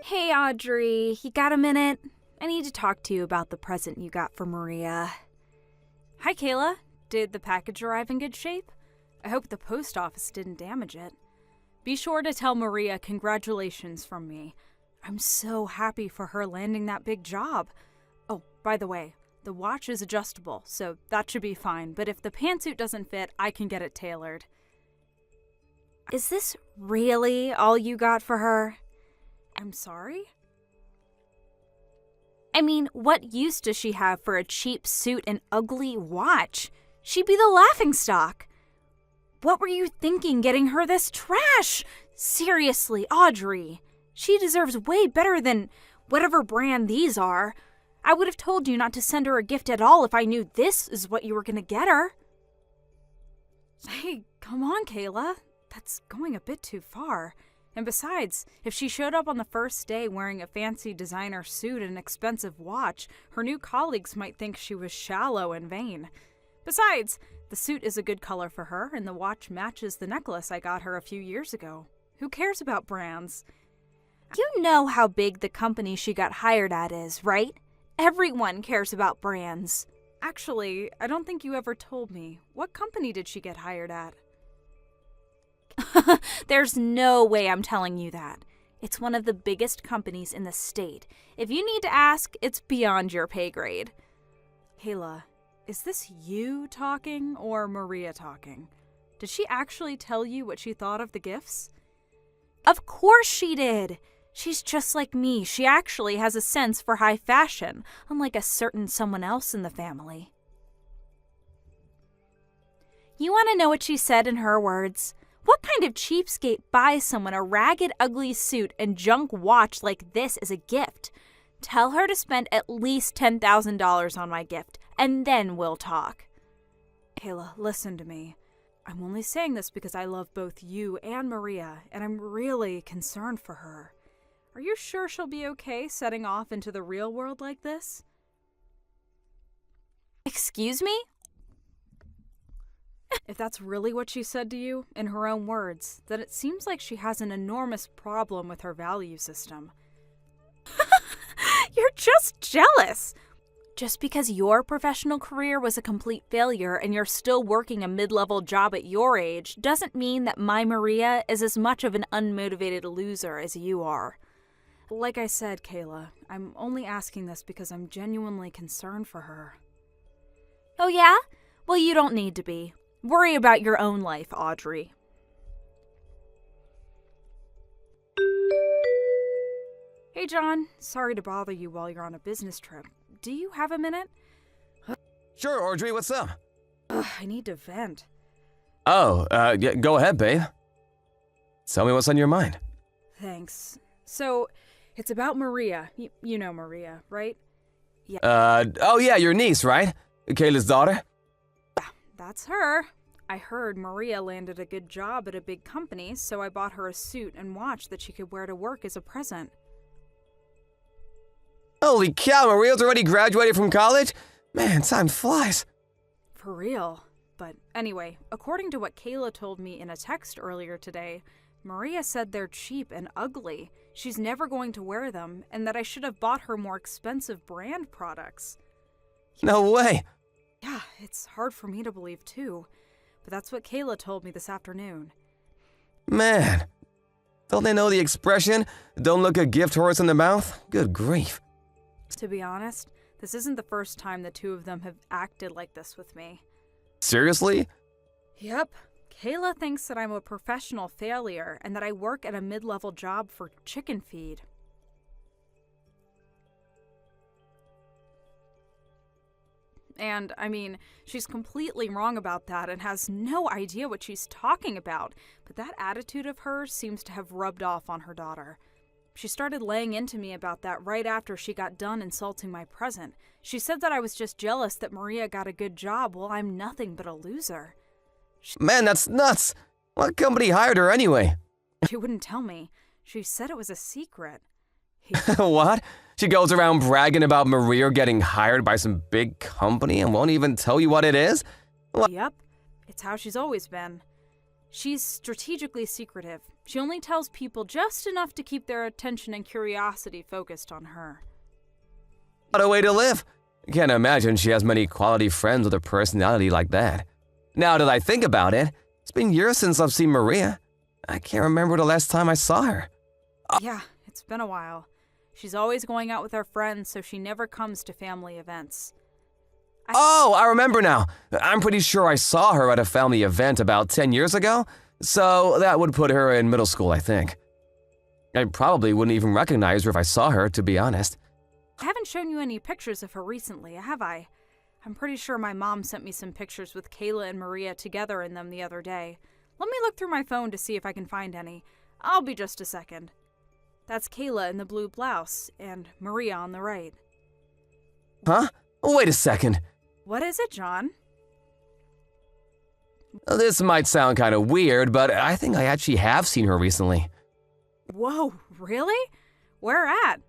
Hey, Audrey, you got a minute? I need to talk to you about the present you got for Maria. Hi, Kayla. Did the package arrive in good shape? I hope the post office didn't damage it. Be sure to tell Maria congratulations from me. I'm so happy for her landing that big job. Oh, by the way, the watch is adjustable, so that should be fine, but if the pantsuit doesn't fit, I can get it tailored. Is this really all you got for her? I'm sorry? I mean, what use does she have for a cheap suit and ugly watch? She'd be the laughingstock. What were you thinking getting her this trash? Seriously, Audrey. She deserves way better than whatever brand these are. I would have told you not to send her a gift at all if I knew this is what you were going to get her. Hey, come on, Kayla. That's going a bit too far. And besides, if she showed up on the first day wearing a fancy designer suit and an expensive watch, her new colleagues might think she was shallow and vain. Besides, the suit is a good color for her, and the watch matches the necklace I got her a few years ago. Who cares about brands? You know how big the company she got hired at is, right? Everyone cares about brands. Actually, I don't think you ever told me. What company did she get hired at? There's no way I'm telling you that. It's one of the biggest companies in the state. If you need to ask, it's beyond your pay grade. Kayla, is this you talking or Maria talking? Did she actually tell you what she thought of the gifts? Of course she did. She's just like me. She actually has a sense for high fashion, unlike a certain someone else in the family. You want to know what she said in her words? What kind of cheapskate buys someone a ragged, ugly suit and junk watch like this as a gift? Tell her to spend at least $10,000 on my gift, and then we'll talk. Kayla, listen to me. I'm only saying this because I love both you and Maria, and I'm really concerned for her. Are you sure she'll be okay setting off into the real world like this? Excuse me? If that's really what she said to you, in her own words, then it seems like she has an enormous problem with her value system. You're just jealous! Just because your professional career was a complete failure and you're still working a mid-level job at your age doesn't mean that my Maria is as much of an unmotivated loser as you are. Like I said, Kayla, I'm only asking this because I'm genuinely concerned for her. Oh yeah? Well, you don't need to be. Worry about your own life, Audrey. Hey, John. Sorry to bother you while you're on a business trip. Do you have a minute? Sure, Audrey, what's up? I need to vent. Yeah, go ahead, babe. Tell me what's on your mind. Thanks. So, it's about Maria. You know Maria, right? Yeah. Yeah, your niece, right? Kayla's daughter? That's her. I heard Maria landed a good job at a big company, so I bought her a suit and watch that she could wear to work as a present. Holy cow, Maria's already graduated from college? Man, time flies. For real. But anyway, according to what Kayla told me in a text earlier today, Maria said they're cheap and ugly. She's never going to wear them, and that I should have bought her more expensive brand products. No way. Yeah, it's hard for me to believe too. But that's what Kayla told me this afternoon. Man, don't they know the expression, don't look a gift horse in the mouth? Good grief. To be honest, this isn't the first time the two of them have acted like this with me. Seriously? Yep. Kayla thinks that I'm a professional failure and that I work at a mid-level job for chicken feed. And, I mean, she's completely wrong about that and has no idea what she's talking about, but that attitude of hers seems to have rubbed off on her daughter. She started laying into me about that right after she got done insulting my present. She said that I was just jealous that Maria got a good job while I'm nothing but a loser. Man, that's nuts! What company hired her anyway? She wouldn't tell me. She said it was a secret. What? She goes around bragging about Maria getting hired by some big company and won't even tell you what it is? Yep, it's how she's always been. She's strategically secretive. She only tells people just enough to keep their attention and curiosity focused on her. What a way to live. Can't imagine she has many quality friends with a personality like that. Now that I think about it, it's been years since I've seen Maria. I can't remember the last time I saw her. Yeah, it's been a while. She's always going out with her friends, so she never comes to family events. Oh, I remember now. I'm pretty sure I saw her at a family event about 10 years ago, so that would put her in middle school, I think. I probably wouldn't even recognize her if I saw her, to be honest. I haven't shown you any pictures of her recently, have I? I'm pretty sure my mom sent me some pictures with Kayla and Maria together in them the other day. Let me look through my phone to see if I can find any. I'll be just a second. That's Kayla in the blue blouse, and Maria on the right. Huh? Wait a second. What is it, John? This might sound kind of weird, but I think I actually have seen her recently. Whoa, really? Where at?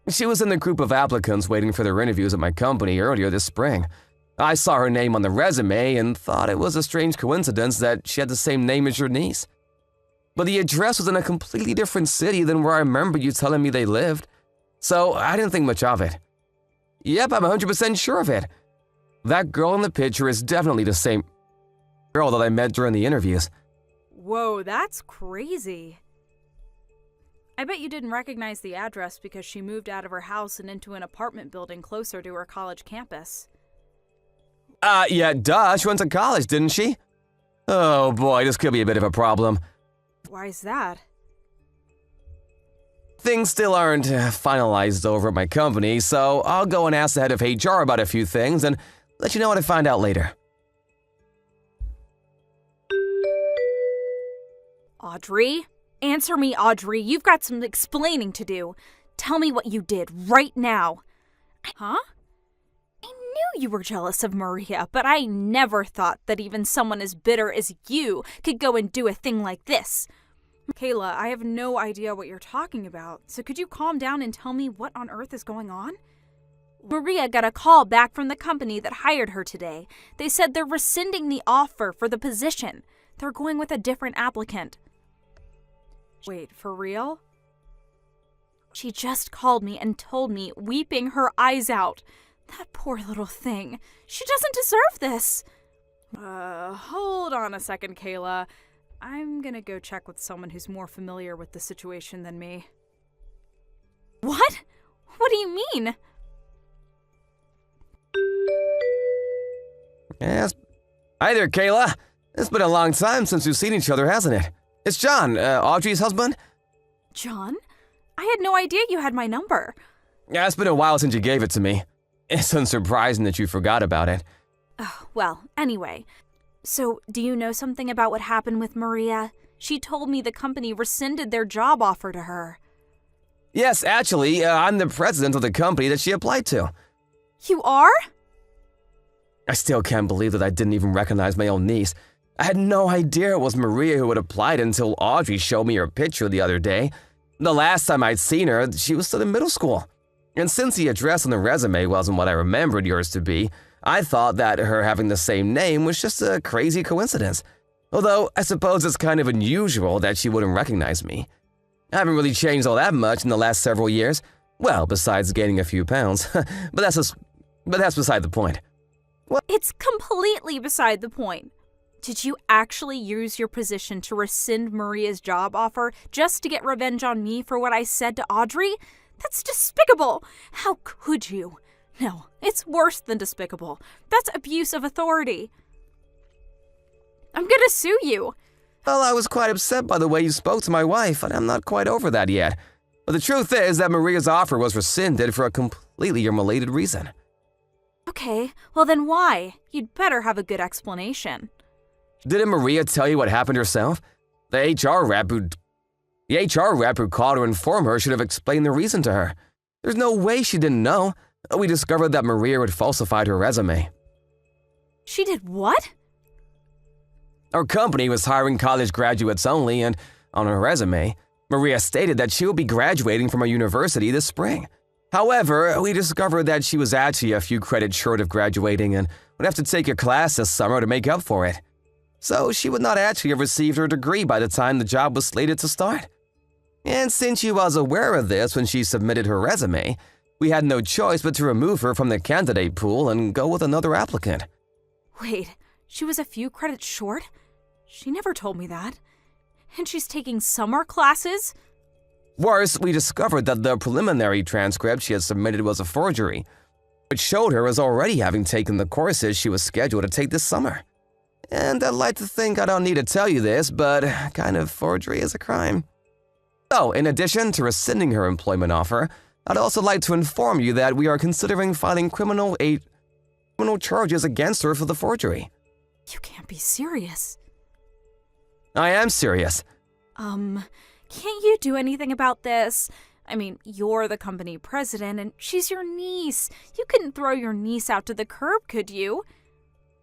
She was in the group of applicants waiting for their interviews at my company earlier this spring. I saw her name on the resume and thought it was a strange coincidence that she had the same name as your niece. But the address was in a completely different city than where I remember you telling me they lived, so I didn't think much of it. Yep, I'm 100% sure of it. That girl in the picture is definitely the same girl that I met during the interviews. Whoa, that's crazy. I bet you didn't recognize the address because she moved out of her house and into an apartment building closer to her college campus. Yeah, duh, she went to college, didn't she? Oh boy, this could be a bit of a problem. Why is that? Things still aren't finalized over at my company, so I'll go and ask the head of HR about a few things and let you know what I find out later. Audrey? Answer me, Audrey. You've got some explaining to do. Tell me what you did right now. Huh? I knew you were jealous of Maria, but I never thought that even someone as bitter as you could go and do a thing like this. Kayla, I have no idea what you're talking about, so could you calm down and tell me what on earth is going on? Maria got a call back from the company that hired her today. They said they're rescinding the offer for the position. They're going with a different applicant. Wait, for real? She just called me and told me, weeping her eyes out. That poor little thing. She doesn't deserve this. Hold on a second, Kayla. I'm gonna go check with someone who's more familiar with the situation than me. What? What do you mean? Yes. Hi there, Kayla. It's been a long time since we've seen each other, hasn't it? It's John, Audrey's husband. John? I had no idea you had my number. Yeah, it's been a while since you gave it to me. It's unsurprising that you forgot about it. Oh, well, anyway. So, do you know something about what happened with Maria? She told me the company rescinded their job offer to her. Yes, actually, I'm the president of the company that she applied to. You are? I still can't believe that I didn't even recognize my own niece. I had no idea it was Maria who had applied until Audrey showed me her picture the other day. The last time I'd seen her, she was still in middle school. And since the address on the resume wasn't what I remembered yours to be, I thought that her having the same name was just a crazy coincidence. Although, I suppose it's kind of unusual that she wouldn't recognize me. I haven't really changed all that much in the last several years. Well, besides gaining a few pounds. but that's beside the point. What? It's completely beside the point. Did you actually use your position to rescind Maria's job offer just to get revenge on me for what I said to Audrey? That's despicable. How could you? No, it's worse than despicable. That's abuse of authority. I'm gonna sue you. Well, I was quite upset by the way you spoke to my wife, and I'm not quite over that yet. But the truth is that Maria's offer was rescinded for a completely unrelated reason. Okay, well then why? You'd better have a good explanation. Didn't Maria tell you what happened herself? The HR rep who called her and informed her should have explained the reason to her. There's no way she didn't know. We discovered that Maria had falsified her resume. She did what? Our company was hiring college graduates only, and on her resume, Maria stated that she will be graduating from a university this spring. However, we discovered that she was actually a few credits short of graduating and would have to take a class this summer to make up for it. so she would not actually have received her degree by the time the job was slated to start. And since she was aware of this when she submitted her resume, we had no choice but to remove her from the candidate pool and go with another applicant. Wait, she was a few credits short? She never told me that. And she's taking summer classes? Worse, we discovered that the preliminary transcript she had submitted was a forgery, which showed her as already having taken the courses she was scheduled to take this summer. And I'd like to think I don't need to tell you this, but kind of forgery is a crime. So, in addition to rescinding her employment offer, I'd also like to inform you that we are considering filing criminal charges against her for the forgery. You can't be serious. I am serious. Can't you do anything about this? I mean, you're the company president and she's your niece. You couldn't throw your niece out to the curb, could you?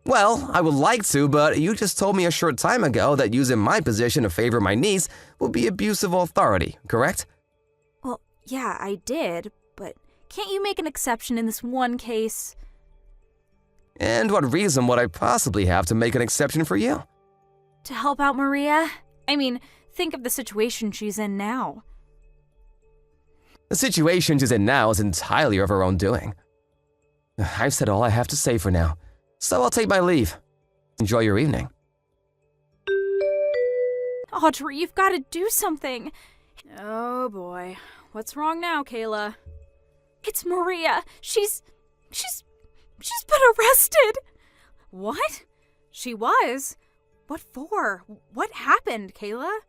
Well, I would like to, but you just told me a short time ago that using my position to favor my niece would be abuse of authority, correct? Well, yeah, I did, but can't you make an exception in this one case? And what reason would I possibly have to make an exception for you? To help out Maria? I mean, think of the situation she's in now. The situation she's in now is entirely of her own doing. I've said all I have to say for now, so I'll take my leave. Enjoy your evening. Audrey, you've got to do something. Oh boy. What's wrong now, Kayla? It's Maria. She's been arrested. What? She was? What for? What happened, Kayla?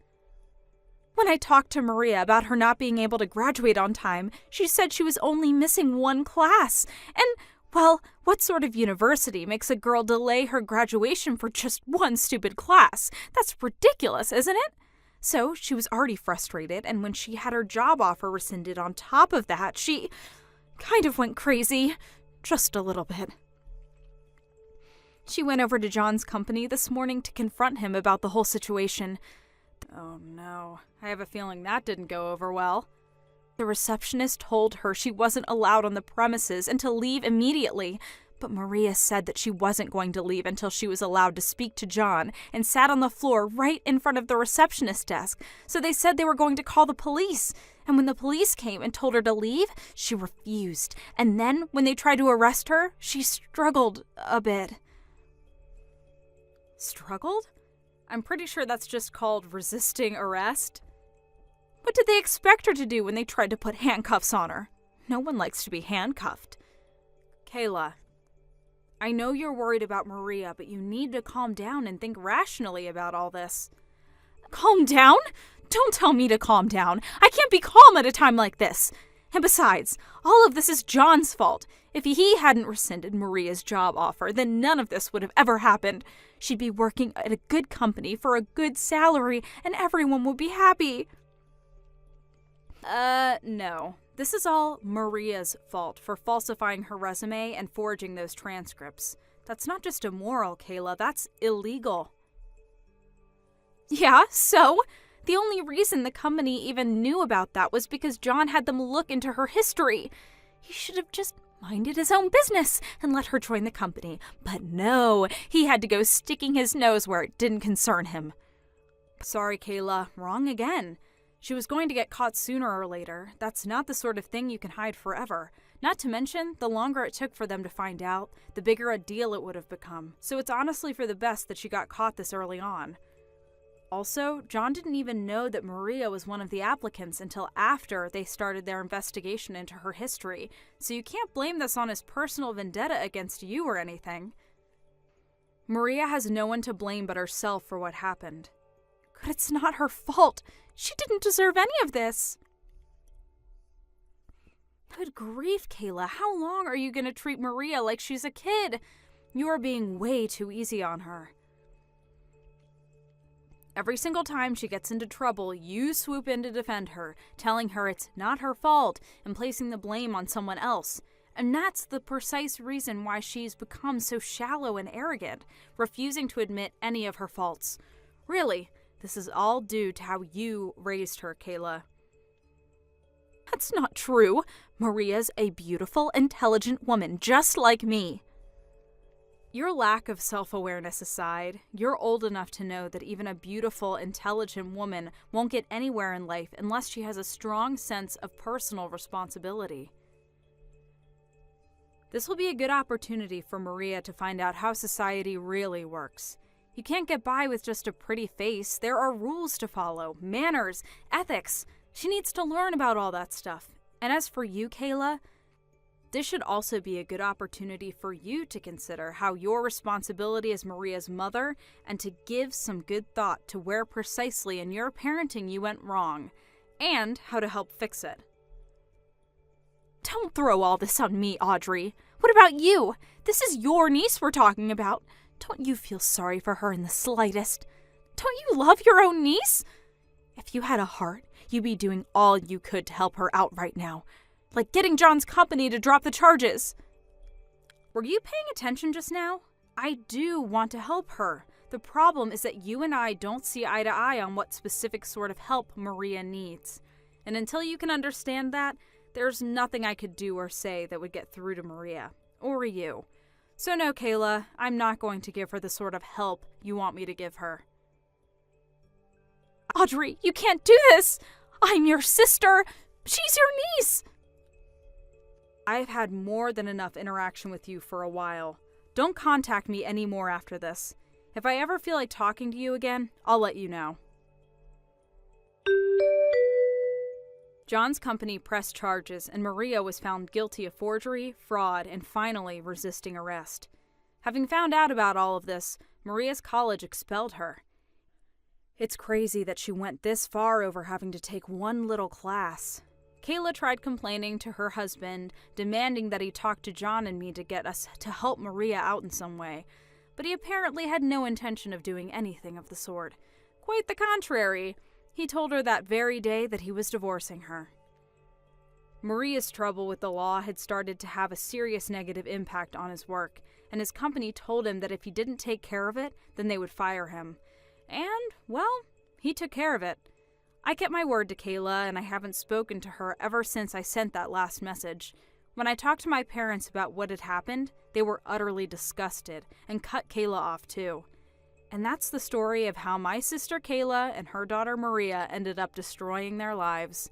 When I talked to Maria about her not being able to graduate on time, she said she was only missing one class. And, well, what sort of university makes a girl delay her graduation for just one stupid class? That's ridiculous, isn't it? So she was already frustrated, and when she had her job offer rescinded on top of that, she kind of went crazy. Just a little bit. She went over to John's company this morning to confront him about the whole situation. Oh no, I have a feeling that didn't go over well. The receptionist told her she wasn't allowed on the premises and to leave immediately, but Maria said that she wasn't going to leave until she was allowed to speak to John and sat on the floor right in front of the receptionist desk. So they said they were going to call the police. And when the police came and told her to leave, she refused. And then when they tried to arrest her, she struggled a bit. Struggled? I'm pretty sure that's just called resisting arrest. What did they expect her to do when they tried to put handcuffs on her? No one likes to be handcuffed. Kayla, I know you're worried about Maria, but you need to calm down and think rationally about all this. Calm down? Don't tell me to calm down. I can't be calm at a time like this. And besides, all of this is John's fault. If he hadn't rescinded Maria's job offer, then none of this would have ever happened. She'd be working at a good company for a good salary, and everyone would be happy. No. This is all Maria's fault for falsifying her resume and forging those transcripts. That's not just immoral, Kayla. That's illegal. Yeah, so? The only reason the company even knew about that was because John had them look into her history. He should have just minded his own business and let her join the company. But no, he had to go sticking his nose where it didn't concern him. Sorry, Kayla. Wrong again. She was going to get caught sooner or later. That's not the sort of thing you can hide forever. Not to mention, the longer it took for them to find out, the bigger a deal it would have become. So it's honestly for the best that she got caught this early on. Also, John didn't even know that Maria was one of the applicants until after they started their investigation into her history, so you can't blame this on his personal vendetta against you or anything. Maria has no one to blame but herself for what happened. But it's not her fault. She didn't deserve any of this. Good grief, Kayla. How long are you going to treat Maria like she's a kid? You are being way too easy on her. Every single time she gets into trouble, you swoop in to defend her, telling her it's not her fault and placing the blame on someone else. And that's the precise reason why she's become so shallow and arrogant, refusing to admit any of her faults. Really, this is all due to how you raised her, Kayla. That's not true. Maria's a beautiful, intelligent woman, just like me. Your lack of self-awareness aside, you're old enough to know that even a beautiful, intelligent woman won't get anywhere in life unless she has a strong sense of personal responsibility. This will be a good opportunity for Maria to find out how society really works. You can't get by with just a pretty face. There are rules to follow, manners, ethics. She needs to learn about all that stuff. And as for you, Kayla, this should also be a good opportunity for you to consider how your responsibility as Maria's mother and to give some good thought to where precisely in your parenting you went wrong and how to help fix it. Don't throw all this on me, Audrey. What about you? This is your niece we're talking about. Don't you feel sorry for her in the slightest? Don't you love your own niece? If you had a heart, you'd be doing all you could to help her out right now. Like getting John's company to drop the charges. Were you paying attention just now? I do want to help her. The problem is that you and I don't see eye to eye on what specific sort of help Maria needs. And until you can understand that, there's nothing I could do or say that would get through to Maria. Or you. So no, Kayla, I'm not going to give her the sort of help you want me to give her. Audrey, you can't do this! I'm your sister! She's your niece! I've had more than enough interaction with you for a while. Don't contact me anymore after this. If I ever feel like talking to you again, I'll let you know. John's company pressed charges, and Maria was found guilty of forgery, fraud, and finally resisting arrest. Having found out about all of this, Maria's college expelled her. It's crazy that she went this far over having to take one little class. Kayla tried complaining to her husband, demanding that he talk to John and me to get us to help Maria out in some way, but he apparently had no intention of doing anything of the sort. Quite the contrary. He told her that very day that he was divorcing her. Maria's trouble with the law had started to have a serious negative impact on his work, and his company told him that if he didn't take care of it, then they would fire him. And, well, he took care of it. I kept my word to Kayla, and I haven't spoken to her ever since I sent that last message. When I talked to my parents about what had happened, they were utterly disgusted and cut Kayla off too. And that's the story of how my sister Kayla and her daughter Maria ended up destroying their lives.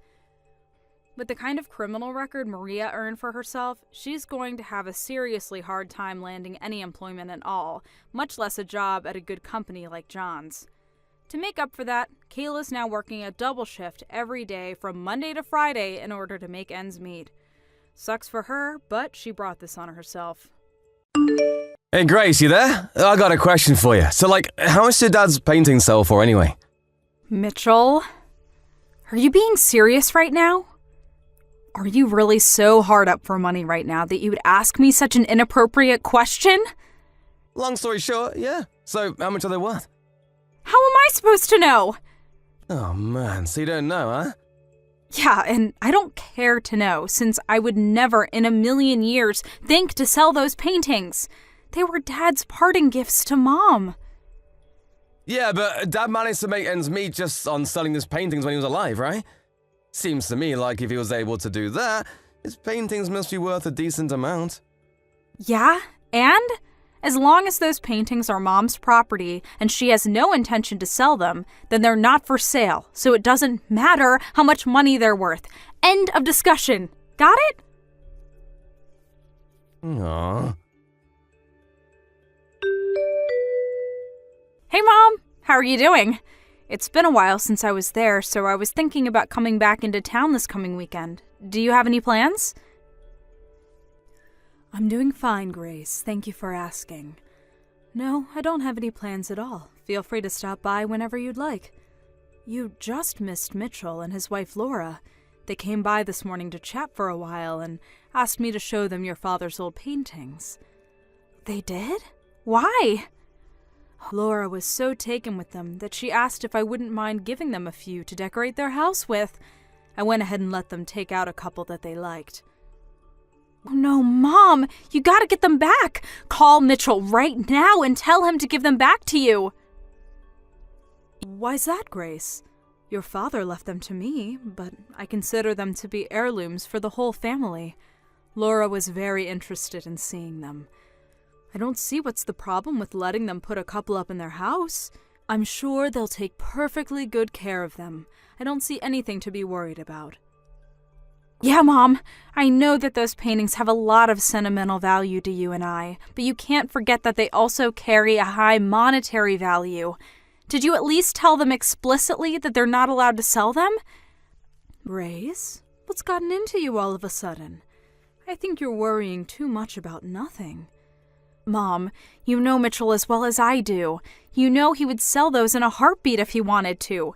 With the kind of criminal record Maria earned for herself, she's going to have a seriously hard time landing any employment at all, much less a job at a good company like John's. To make up for that, Kayla's now working a double shift every day from Monday to Friday in order to make ends meet. Sucks for her, but she brought this on herself. Hey Grace, you there? I got a question for you. So how much did Dad's painting sell for anyway? Mitchell? Are you being serious right now? Are you really so hard up for money right now that you would ask me such an inappropriate question? Long story short, yeah. So how much are they worth? How am I supposed to know? Oh man, so you don't know, huh? Yeah, and I don't care to know, since I would never in a million years think to sell those paintings. They were Dad's parting gifts to Mom. Yeah, but Dad managed to make ends meet just on selling his paintings when he was alive, right? Seems to me like if he was able to do that, his paintings must be worth a decent amount. Yeah, and as long as those paintings are Mom's property and she has no intention to sell them, then they're not for sale, so it doesn't matter how much money they're worth. End of discussion. Got it? Aww. Hey, Mom. How are you doing? It's been a while since I was there, so I was thinking about coming back into town this coming weekend. Do you have any plans? I'm doing fine, Grace. Thank you for asking. No, I don't have any plans at all. Feel free to stop by whenever you'd like. You just missed Mitchell and his wife Laura. They came by this morning to chat for a while and asked me to show them your father's old paintings. They did? Why? Laura was so taken with them that she asked if I wouldn't mind giving them a few to decorate their house with. I went ahead and let them take out a couple that they liked. Oh no, Mom! You gotta get them back! Call Mitchell right now and tell him to give them back to you! Why's that, Grace? Your father left them to me, but I consider them to be heirlooms for the whole family. Laura was very interested in seeing them. I don't see what's the problem with letting them put a couple up in their house. I'm sure they'll take perfectly good care of them. I don't see anything to be worried about. Yeah, Mom, I know that those paintings have a lot of sentimental value to you and I, but you can't forget that they also carry a high monetary value. Did you at least tell them explicitly that they're not allowed to sell them? Grace, what's gotten into you all of a sudden? I think you're worrying too much about nothing. Mom, you know Mitchell as well as I do. You know he would sell those in a heartbeat if he wanted to.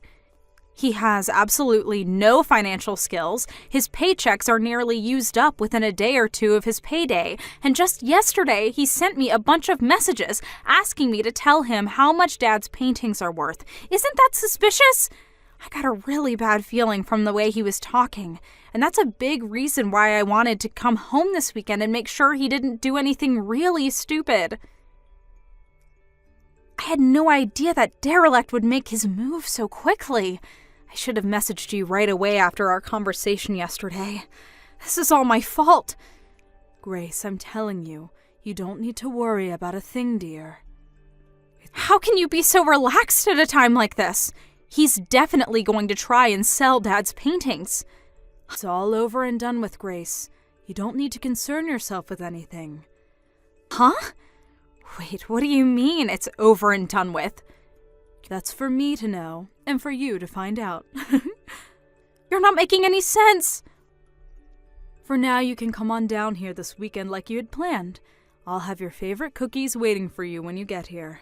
He has absolutely no financial skills. His paychecks are nearly used up within a day or two of his payday. And just yesterday, he sent me a bunch of messages asking me to tell him how much Dad's paintings are worth. Isn't that suspicious? I got a really bad feeling from the way he was talking. And that's a big reason why I wanted to come home this weekend and make sure he didn't do anything really stupid. I had no idea that derelict would make his move so quickly. I should have messaged you right away after our conversation yesterday. This is all my fault. Grace, I'm telling you, you don't need to worry about a thing, dear. How can you be so relaxed at a time like this? He's definitely going to try and sell Dad's paintings. It's all over and done with, Grace. You don't need to concern yourself with anything. Huh? Wait, what do you mean it's over and done with? That's for me to know, and for you to find out. You're not making any sense. For now, you can come on down here this weekend like you had planned. I'll have your favorite cookies waiting for you when you get here.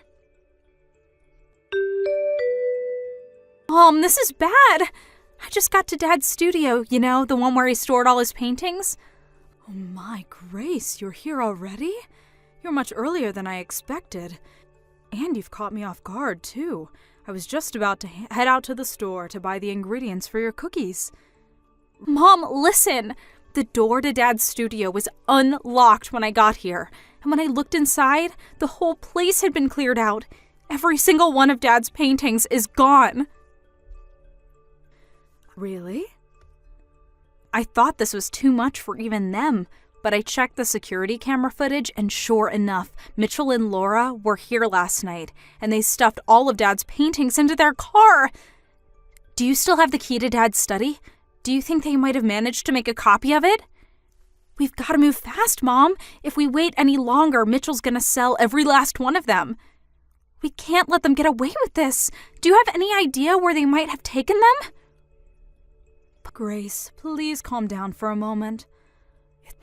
Mom, this is bad. I just got to Dad's studio, you know, the one where he stored all his paintings. Oh my, Grace, you're here already? You're much earlier than I expected. And you've caught me off guard, too. I was just about to head out to the store to buy the ingredients for your cookies. Mom, listen! The door to Dad's studio was unlocked when I got here. And when I looked inside, the whole place had been cleared out. Every single one of Dad's paintings is gone. Really? I thought this was too much for even them. But I checked the security camera footage, and sure enough, Mitchell and Laura were here last night, and they stuffed all of Dad's paintings into their car. Do you still have the key to Dad's study? Do you think they might have managed to make a copy of it? We've got to move fast, Mom. If we wait any longer, Mitchell's going to sell every last one of them. We can't let them get away with this. Do you have any idea where they might have taken them? Grace, please calm down for a moment.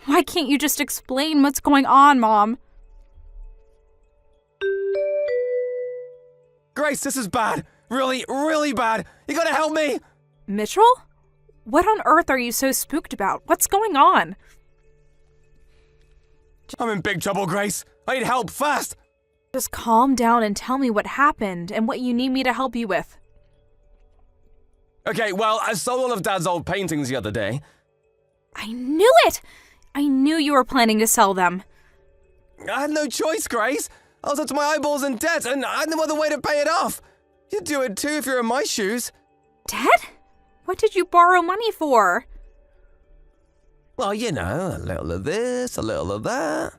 Why can't you just explain what's going on, Mom? Grace, this is bad. Really, really bad. You gotta help me. Mitchell? What on earth are you so spooked about? What's going on? I'm in big trouble, Grace. I need help fast. Just calm down and tell me what happened and what you need me to help you with. Okay, well, I sold all of Dad's old paintings the other day. I knew it! I knew you were planning to sell them. I had no choice, Grace. I was up to my eyeballs in debt, and I had no other way to pay it off. You'd do it too if you were in my shoes. Debt? What did you borrow money for? Well, you know, a little of this, a little of that.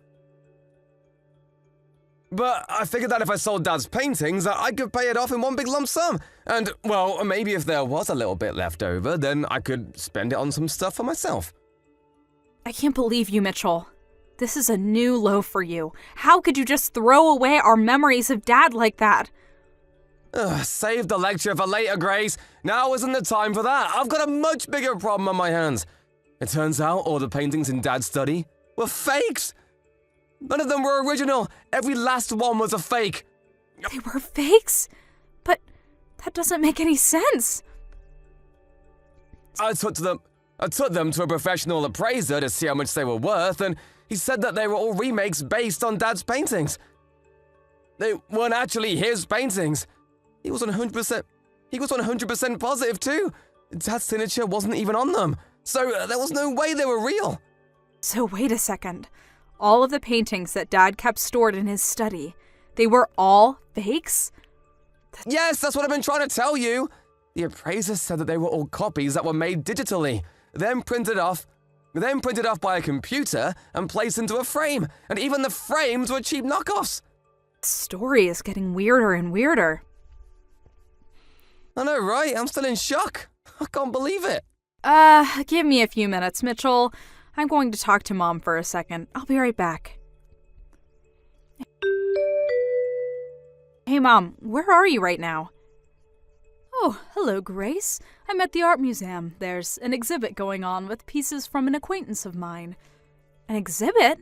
But I figured that if I sold Dad's paintings, I could pay it off in one big lump sum. And, well, maybe if there was a little bit left over, then I could spend it on some stuff for myself. I can't believe you, Mitchell. This is a new low for you. How could you just throw away our memories of Dad like that? Save the lecture for later, Grace. Now isn't the time for that. I've got a much bigger problem on my hands. It turns out all the paintings in Dad's study were fakes. None of them were original. Every last one was a fake. They were fakes? But that doesn't make any sense. I took them to a professional appraiser to see how much they were worth, and he said that they were all remakes based on Dad's paintings. They weren't actually his paintings. He was 100% positive too. Dad's signature wasn't even on them, so there was no way they were real. So wait a second. All of the paintings that Dad kept stored in his study, they were all fakes? Yes, that's what I've been trying to tell you. The appraiser said that they were all copies that were made digitally, then printed off, then printed off by a computer and placed into a frame, and even the frames were cheap knockoffs. The story is getting weirder and weirder. I know, right? I'm still in shock. I can't believe it. Give me a few minutes, Mitchell. I'm going to talk to Mom for a second. I'll be right back. Hey, Mom, where are you right now? Oh, hello, Grace. I'm at the art museum. There's an exhibit going on with pieces from an acquaintance of mine. An exhibit?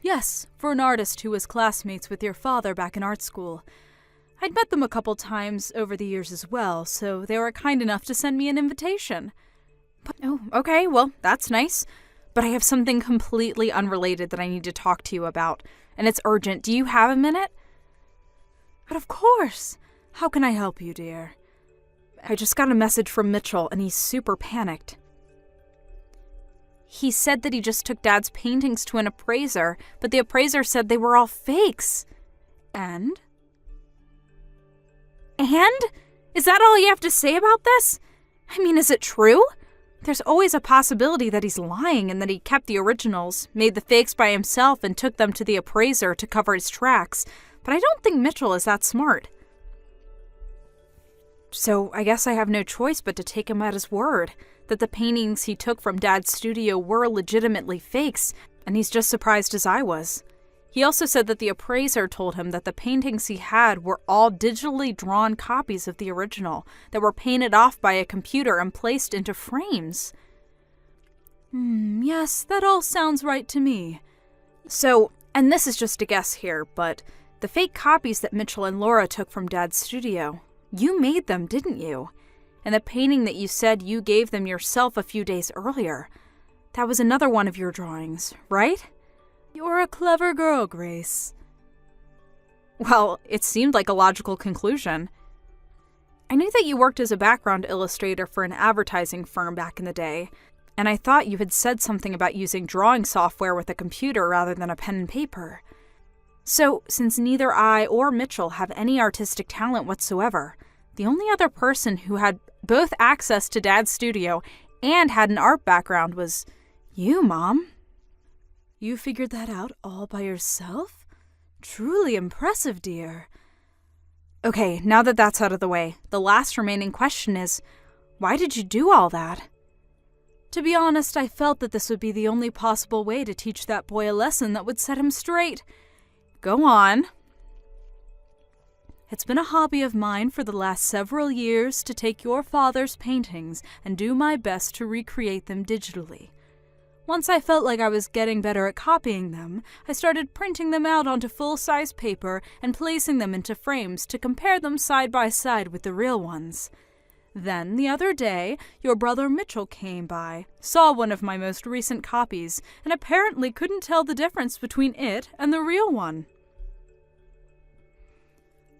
Yes, for an artist who was classmates with your father back in art school. I'd met them a couple times over the years as well, so they were kind enough to send me an invitation. But, oh, okay, well, that's nice. But I have something completely unrelated that I need to talk to you about, and it's urgent. Do you have a minute? But of course. How can I help you, dear? I just got a message from Mitchell, and he's super panicked. He said that he just took Dad's paintings to an appraiser, but the appraiser said they were all fakes. And? And? Is that all you have to say about this? I mean, is it true? There's always a possibility that he's lying and that he kept the originals, made the fakes by himself, and took them to the appraiser to cover his tracks. But I don't think Mitchell is that smart. So I guess I have no choice but to take him at his word, that the paintings he took from Dad's studio were legitimately fakes, and he's just surprised as I was. He also said that the appraiser told him that the paintings he had were all digitally drawn copies of the original that were painted off by a computer and placed into frames. Yes, that all sounds right to me. So, and this is just a guess here, but the fake copies that Mitchell and Laura took from Dad's studio, you made them, didn't you? And the painting that you said you gave them yourself a few days earlier, that was another one of your drawings, right? You're a clever girl, Grace. Well, it seemed like a logical conclusion. I knew that you worked as a background illustrator for an advertising firm back in the day, and I thought you had said something about using drawing software with a computer rather than a pen and paper. So, since neither I or Mitchell have any artistic talent whatsoever, the only other person who had both access to Dad's studio and had an art background was you, Mom. You figured that out all by yourself? Truly impressive, dear. Okay, now that that's out of the way, the last remaining question is, why did you do all that? To be honest, I felt that this would be the only possible way to teach that boy a lesson that would set him straight. Go on. It's been a hobby of mine for the last several years to take your father's paintings and do my best to recreate them digitally. Once I felt like I was getting better at copying them, I started printing them out onto full-size paper and placing them into frames to compare them side by side with the real ones. Then, the other day, your brother Mitchell came by, saw one of my most recent copies, and apparently couldn't tell the difference between it and the real one.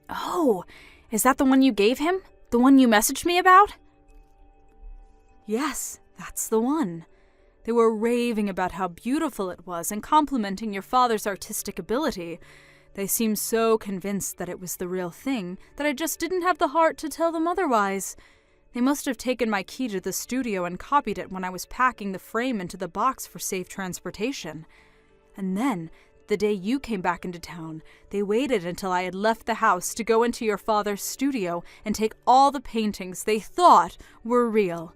Oh, is that the one you gave him? The one you messaged me about? Yes, that's the one. They were raving about how beautiful it was and complimenting your father's artistic ability. They seemed so convinced that it was the real thing that I just didn't have the heart to tell them otherwise. They must have taken my key to the studio and copied it when I was packing the frame into the box for safe transportation. And then, the day you came back into town, they waited until I had left the house to go into your father's studio and take all the paintings they thought were real.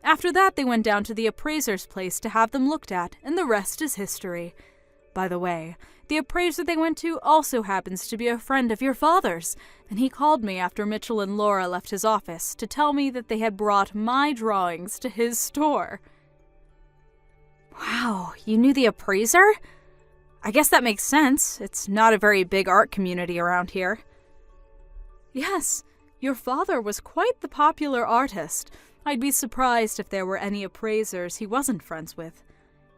After that, they went down to the appraiser's place to have them looked at, and the rest is history. By the way, the appraiser they went to also happens to be a friend of your father's, and he called me after Mitchell and Laura left his office to tell me that they had brought my drawings to his store. Wow, you knew the appraiser? I guess that makes sense. It's not a very big art community around here. Yes, your father was quite the popular artist. I'd be surprised if there were any appraisers he wasn't friends with.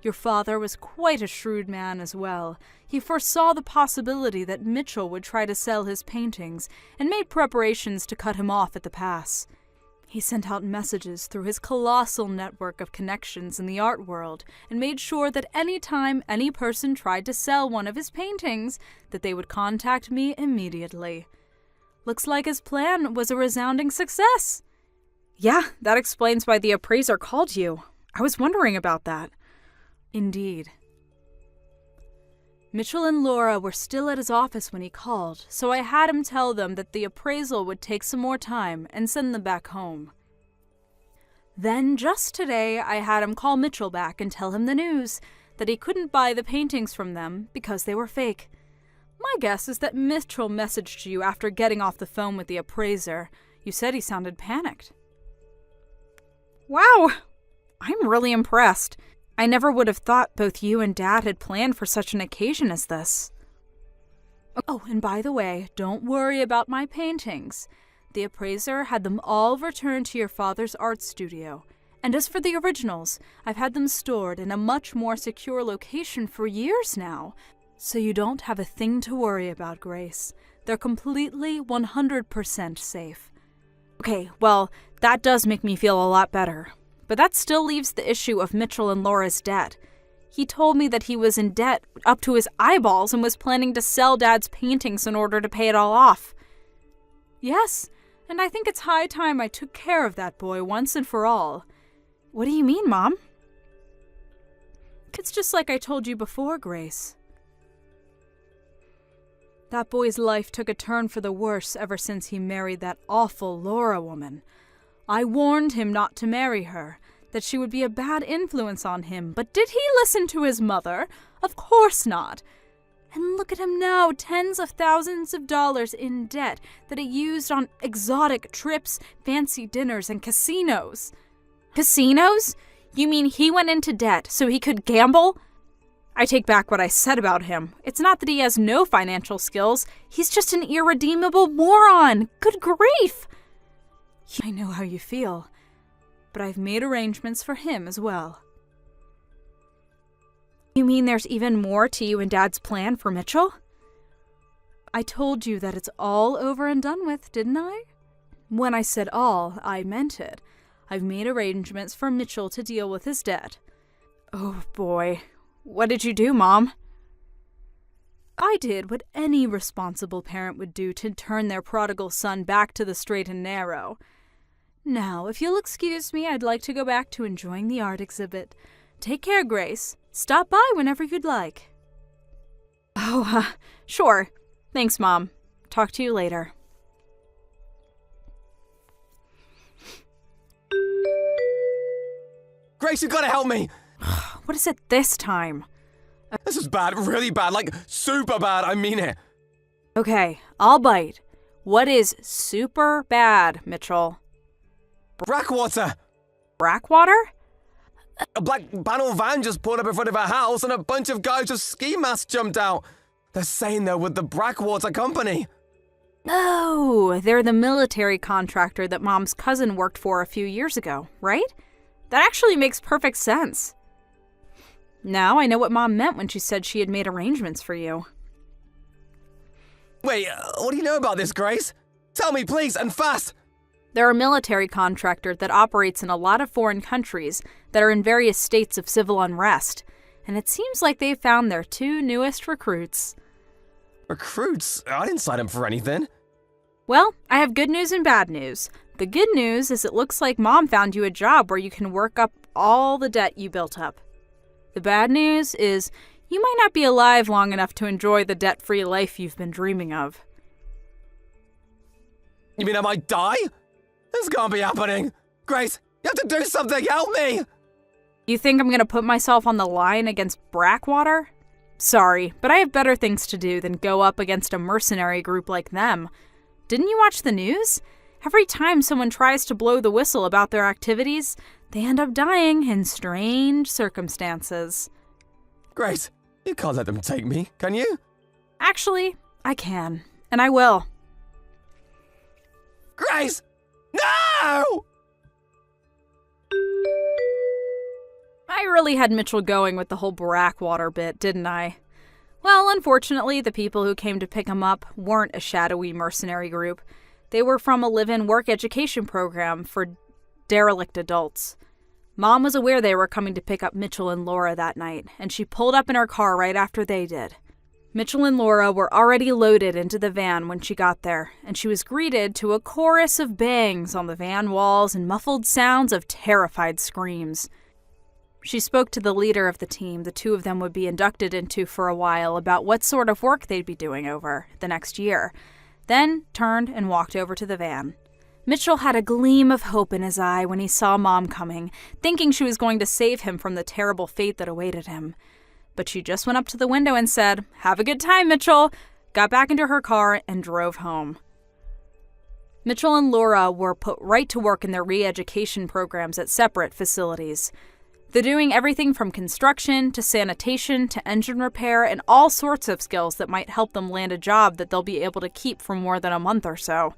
Your father was quite a shrewd man as well. He foresaw the possibility that Mitchell would try to sell his paintings and made preparations to cut him off at the pass. He sent out messages through his colossal network of connections in the art world and made sure that any time any person tried to sell one of his paintings, that they would contact me immediately. Looks like his plan was a resounding success. Yeah, that explains why the appraiser called you. I was wondering about that. Indeed. Mitchell and Laura were still at his office when he called, so I had him tell them that the appraisal would take some more time and send them back home. Then, just today, I had him call Mitchell back and tell him the news, that he couldn't buy the paintings from them because they were fake. My guess is that Mitchell messaged you after getting off the phone with the appraiser. You said he sounded panicked. Wow! I'm really impressed. I never would have thought both you and Dad had planned for such an occasion as this. Oh, and by the way, don't worry about my paintings. The appraiser had them all returned to your father's art studio. And as for the originals, I've had them stored in a much more secure location for years now. So you don't have a thing to worry about, Grace. They're completely 100% safe. Okay, well, that does make me feel a lot better. But that still leaves the issue of Mitchell and Laura's debt. He told me that he was in debt up to his eyeballs and was planning to sell Dad's paintings in order to pay it all off. Yes, and I think it's high time I took care of that boy once and for all. What do you mean, Mom? It's just like I told you before, Grace. That boy's life took a turn for the worse ever since he married that awful Laura woman. I warned him not to marry her, that she would be a bad influence on him, but did he listen to his mother? Of course not. And look at him now, tens of thousands of dollars in debt that he used on exotic trips, fancy dinners, and casinos. Casinos? You mean he went into debt so he could gamble? I take back what I said about him. It's not that he has no financial skills. He's just an irredeemable moron. Good grief! I know how you feel, but I've made arrangements for him as well. You mean there's even more to you and Dad's plan for Mitchell? I told you that it's all over and done with, didn't I? When I said all, I meant it. I've made arrangements for Mitchell to deal with his debt. Oh boy, what did you do, Mom? I did what any responsible parent would do to turn their prodigal son back to the straight and narrow. Now, if you'll excuse me, I'd like to go back to enjoying the art exhibit. Take care, Grace. Stop by whenever you'd like. Oh, sure. Thanks, Mom. Talk to you later. Grace, you gotta help me! What is it this time? This is bad, really bad, like super bad, I mean it. Okay, I'll bite. What is super bad, Mitchell? Brackwater! Brackwater? A black panel van just pulled up in front of our house and a bunch of guys with ski masks jumped out. They're saying they're with the Brackwater Company. Oh, they're the military contractor that Mom's cousin worked for a few years ago, right? That actually makes perfect sense. Now I know what Mom meant when she said she had made arrangements for you. Wait, what do you know about this, Grace? Tell me, please, and fast! They're a military contractor that operates in a lot of foreign countries that are in various states of civil unrest, and it seems like they've found their two newest recruits. Recruits? I didn't sign up for anything. Well, I have good news and bad news. The good news is it looks like Mom found you a job where you can work up all the debt you built up. The bad news is you might not be alive long enough to enjoy the debt-free life you've been dreaming of. You mean I might die? This can't be happening. Grace, you have to do something. Help me. You think I'm going to put myself on the line against Brackwater? Sorry, but I have better things to do than go up against a mercenary group like them. Didn't you watch the news? Every time someone tries to blow the whistle about their activities, they end up dying in strange circumstances. Grace, you can't let them take me, can you? Actually, I can, and I will. Grace! No! I really had Mitchell going with the whole Brackwater bit, didn't I? Well, unfortunately, the people who came to pick him up weren't a shadowy mercenary group. They were from a live-in work education program for derelict adults. Mom was aware they were coming to pick up Mitchell and Laura that night, and she pulled up in her car right after they did. Mitchell and Laura were already loaded into the van when she got there, and she was greeted to a chorus of bangs on the van walls and muffled sounds of terrified screams. She spoke to the leader of the team the two of them would be inducted into for a while about what sort of work they'd be doing over the next year, then turned and walked over to the van. Mitchell had a gleam of hope in his eye when he saw Mom coming, thinking she was going to save him from the terrible fate that awaited him. But she just went up to the window and said, "Have a good time, Mitchell," got back into her car, and drove home. Mitchell and Laura were put right to work in their re-education programs at separate facilities. They're doing everything from construction to sanitation to engine repair and all sorts of skills that might help them land a job that they'll be able to keep for more than a month or so.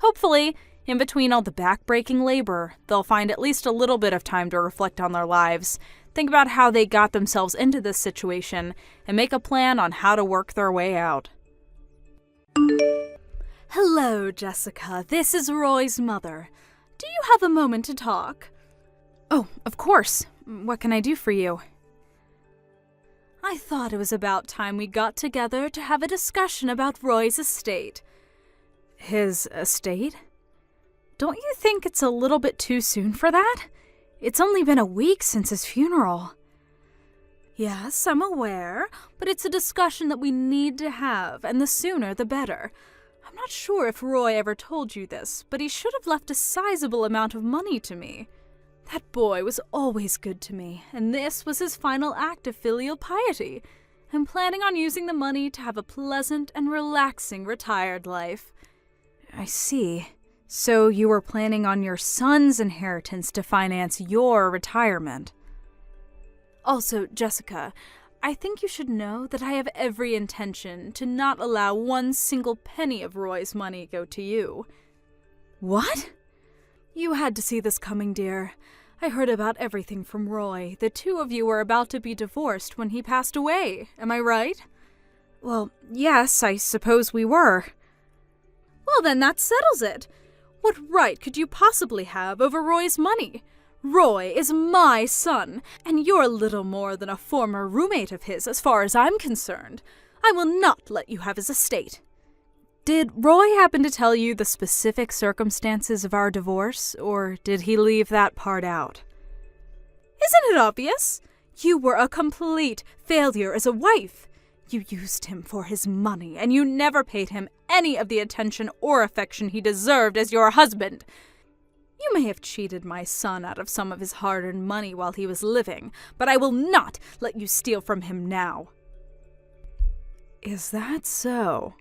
Hopefully, in between all the back-breaking labor, they'll find at least a little bit of time to reflect on their lives, think about how they got themselves into this situation, and make a plan on how to work their way out. Hello, Jessica. This is Roy's mother. Do you have a moment to talk? Oh, of course. What can I do for you? I thought it was about time we got together to have a discussion about Roy's estate. His estate? Don't you think it's a little bit too soon for that? It's only been a week since his funeral. Yes, I'm aware, but it's a discussion that we need to have, and the sooner the better. I'm not sure if Roy ever told you this, but he should have left a sizable amount of money to me. That boy was always good to me, and this was his final act of filial piety. I'm planning on using the money to have a pleasant and relaxing retired life. I see. So you were planning on your son's inheritance to finance your retirement. Also, Jessica, I think you should know that I have every intention to not allow one single penny of Roy's money go to you. What? You had to see this coming, dear. I heard about everything from Roy. The two of you were about to be divorced when he passed away. Am I right? Well, yes, I suppose we were. Well, then that settles it. What right could you possibly have over Roy's money? Roy is my son, and you're little more than a former roommate of his as far as I'm concerned. I will not let you have his estate. Did Roy happen to tell you the specific circumstances of our divorce, or did he leave that part out? Isn't it obvious? You were a complete failure as a wife. You used him for his money, and you never paid him any of the attention or affection he deserved as your husband. You may have cheated my son out of some of his hard-earned money while he was living, but I will not let you steal from him now. Is that so?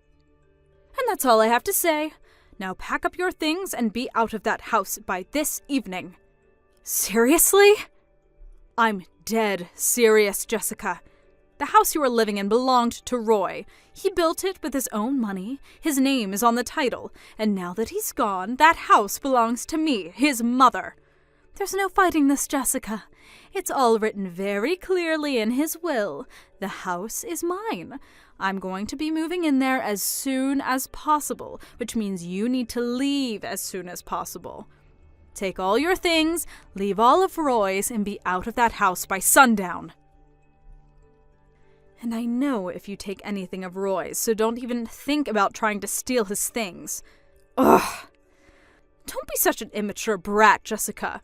And that's all I have to say. Now pack up your things and be out of that house by this evening. Seriously? I'm dead serious, Jessica. The house you are living in belonged to Roy. He built it with his own money. His name is on the title. And now that he's gone, that house belongs to me, his mother. There's no fighting this, Jessica. It's all written very clearly in his will. The house is mine. I'm going to be moving in there as soon as possible, which means you need to leave as soon as possible. Take all your things, leave all of Roy's, and be out of that house by sundown. And I know if you take anything of Roy's, so don't even think about trying to steal his things. Ugh! Don't be such an immature brat, Jessica.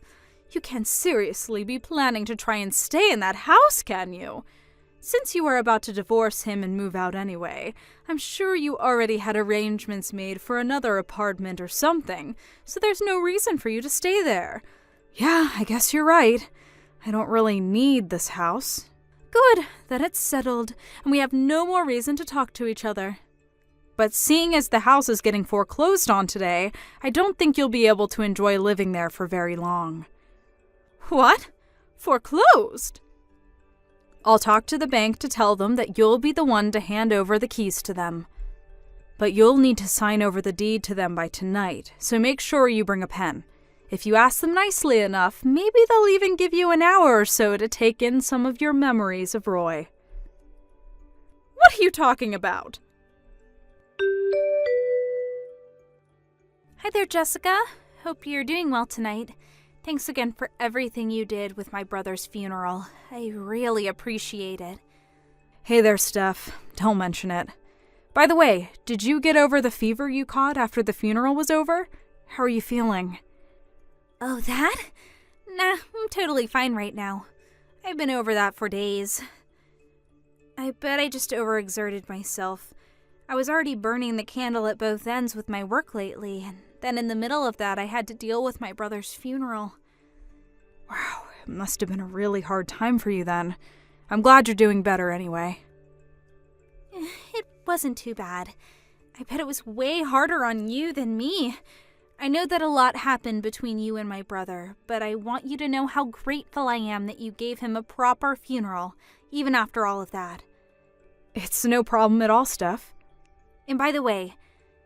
You can't seriously be planning to try and stay in that house, can you? Since you were about to divorce him and move out anyway, I'm sure you already had arrangements made for another apartment or something, so there's no reason for you to stay there. Yeah, I guess you're right. I don't really need this house. Good, then it's settled, and we have no more reason to talk to each other. But seeing as the house is getting foreclosed on today, I don't think you'll be able to enjoy living there for very long. What? Foreclosed? I'll talk to the bank to tell them that you'll be the one to hand over the keys to them. But you'll need to sign over the deed to them by tonight, so make sure you bring a pen. If you ask them nicely enough, maybe they'll even give you an hour or so to take in some of your memories of Roy. What are you talking about? Hi there, Jessica. Hope you're doing well tonight. Thanks again for everything you did with my brother's funeral. I really appreciate it. Hey there, Steph. Don't mention it. By the way, did you get over the fever you caught after the funeral was over? How are you feeling? Oh, that? Nah, I'm totally fine right now. I've been over that for days. I bet I just overexerted myself. I was already burning the candle at both ends with my work lately, and then in the middle of that I had to deal with my brother's funeral. Wow, it must have been a really hard time for you then. I'm glad you're doing better anyway. It wasn't too bad. I bet it was way harder on you than me. I know that a lot happened between you and my brother, but I want you to know how grateful I am that you gave him a proper funeral, even after all of that. It's no problem at all, Steph. And by the way,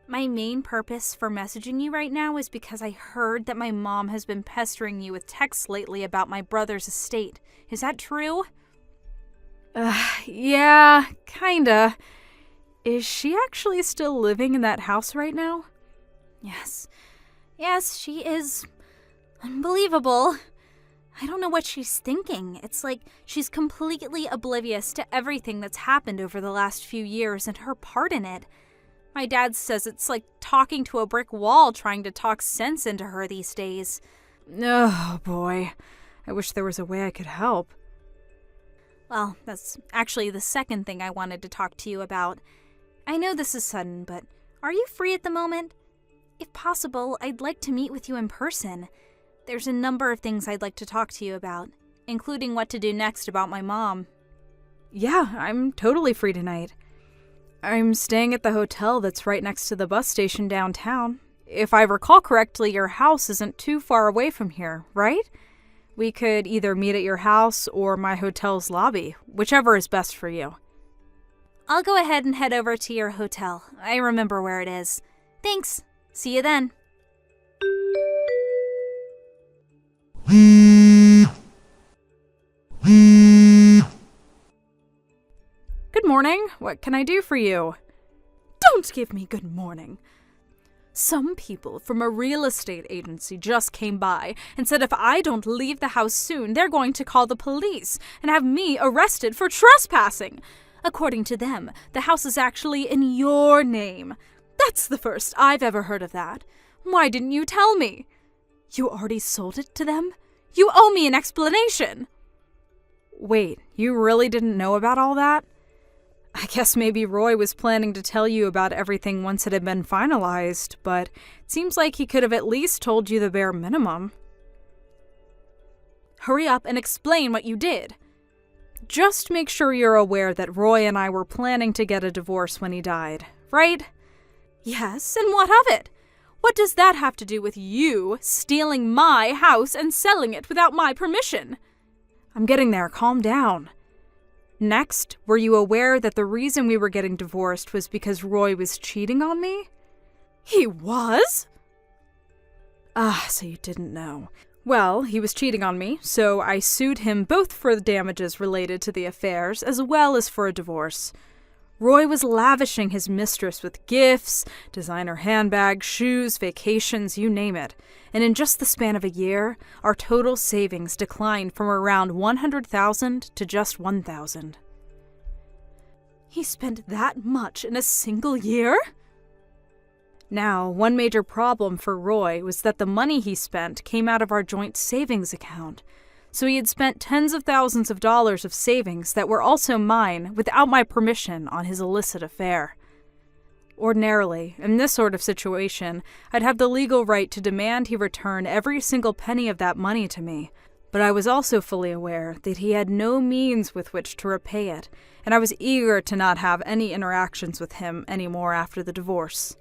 my main purpose for messaging you right now is because I heard that my mom has been pestering you with texts lately about my brother's estate. Is that true? Yeah, kinda. Is she actually still living in that house right now? Yes. Yes, she is. Unbelievable. I don't know what she's thinking. It's like she's completely oblivious to everything that's happened over the last few years and her part in it. My dad says it's like talking to a brick wall trying to talk sense into her these days. Oh, boy. I wish there was a way I could help. Well, that's actually the second thing I wanted to talk to you about. I know this is sudden, but are you free at the moment? If possible, I'd like to meet with you in person. There's a number of things I'd like to talk to you about, including what to do next about my mom. Yeah, I'm totally free tonight. I'm staying at the hotel that's right next to the bus station downtown. If I recall correctly, your house isn't too far away from here, right? We could either meet at your house or my hotel's lobby, whichever is best for you. I'll go ahead and head over to your hotel. I remember where it is. Thanks. See you then. Good morning. What can I do for you? Don't give me good morning. Some people from a real estate agency just came by and said if I don't leave the house soon, they're going to call the police and have me arrested for trespassing. According to them, the house is actually in your name. That's the first I've ever heard of that. Why didn't you tell me? You already sold it to them? You owe me an explanation. Wait, you really didn't know about all that? I guess maybe Roy was planning to tell you about everything once it had been finalized, but it seems like he could have at least told you the bare minimum. Hurry up and explain what you did. Just make sure you're aware that Roy and I were planning to get a divorce when he died, right? Yes, and what of it? What does that have to do with you stealing my house and selling it without my permission? I'm getting there, calm down. Next, were you aware that the reason we were getting divorced was because Roy was cheating on me? He was? So you didn't know. Well, he was cheating on me, so I sued him both for the damages related to the affairs as well as for a divorce. Roy was lavishing his mistress with gifts, designer handbags, shoes, vacations, you name it. And in just the span of a year, our total savings declined from around $100,000 to just $1,000. He spent that much in a single year? Now, one major problem for Roy was that the money he spent came out of our joint savings account. So he had spent tens of thousands of dollars of savings that were also mine without my permission on his illicit affair. Ordinarily, in this sort of situation, I'd have the legal right to demand he return every single penny of that money to me, but I was also fully aware that he had no means with which to repay it, and I was eager to not have any interactions with him anymore after the divorce.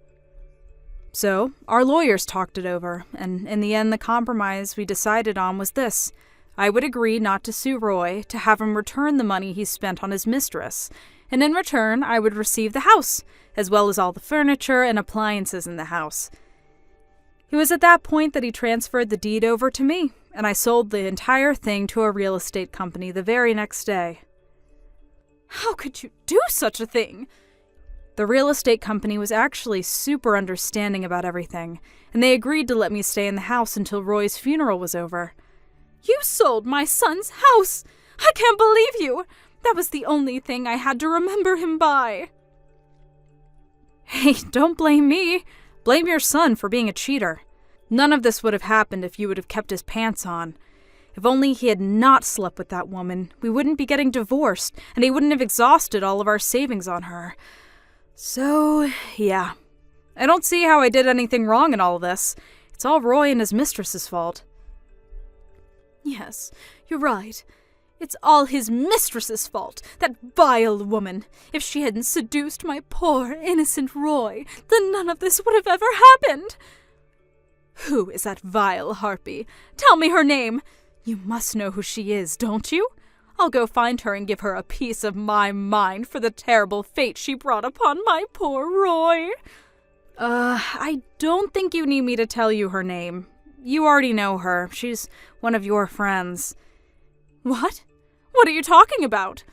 So, our lawyers talked it over, and in the end the compromise we decided on was this. I would agree not to sue Roy, to have him return the money he spent on his mistress, and in return I would receive the house, as well as all the furniture and appliances in the house. It was at that point that he transferred the deed over to me, and I sold the entire thing to a real estate company the very next day. How could you do such a thing? The real estate company was actually super understanding about everything, and they agreed to let me stay in the house until Roy's funeral was over. You sold my son's house! I can't believe you! That was the only thing I had to remember him by. Hey, don't blame me. Blame your son for being a cheater. None of this would have happened if you would have kept his pants on. If only he had not slept with that woman, we wouldn't be getting divorced, and he wouldn't have exhausted all of our savings on her. So, yeah. I don't see how I did anything wrong in all this. It's all Roy and his mistress's fault. Yes, you're right. It's all his mistress's fault, that vile woman. If she hadn't seduced my poor, innocent Roy, then none of this would have ever happened. Who is that vile harpy? Tell me her name. You must know who she is, don't you? I'll go find her and give her a piece of my mind for the terrible fate she brought upon my poor Roy. I don't think you need me to tell you her name. You already know her. She's one of your friends. What? What are you talking about?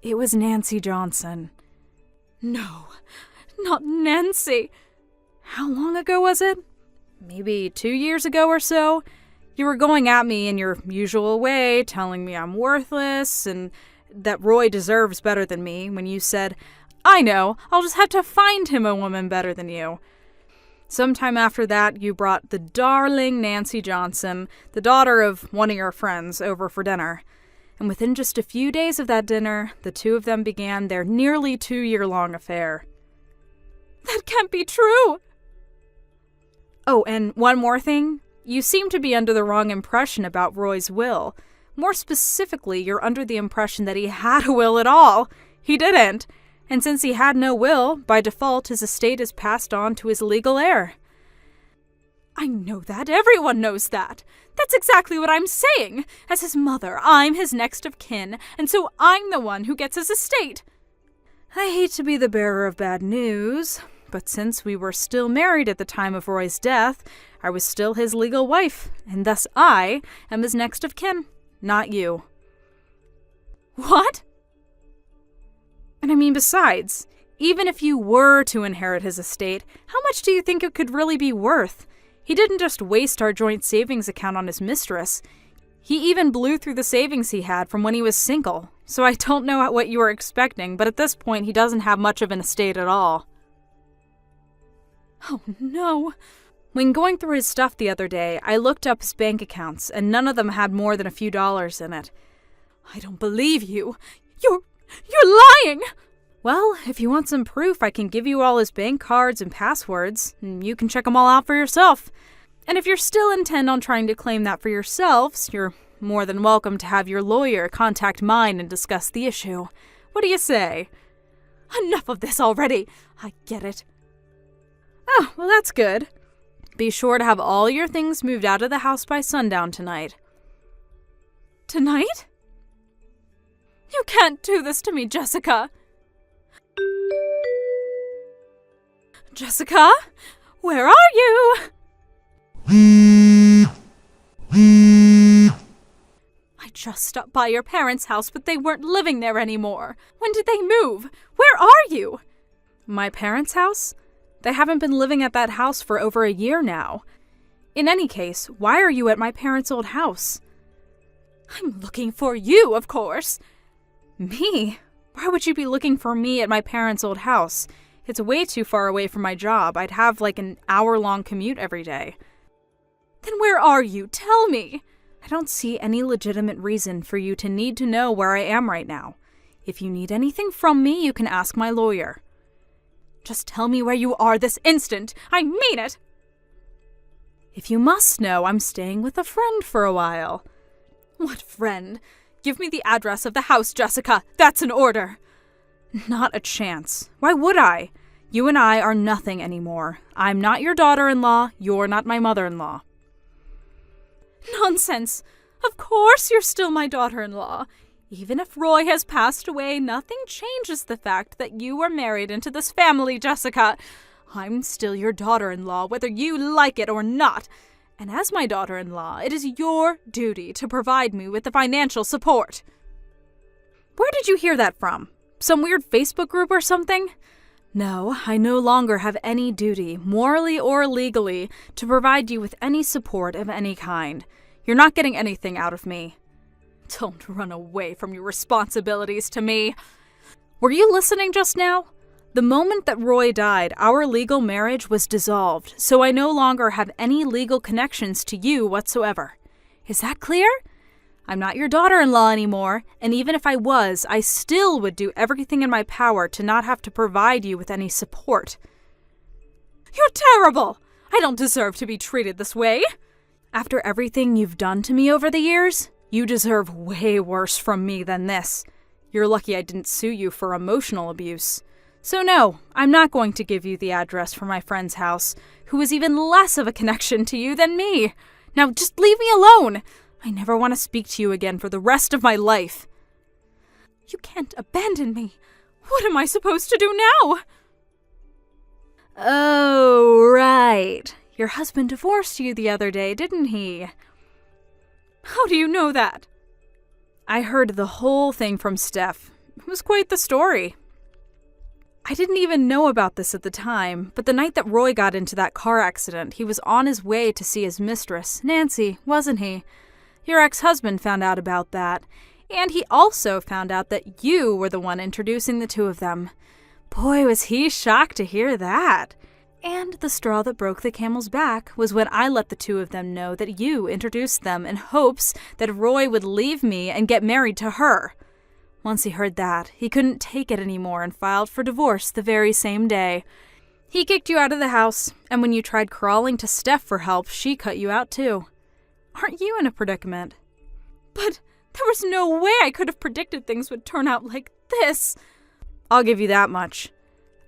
It was Nancy Johnson. No, not Nancy. How long ago was it? Maybe 2 years ago or so? You were going at me in your usual way, telling me I'm worthless and that Roy deserves better than me when you said, I know, I'll just have to find him a woman better than you. Sometime after that, you brought the darling Nancy Johnson, the daughter of one of your friends, over for dinner. And within just a few days of that dinner, the two of them began their nearly 2-year-long affair. That can't be true! Oh, and one more thing. You seem to be under the wrong impression about Roy's will. More specifically, you're under the impression that he had a will at all. He didn't. And since he had no will, by default his estate is passed on to his legal heir. I know that. Everyone knows that. That's exactly what I'm saying. As his mother, I'm his next of kin, and so I'm the one who gets his estate. I hate to be the bearer of bad news, but since we were still married at the time of Roy's death, I was still his legal wife, and thus I am his next of kin, not you. What? And I mean, besides, even if you were to inherit his estate, how much do you think it could really be worth? He didn't just waste our joint savings account on his mistress. He even blew through the savings he had from when he was single. So I don't know what you were expecting, but at this point he doesn't have much of an estate at all. Oh no. When going through his stuff the other day, I looked up his bank accounts, and none of them had more than a few dollars in it. I don't believe you. You're lying! Well, if you want some proof, I can give you all his bank cards and passwords, and you can check them all out for yourself. And if you're still intent on trying to claim that for yourselves, you're more than welcome to have your lawyer contact mine and discuss the issue. What do you say? Enough of this already! I get it. Oh, well that's good. Be sure to have all your things moved out of the house by sundown tonight. Tonight? You can't do this to me, Jessica. Jessica? Where are you? I just stopped by your parents' house, but they weren't living there anymore. When did they move? Where are you? My parents' house? They haven't been living at that house for over a year now. In any case, why are you at my parents' old house? I'm looking for you, of course. Me? Why would you be looking for me at my parents' old house? It's way too far away from my job. I'd have like an hour-long commute every day. Then where are you? Tell me! I don't see any legitimate reason for you to need to know where I am right now. If you need anything from me, you can ask my lawyer. Just tell me where you are this instant. I mean it! If you must know, I'm staying with a friend for a while. What friend? Give me the address of the house, Jessica. That's an order. Not a chance. Why would I? You and I are nothing anymore. I'm not your daughter-in-law. You're not my mother-in-law. Nonsense. Of course you're still my daughter-in-law. Even if Roy has passed away, nothing changes the fact that you were married into this family, Jessica. I'm still your daughter-in-law, whether you like it or not. And as my daughter-in-law, it is your duty to provide me with the financial support. Where did you hear that from? Some weird Facebook group or something? No, I no longer have any duty, morally or legally, to provide you with any support of any kind. You're not getting anything out of me. Don't run away from your responsibilities to me. Were you listening just now? The moment that Roy died, our legal marriage was dissolved, so I no longer have any legal connections to you whatsoever. Is that clear? I'm not your daughter-in-law anymore, and even if I was, I still would do everything in my power to not have to provide you with any support. You're terrible! I don't deserve to be treated this way. After everything you've done to me over the years, you deserve way worse from me than this. You're lucky I didn't sue you for emotional abuse. So no, I'm not going to give you the address for my friend's house, who is even less of a connection to you than me. Now just leave me alone. I never want to speak to you again for the rest of my life. You can't abandon me. What am I supposed to do now? Oh, right. Your husband divorced you the other day, didn't he? How do you know that? I heard the whole thing from Steph. It was quite the story. I didn't even know about this at the time, but the night that Roy got into that car accident, he was on his way to see his mistress, Nancy, wasn't he? Your ex-husband found out about that, and he also found out that you were the one introducing the two of them. Boy, was he shocked to hear that. And the straw that broke the camel's back was when I let the two of them know that you introduced them in hopes that Roy would leave me and get married to her. Once he heard that, he couldn't take it anymore and filed for divorce the very same day. He kicked you out of the house, and when you tried crawling to Steph for help, she cut you out too. Aren't you in a predicament? But there was no way I could have predicted things would turn out like this. I'll give you that much.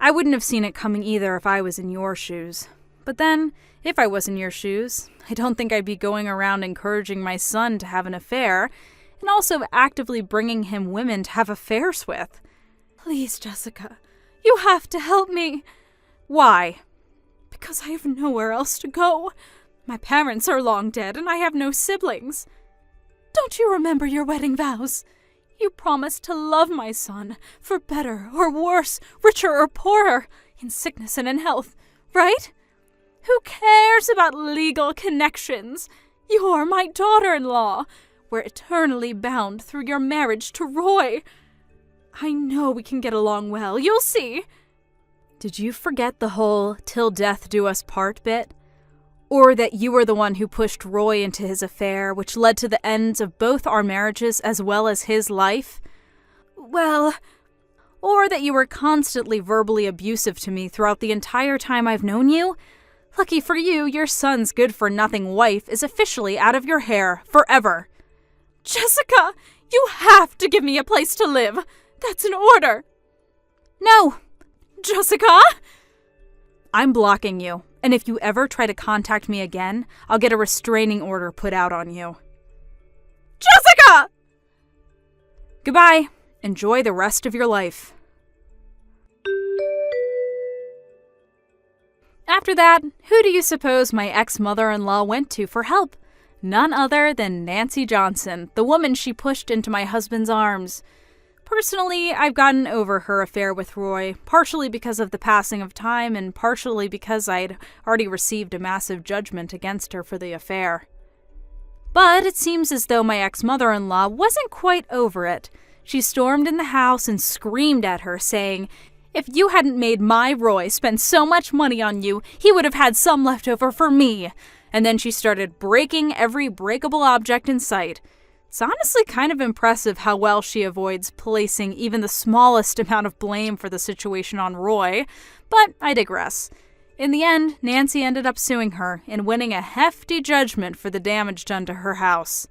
I wouldn't have seen it coming either if I was in your shoes. But then, if I was in your shoes, I don't think I'd be going around encouraging my son to have an affair, and also actively bringing him women to have affairs with. Please, Jessica, you have to help me. Why? Because I have nowhere else to go. My parents are long dead, and I have no siblings. Don't you remember your wedding vows? You promised to love my son, for better or worse, richer or poorer, in sickness and in health, right? Who cares about legal connections? You're my daughter-in-law. We're eternally bound through your marriage to Roy. I know we can get along well, you'll see. Did you forget the whole "till death do us part" bit? Or that you were the one who pushed Roy into his affair, which led to the ends of both our marriages as well as his life? Well, or that you were constantly verbally abusive to me throughout the entire time I've known you? Lucky for you, your son's good-for-nothing wife is officially out of your hair forever. Jessica, you have to give me a place to live. That's an order. No. Jessica? I'm blocking you. And if you ever try to contact me again, I'll get a restraining order put out on you. Jessica! Goodbye. Enjoy the rest of your life. After that, who do you suppose my ex-mother-in-law went to for help? None other than Nancy Johnson, the woman she pushed into my husband's arms. Personally, I've gotten over her affair with Roy, partially because of the passing of time and partially because I'd already received a massive judgment against her for the affair. But it seems as though my ex-mother-in-law wasn't quite over it. She stormed in the house and screamed at her, saying, "If you hadn't made my Roy spend so much money on you, he would have had some left over for me." And then she started breaking every breakable object in sight. It's honestly kind of impressive how well she avoids placing even the smallest amount of blame for the situation on Roy, but I digress. In the end, Nancy ended up suing her and winning a hefty judgment for the damage done to her house.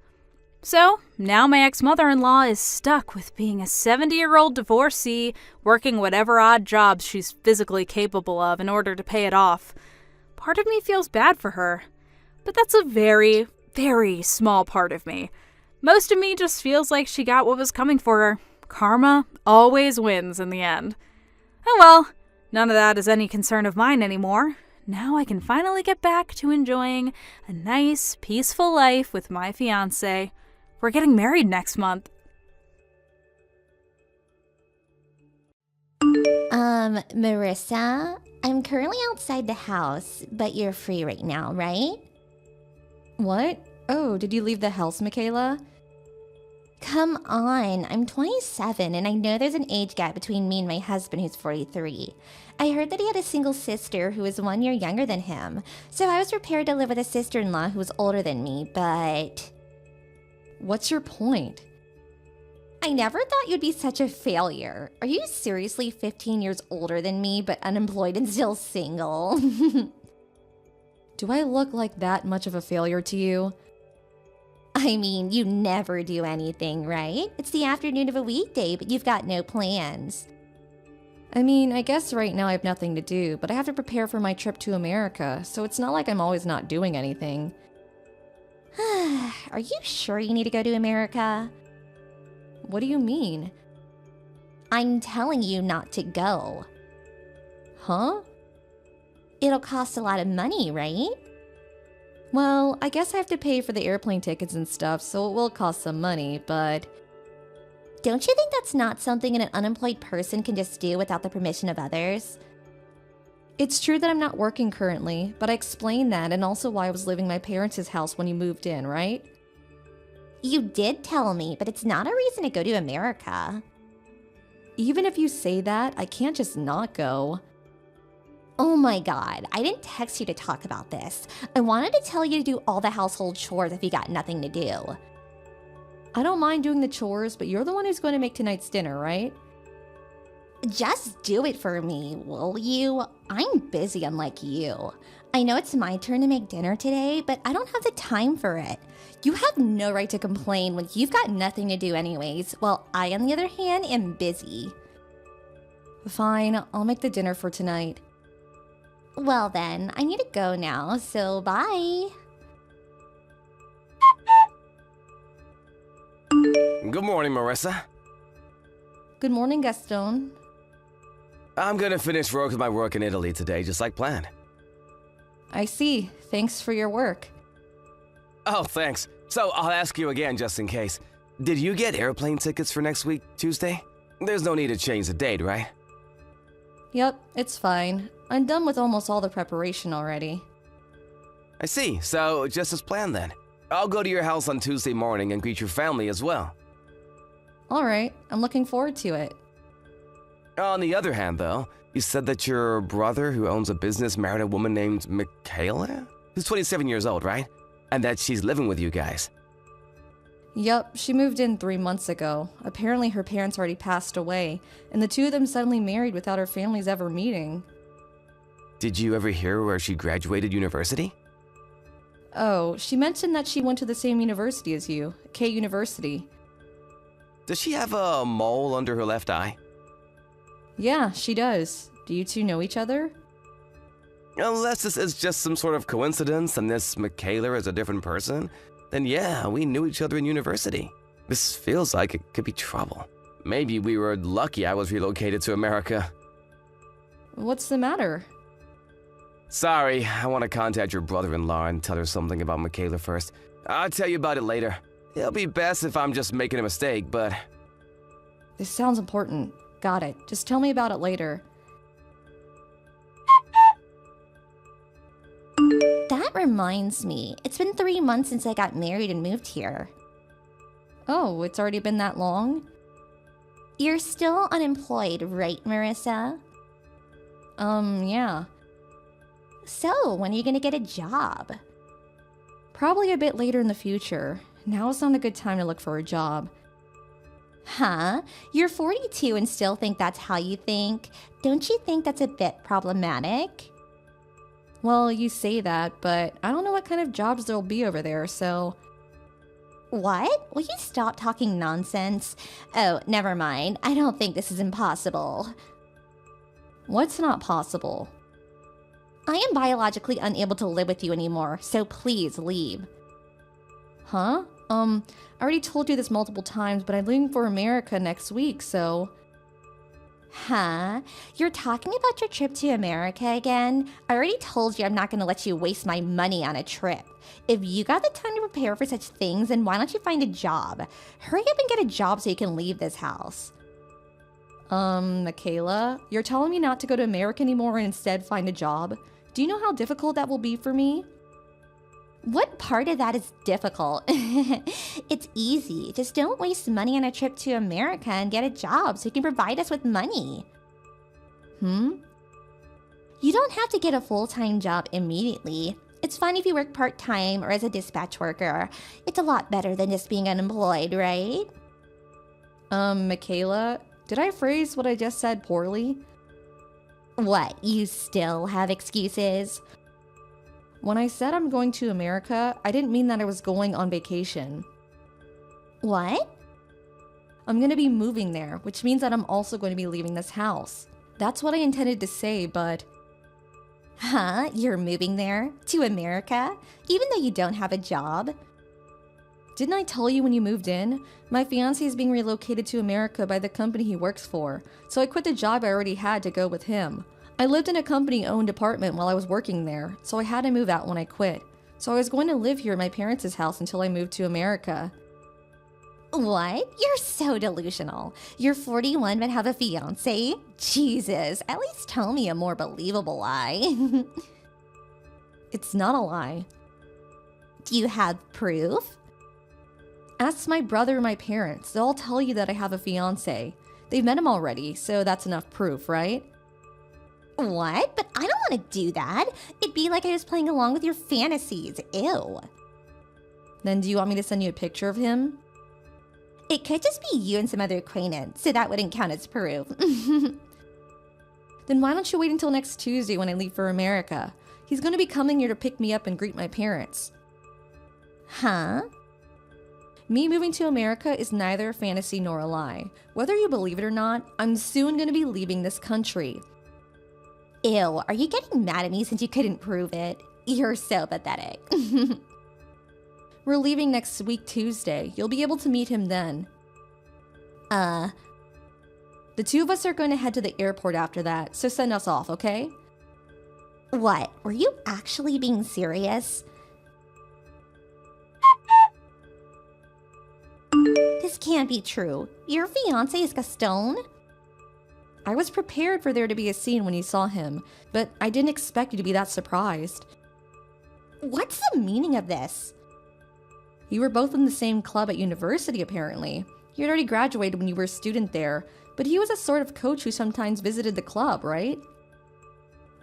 So, now my ex-mother-in-law is stuck with being a 70-year-old divorcee, working whatever odd jobs she's physically capable of in order to pay it off. Part of me feels bad for her, but that's a very, very small part of me. Most of me just feels like she got what was coming for her. Karma always wins in the end. Oh well, none of that is any concern of mine anymore. Now I can finally get back to enjoying a nice, peaceful life with my fiancé. We're getting married next month. Marissa, I'm currently outside the house, but you're free right now, right? What? Oh, did you leave the house, Michaela? Come on, I'm 27 and I know there's an age gap between me and my husband who's 43. I heard that he had a single sister who was 1 year younger than him, so I was prepared to live with a sister-in-law who was older than me, but... What's your point? I never thought you'd be such a failure. Are you seriously 15 years older than me, but unemployed and still single? Do I look like that much of a failure to you? I mean, you never do anything, right? It's the afternoon of a weekday, but you've got no plans. I mean, I guess right now I have nothing to do, but I have to prepare for my trip to America, so it's not like I'm always not doing anything. Are you sure you need to go to America? What do you mean? I'm telling you not to go. Huh? It'll cost a lot of money, right? Well, I guess I have to pay for the airplane tickets and stuff, so it will cost some money, but... Don't you think that's not something an unemployed person can just do without the permission of others? It's true that I'm not working currently, but I explained that and also why I was living in my parents' house when you moved in, right? You did tell me, but it's not a reason to go to America. Even if you say that, I can't just not go. Oh my god, I didn't text you to talk about this. I wanted to tell you to do all the household chores if you got nothing to do. I don't mind doing the chores, but you're the one who's going to make tonight's dinner, right? Just do it for me, will you? I'm busy unlike you. I know it's my turn to make dinner today, but I don't have the time for it. You have no right to complain when you've got nothing to do anyways, while I, on the other hand, am busy. Fine, I'll make the dinner for tonight. Well then, I need to go now, so bye. Good morning, Marissa. Good morning, Gaston. I'm gonna finish work with my work in Italy today, just like planned. I see. Thanks for your work. Oh, thanks. So I'll ask you again just in case. Did you get airplane tickets for next week, Tuesday? There's no need to change the date, right? Yep, it's fine. I'm done with almost all the preparation already. I see. So just as planned then. I'll go to your house on Tuesday morning and greet your family as well. Alright, I'm looking forward to it. On the other hand, though, you said that your brother who owns a business married a woman named Michaela? Who's 27 years old, right? And that she's living with you guys. Yup, she moved in 3 months ago. Apparently her parents already passed away, and the two of them suddenly married without her families ever meeting. Did you ever hear where she graduated university? Oh, she mentioned that she went to the same university as you, K University. Does she have a mole under her left eye? Yeah, she does. Do you two know each other? Unless this is just some sort of coincidence and this Michaela is a different person, then yeah, we knew each other in university. This feels like it could be trouble. Maybe we were lucky I was relocated to America. What's the matter? Sorry, I want to contact your brother-in-law and tell her something about Michaela first. I'll tell you about it later. It'll be best if I'm just making a mistake, but... This sounds important. Got it. Just tell me about it later. That reminds me, it's been 3 months since I got married and moved here. Oh, it's already been that long? You're still unemployed, right, Marissa? Yeah. So, when are you gonna get a job? Probably a bit later in the future. Now is not a good time to look for a job. Huh? You're 42 and still think that's how you think? Don't you think that's a bit problematic? Well, you say that, but I don't know what kind of jobs there'll be over there, so... What? Will you stop talking nonsense? Oh, never mind. I don't think this is impossible. What's not possible? I am biologically unable to live with you anymore, so please leave. Huh? I already told you this multiple times, but I'm leaving for America next week, so... Huh? You're talking about your trip to America again? I already told you I'm not going to let you waste my money on a trip. If you got the time to prepare for such things, then why don't you find a job? Hurry up and get a job so you can leave this house. Michaela, you're telling me not to go to America anymore and instead find a job? Do you know how difficult that will be for me? What part of that is difficult? It's easy. Just don't waste money on a trip to America and get a job so you can provide us with money. You don't have to get a full-time job immediately. It's fine if you work part-time or as a dispatch worker. It's a lot better than just being unemployed, right? Michaela, did I phrase what I just said poorly? What, you still have excuses? When I said I'm going to America, I didn't mean that I was going on vacation. What? I'm going to be moving there, which means that I'm also going to be leaving this house. That's what I intended to say, but... Huh? You're moving there? To America? Even though you don't have a job? Didn't I tell you when you moved in? My fiancé is being relocated to America by the company he works for, so I quit the job I already had to go with him. I lived in a company-owned apartment while I was working there, so I had to move out when I quit. So I was going to live here at my parents' house until I moved to America. What? You're so delusional. You're 41 but have a fiance? Jesus, at least tell me a more believable lie. It's not a lie. Do you have proof? Ask my brother and my parents. They'll all tell you that I have a fiance. They've met him already, so that's enough proof, right? What? But I don't want to do that. It'd be like I was playing along with your fantasies. Ew. Then do you want me to send you a picture of him? It could just be you and some other acquaintance, so that wouldn't count as proof. Then why don't you wait until next Tuesday when I leave for America? He's going to be coming here to pick me up and greet my parents. Huh? Me moving to America is neither a fantasy nor a lie. Whether you believe it or not, I'm soon going to be leaving this country. Ew, are you getting mad at me since you couldn't prove it? You're so pathetic. We're leaving next week Tuesday. You'll be able to meet him then. The two of us are going to head to the airport after that, so send us off, okay? What? Were you actually being serious? This can't be true. Your fiancé is Gaston? I was prepared for there to be a scene when you saw him, but I didn't expect you to be that surprised. What's the meaning of this? You were both in the same club at university, apparently. You had already graduated when you were a student there, but he was a sort of coach who sometimes visited the club, right?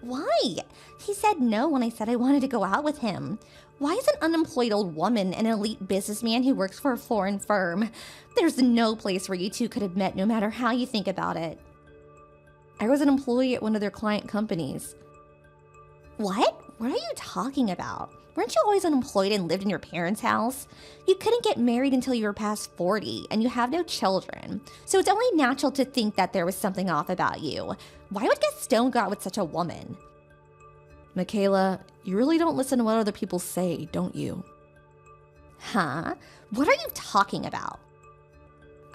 Why? He said no when I said I wanted to go out with him. Why is an unemployed old woman an elite businessman who works for a foreign firm? There's no place where you two could have met no matter how you think about it. I was an employee at one of their client companies. What? What are you talking about? Weren't you always unemployed and lived in your parents' house? You couldn't get married until you were past 40, and you have no children. So it's only natural to think that there was something off about you. Why would Gaston go out with such a woman? Michaela, you really don't listen to what other people say, don't you? Huh? What are you talking about?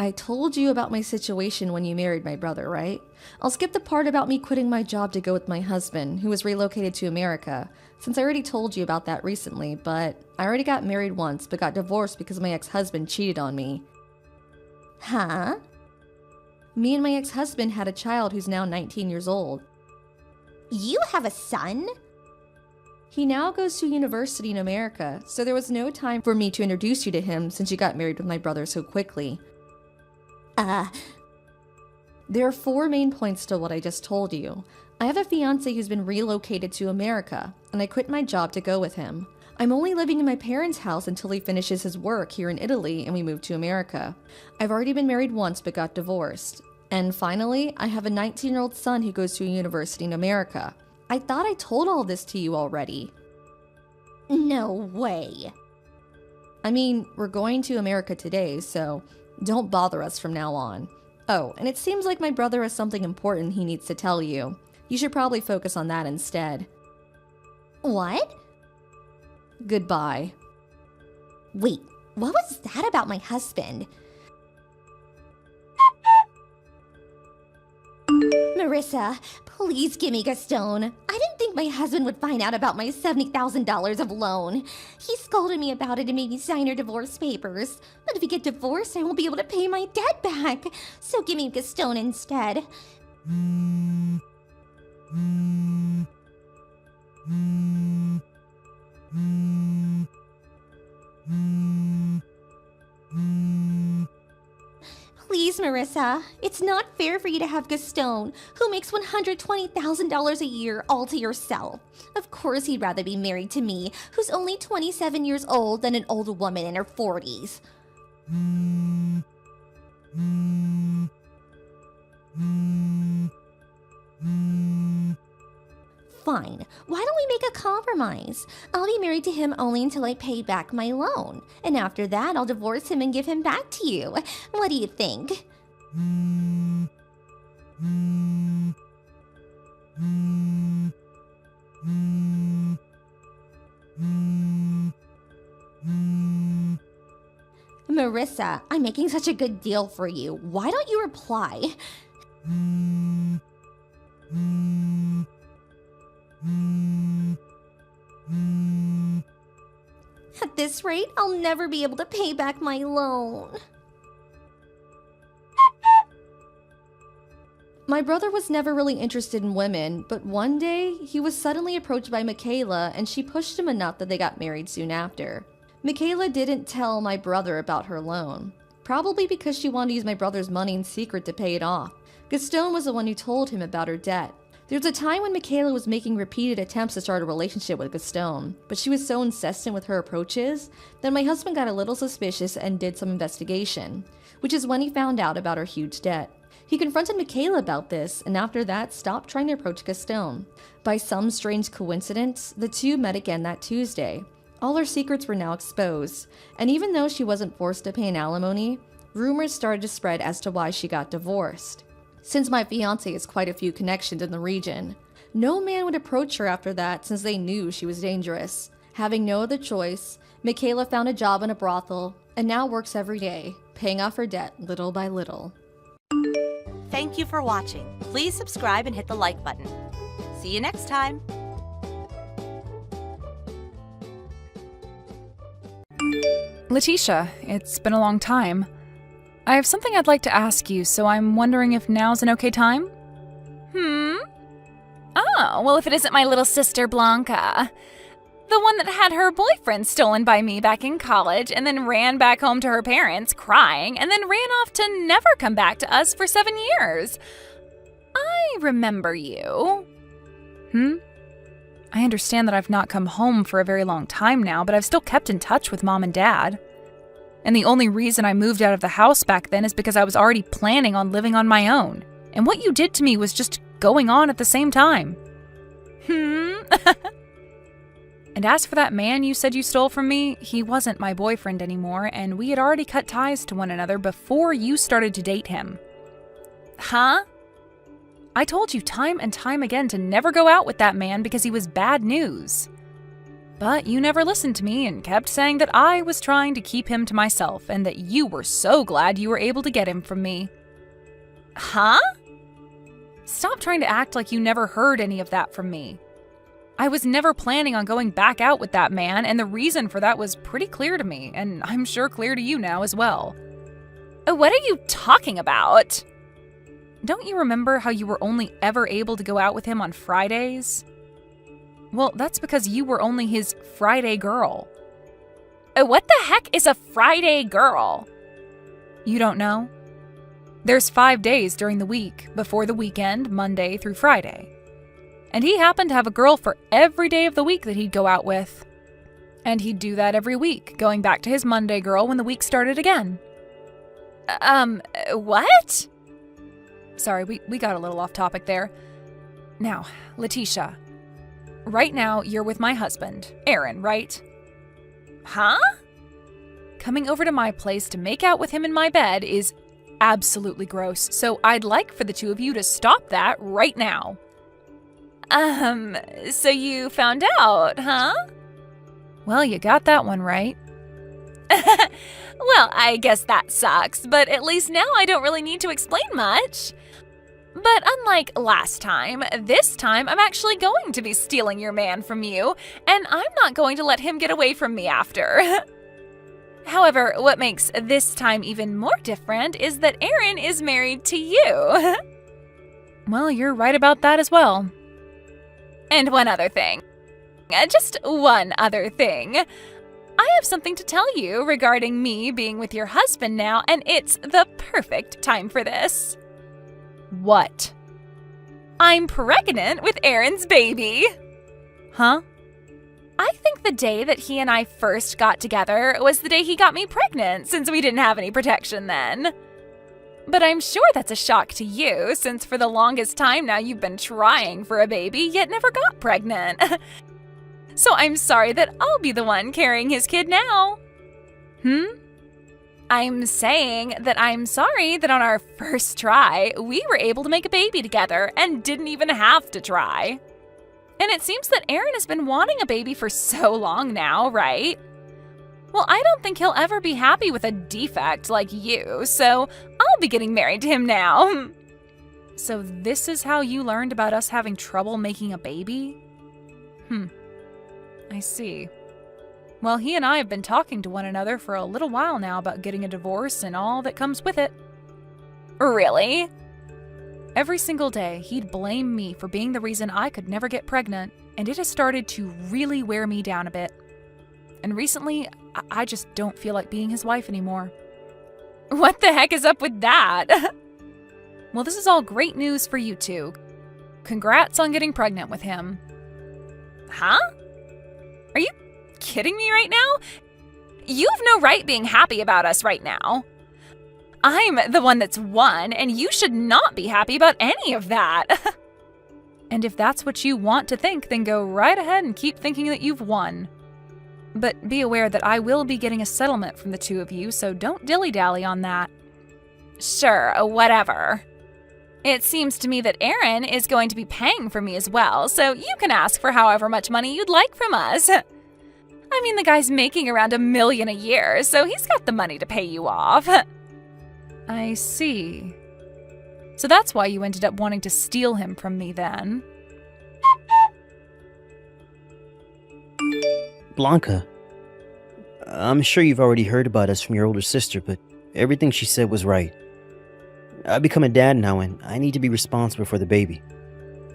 I told you about my situation when you married my brother, right? I'll skip the part about me quitting my job to go with my husband, who was relocated to America, since I already told you about that recently, but I already got married once, but got divorced because my ex-husband cheated on me. Huh? Me and my ex-husband had a child who's now 19 years old. You have a son? He now goes to university in America, so there was no time for me to introduce you to him since you got married with my brother so quickly. There are 4 main points to what I just told you. I have a fiancé who's been relocated to America, and I quit my job to go with him. I'm only living in my parents' house until he finishes his work here in Italy and we move to America. I've already been married once but got divorced. And finally, I have a 19-year-old son who goes to a university in America. I thought I told all this to you already. No way. I mean, we're going to America today, so don't bother us from now on. Oh, and it seems like my brother has something important he needs to tell you. You should probably focus on that instead. What? Goodbye. Wait, what was that about my husband? Marissa, please give me Gaston. I didn't think my husband would find out about my $70,000 of loan. He scolded me about it and made me sign her divorce papers. But if we get divorced, I won't be able to pay my debt back. So give me Gaston instead. Please, Marissa. It's not fair for you to have Gaston, who makes $120,000 a year, all to yourself. Of course he'd rather be married to me, who's only 27 years old, than an old woman in her 40s. Fine. Why don't we make a compromise? I'll be married to him only until I pay back my loan. And after that, I'll divorce him and give him back to you. What do you think? Marissa, I'm making such a good deal for you. Why don't you reply? At this rate, I'll never be able to pay back my loan. My brother was never really interested in women, but one day he was suddenly approached by Michaela and she pushed him enough that they got married soon after. Michaela didn't tell my brother about her loan, probably because she wanted to use my brother's money in secret to pay it off. Gaston was the one who told him about her debt. There was a time when Michaela was making repeated attempts to start a relationship with Gaston, but she was so insistent with her approaches that my husband got a little suspicious and did some investigation, which is when he found out about her huge debt. He confronted Michaela about this, and after that stopped trying to approach Gaston. By some strange coincidence, the two met again that Tuesday. All her secrets were now exposed, and even though she wasn't forced to pay an alimony, rumors started to spread as to why she got divorced. Since my fiancé has quite a few connections in the region, no man would approach her after that since they knew she was dangerous. Having no other choice, Michaela found a job in a brothel and now works every day, paying off her debt little by little. Thank you for watching. Please subscribe and hit the like button. See you next time. Letitia, it's been a long time. I have something I'd like to ask you, so I'm wondering if now's an okay time? Oh, well, if it isn't my little sister Blanca. The one that had her boyfriend stolen by me back in college and then ran back home to her parents crying and then ran off to never come back to us for 7 years. I remember you. I understand that I've not come home for a very long time now, but I've still kept in touch with Mom and Dad. And the only reason I moved out of the house back then is because I was already planning on living on my own. And what you did to me was just going on at the same time. And as for that man you said you stole from me, he wasn't my boyfriend anymore, and we had already cut ties to one another before you started to date him. Huh? I told you time and time again to never go out with that man because he was bad news. But you never listened to me and kept saying that I was trying to keep him to myself and that you were so glad you were able to get him from me. Huh? Stop trying to act like you never heard any of that from me. I was never planning on going back out with that man, and the reason for that was pretty clear to me, and I'm sure clear to you now as well. What are you talking about? Don't you remember how you were only ever able to go out with him on Fridays? Well, that's because you were only his Friday girl. What the heck is a Friday girl? You don't know? There's 5 days during the week, before the weekend, Monday through Friday. And he happened to have a girl for every day of the week that he'd go out with. And he'd do that every week, going back to his Monday girl when the week started again. What? Sorry, we got a little off topic there. Now, Letitia, right now you're with my husband, Aaron, right? Huh? Coming over to my place to make out with him in my bed is absolutely gross, so I'd like for the two of you to stop that right now. So you found out, huh? Well, you got that one right. Well, I guess that sucks, but at least now I don't really need to explain much. But unlike last time, this time I'm actually going to be stealing your man from you, and I'm not going to let him get away from me after. However, what makes this time even more different is that Aaron is married to you. Well, you're right about that as well. And one other thing. Just one other thing. I have something to tell you regarding me being with your husband now, and it's the perfect time for this. What? I'm pregnant with Aaron's baby. Huh? I think the day that he and I first got together was the day he got me pregnant, since we didn't have any protection then. But I'm sure that's a shock to you, since for the longest time now you've been trying for a baby, yet never got pregnant. So I'm sorry that I'll be the one carrying his kid now. I'm saying that I'm sorry that on our first try, we were able to make a baby together and didn't even have to try. And it seems that Aaron has been wanting a baby for so long now, right? Well, I don't think he'll ever be happy with a defect like you, so I'll be getting married to him now. So this is how you learned about us having trouble making a baby? I see. Well, he and I have been talking to one another for a little while now about getting a divorce and all that comes with it. Really? Every single day, he'd blame me for being the reason I could never get pregnant, and it has started to really wear me down a bit. And recently, I just don't feel like being his wife anymore. What the heck is up with that? Well, this is all great news for you two. Congrats on getting pregnant with him. Huh? Are you kidding me right now? You have no right being happy about us right now. I'm the one that's won, and you should not be happy about any of that. And if that's what you want to think, then go right ahead and keep thinking that you've won. But be aware that I will be getting a settlement from the two of you, so don't dilly-dally on that. Sure, whatever. It seems to me that Aaron is going to be paying for me as well, so you can ask for however much money you'd like from us. I mean, the guy's making around $1 million a year, so he's got the money to pay you off. I see. So that's why you ended up wanting to steal him from me then. Blanca, I'm sure you've already heard about us from your older sister, but everything she said was right. I've become a dad now, and I need to be responsible for the baby.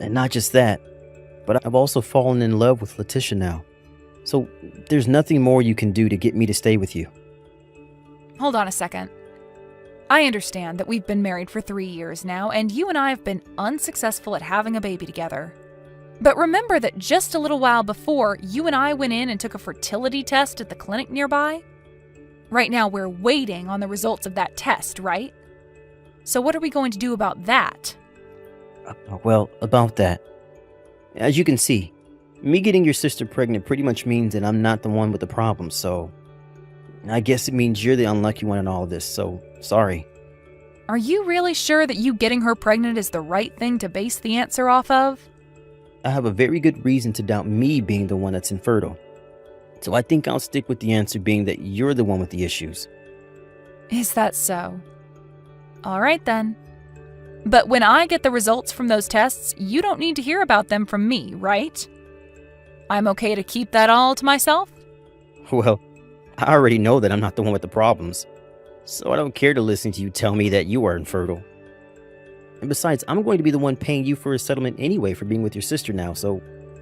And not just that, but I've also fallen in love with Letitia now. So there's nothing more you can do to get me to stay with you. Hold on a second. I understand that we've been married for 3 years now, and you and I have been unsuccessful at having a baby together. But remember that just a little while before, you and I went in and took a fertility test at the clinic nearby? Right now, we're waiting on the results of that test, right? So what are we going to do about that? Well, about that. As you can see, me getting your sister pregnant pretty much means that I'm not the one with the problem, so I guess it means you're the unlucky one in all of this, so sorry. Are you really sure that you getting her pregnant is the right thing to base the answer off of? I have a very good reason to doubt me being the one that's infertile. So I think I'll stick with the answer being that you're the one with the issues. Is that so? All right then. But when I get the results from those tests, you don't need to hear about them from me, right? I'm okay to keep that all to myself? Well, I already know that I'm not the one with the problems, so I don't care to listen to you tell me that you are infertile. And besides, I'm going to be the one paying you for a settlement anyway for being with your sister now, so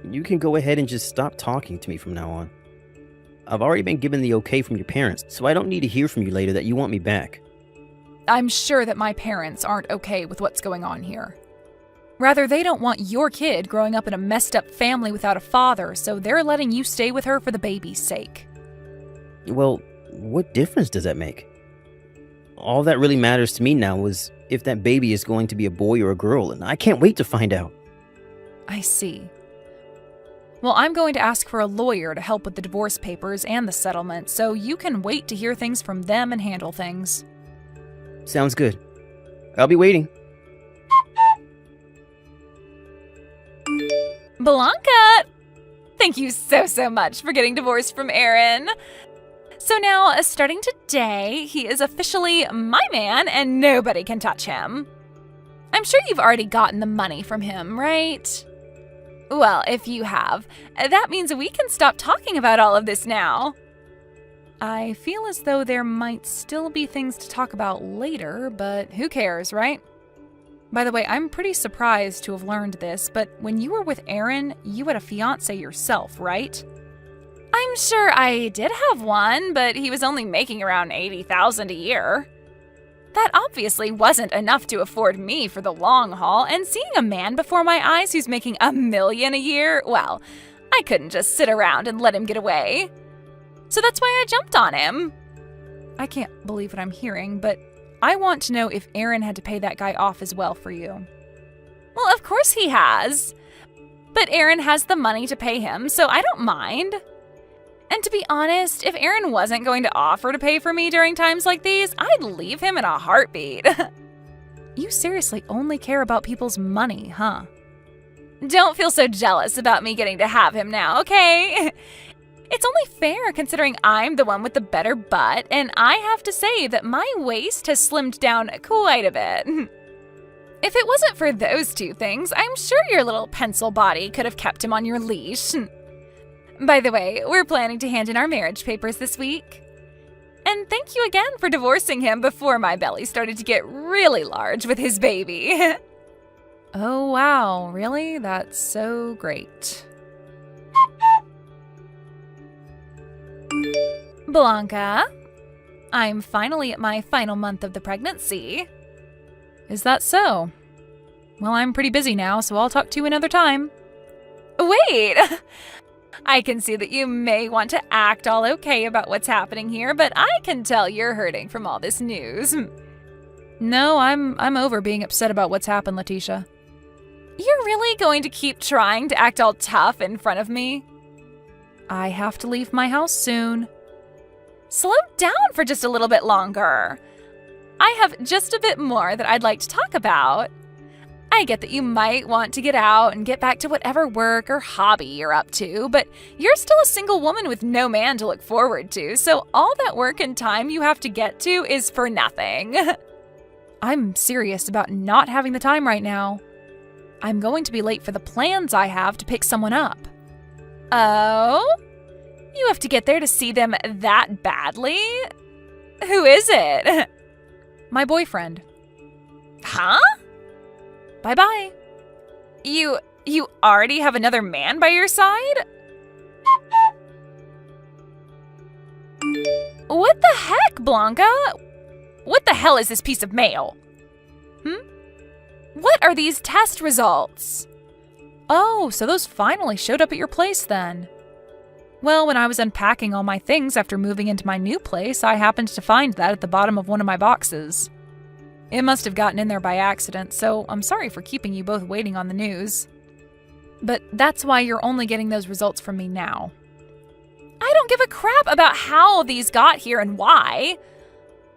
you can go ahead and just stop talking to me from now on. I've already been given the okay from your parents, so I don't need to hear from you later that you want me back. I'm sure that my parents aren't okay with what's going on here. Rather, they don't want your kid growing up in a messed up family without a father, so they're letting you stay with her for the baby's sake. Well, what difference does that make? All that really matters to me now is if that baby is going to be a boy or a girl, and I can't wait to find out. I see. Well, I'm going to ask for a lawyer to help with the divorce papers and the settlement, so you can wait to hear things from them and handle things. Sounds good. I'll be waiting. Blanca! Thank you so much for getting divorced from Aaron. So now, starting today, he is officially my man and nobody can touch him. I'm sure you've already gotten the money from him, right? Well, if you have, that means we can stop talking about all of this now. I feel as though there might still be things to talk about later, but who cares, right? By the way, I'm pretty surprised to have learned this, but when you were with Aaron, you had a fiancé yourself, right? I'm sure I did have one, but he was only making around $80,000 a year. That obviously wasn't enough to afford me for the long haul, and seeing a man before my eyes who's making $1 million a year, well, I couldn't just sit around and let him get away. So that's why I jumped on him. I can't believe what I'm hearing, but I want to know if Aaron had to pay that guy off as well for you. Well, of course he has. But Aaron has the money to pay him, so I don't mind. And to be honest, if Aaron wasn't going to offer to pay for me during times like these, I'd leave him in a heartbeat. You seriously only care about people's money, huh? Don't feel so jealous about me getting to have him now, okay? It's only fair considering I'm the one with the better butt, and I have to say that my waist has slimmed down quite a bit. If it wasn't for those two things, I'm sure your little pencil body could have kept him on your leash. By the way, we're planning to hand in our marriage papers this week. And thank you again for divorcing him before my belly started to get really large with his baby. Oh wow, really? That's so great. Blanca, I'm finally at my final month of the pregnancy. Is that so? Well, I'm pretty busy now, so I'll talk to you another time. Wait! I can see that you may want to act all okay about what's happening here, but I can tell you're hurting from all this news. No, I'm over being upset about what's happened, Letitia. You're really going to keep trying to act all tough in front of me? I have to leave my house soon. Slow down for just a little bit longer. I have just a bit more that I'd like to talk about. I get that you might want to get out and get back to whatever work or hobby you're up to, but you're still a single woman with no man to look forward to, so all that work and time you have to get to is for nothing. I'm serious about not having the time right now. I'm going to be late for the plans I have to pick someone up. Oh? You have to get there to see them that badly? Who is it? My boyfriend. Huh? Bye-bye. You already have another man by your side? What the heck, Blanca? What the hell is this piece of mail? What are these test results? Oh, so those finally showed up at your place then. Well, when I was unpacking all my things after moving into my new place, I happened to find that at the bottom of one of my boxes. It must have gotten in there by accident, so I'm sorry for keeping you both waiting on the news. But that's why you're only getting those results from me now. I don't give a crap about how these got here and why.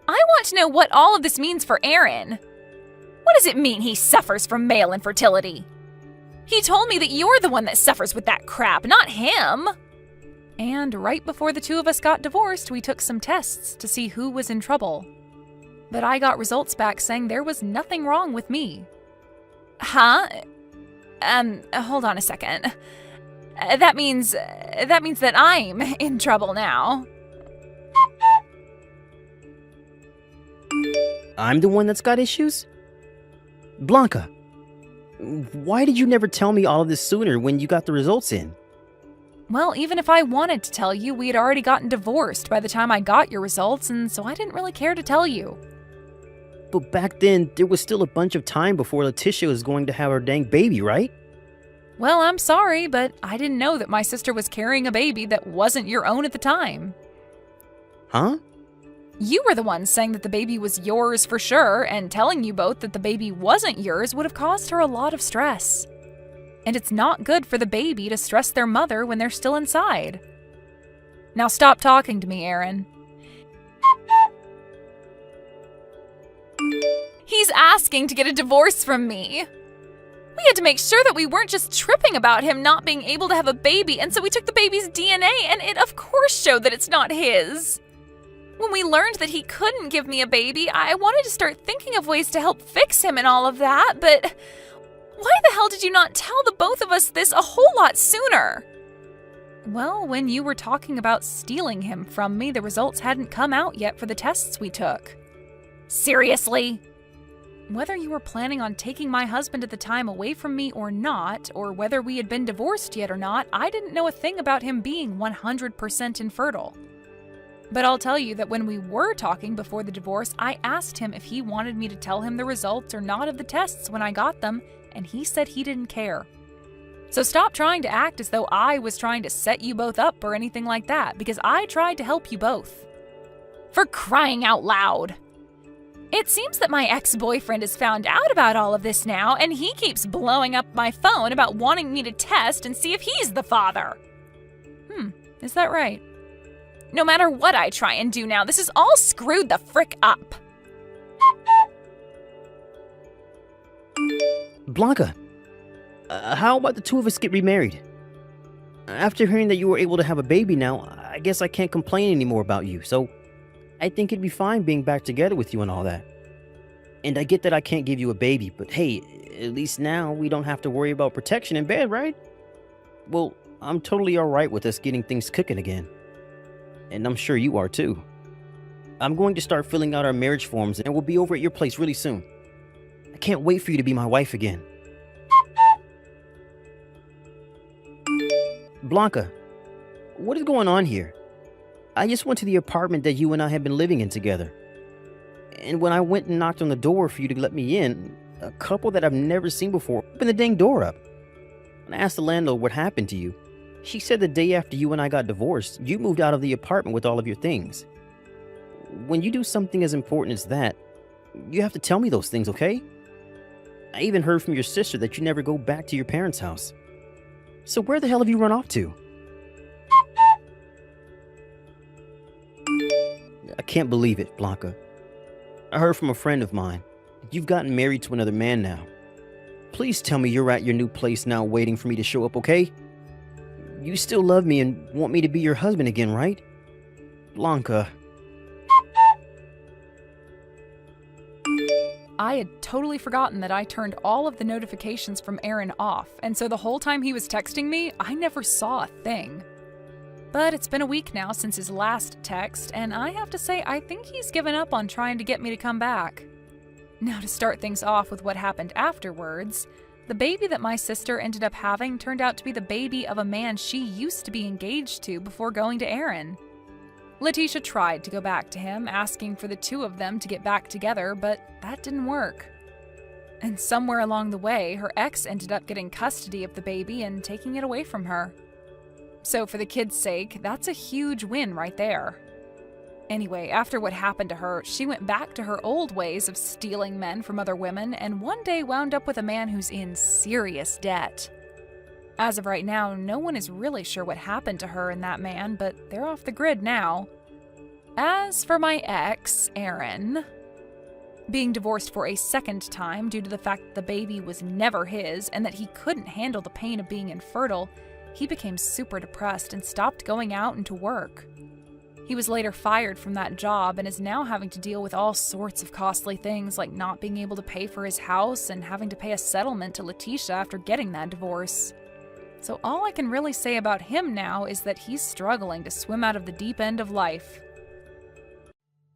I want to know what all of this means for Aaron. What does it mean he suffers from male infertility? He told me that you're the one that suffers with that crap, not him. And right before the two of us got divorced, we took some tests to see who was in trouble. But I got results back saying there was nothing wrong with me. Huh? Hold on a second. That means that I'm in trouble now. I'm the one that's got issues? Blanca, why did you never tell me all of this sooner when you got the results in? Well, even if I wanted to tell you, we had already gotten divorced by the time I got your results, and so I didn't really care to tell you. But back then, there was still a bunch of time before Letitia was going to have her dang baby, right? Well, I'm sorry, but I didn't know that my sister was carrying a baby that wasn't your own at the time. Huh? You were the one saying that the baby was yours for sure, and telling you both that the baby wasn't yours would have caused her a lot of stress. And it's not good for the baby to stress their mother when they're still inside. Now stop talking to me, Aaron. He's asking to get a divorce from me. We had to make sure that we weren't just tripping about him not being able to have a baby, and so we took the baby's DNA, and it of course showed that it's not his. When we learned that he couldn't give me a baby, I wanted to start thinking of ways to help fix him and all of that, but why the hell did you not tell the both of us this a whole lot sooner? Well, when you were talking about stealing him from me, the results hadn't come out yet for the tests we took. Seriously? Whether you were planning on taking my husband at the time away from me or not, or whether we had been divorced yet or not, I didn't know a thing about him being 100% infertile. But I'll tell you that when we were talking before the divorce, I asked him if he wanted me to tell him the results or not of the tests when I got them, and he said he didn't care. So stop trying to act as though I was trying to set you both up or anything like that, because I tried to help you both. For crying out loud! It seems that my ex-boyfriend has found out about all of this now, and he keeps blowing up my phone about wanting me to test and see if he's the father. Is that right? No matter what I try and do now, this is all screwed the frick up. Blanca, how about the two of us get remarried? After hearing that you were able to have a baby now, I guess I can't complain anymore about you, so I think it'd be fine being back together with you and all that. And I get that I can't give you a baby, but hey, at least now we don't have to worry about protection in bed, right? Well, I'm totally alright with us getting things cooking again. And I'm sure you are too. I'm going to start filling out our marriage forms and we'll be over at your place really soon. I can't wait for you to be my wife again. Blanca, what is going on here? I just went to the apartment that you and I have been living in together. And when I went and knocked on the door for you to let me in, a couple that I've never seen before opened the dang door up. When I asked the landlord what happened to you, she said the day after you and I got divorced, you moved out of the apartment with all of your things. When you do something as important as that, you have to tell me those things, okay? I even heard from your sister that you never go back to your parents' house. So where the hell have you run off to? I can't believe it, Blanca. I heard from a friend of mine that you've gotten married to another man now. Please tell me you're at your new place now waiting for me to show up, okay? You still love me and want me to be your husband again, right? Blanca. I had totally forgotten that I turned all of the notifications from Aaron off, and so the whole time he was texting me, I never saw a thing. But it's been a week now since his last text, and I have to say I think he's given up on trying to get me to come back. Now to start things off with what happened afterwards, the baby that my sister ended up having turned out to be the baby of a man she used to be engaged to before going to Aaron. Letitia tried to go back to him, asking for the two of them to get back together, but that didn't work. And somewhere along the way, her ex ended up getting custody of the baby and taking it away from her. So for the kid's sake, that's a huge win right there. Anyway, after what happened to her, she went back to her old ways of stealing men from other women, and one day wound up with a man who's in serious debt. As of right now, no one is really sure what happened to her and that man, but they're off the grid now. As for my ex, Aaron, being divorced for a second time due to the fact that the baby was never his and that he couldn't handle the pain of being infertile, he became super depressed and stopped going out and to work. He was later fired from that job and is now having to deal with all sorts of costly things like not being able to pay for his house and having to pay a settlement to Letitia after getting that divorce. So all I can really say about him now is that he's struggling to swim out of the deep end of life.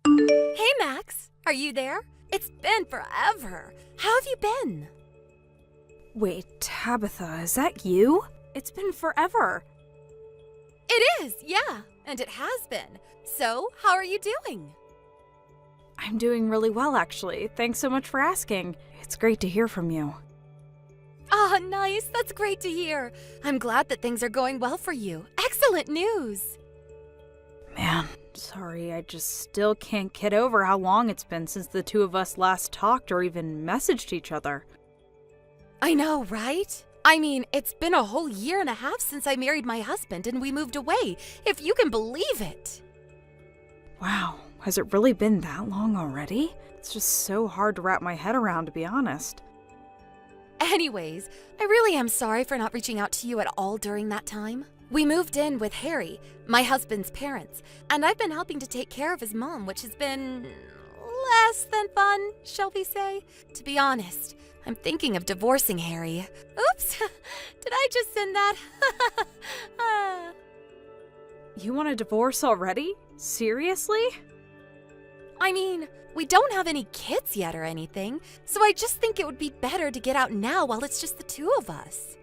Hey Max, are you there? It's been forever. How have you been? Wait, Tabitha, is that you? It's been forever. It is, yeah, and it has been. So, how are you doing? I'm doing really well, actually. Thanks so much for asking. It's great to hear from you. Ah, nice. That's great to hear. I'm glad that things are going well for you. Excellent news. Man, sorry, I just still can't get over how long it's been since the two of us last talked or even messaged each other. I know, right? I mean, it's been a whole year and a half since I married my husband and we moved away, if you can believe it. Wow, has it really been that long already? It's just so hard to wrap my head around, to be honest. Anyways, I really am sorry for not reaching out to you at all during that time. We moved in with Harry, my husband's parents, and I've been helping to take care of his mom, which has been less than fun, shall we say? To be honest, I'm thinking of divorcing Harry. Oops, did I just send that? You want a divorce already? Seriously? I mean, we don't have any kids yet or anything, so I just think it would be better to get out now while it's just the two of us.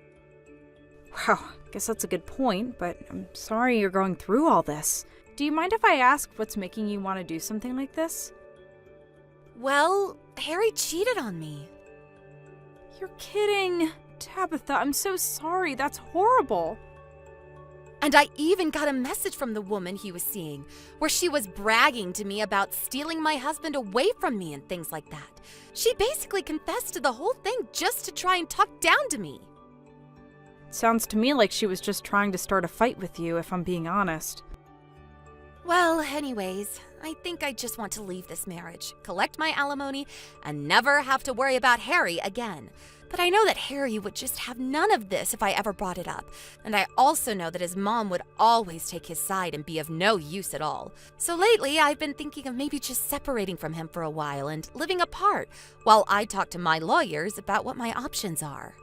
Wow, I guess that's a good point, but I'm sorry you're going through all this. Do you mind if I ask what's making you want to do something like this? Well, Harry cheated on me. You're kidding. Tabitha, I'm so sorry. That's horrible. And I even got a message from the woman he was seeing, where she was bragging to me about stealing my husband away from me and things like that. She basically confessed to the whole thing just to try and talk down to me. Sounds to me like she was just trying to start a fight with you, if I'm being honest. Well, anyways, I think I just want to leave this marriage, collect my alimony, and never have to worry about Harry again. But I know that Harry would just have none of this if I ever brought it up. And I also know that his mom would always take his side and be of no use at all. So lately, I've been thinking of maybe just separating from him for a while and living apart, while I talk to my lawyers about what my options are.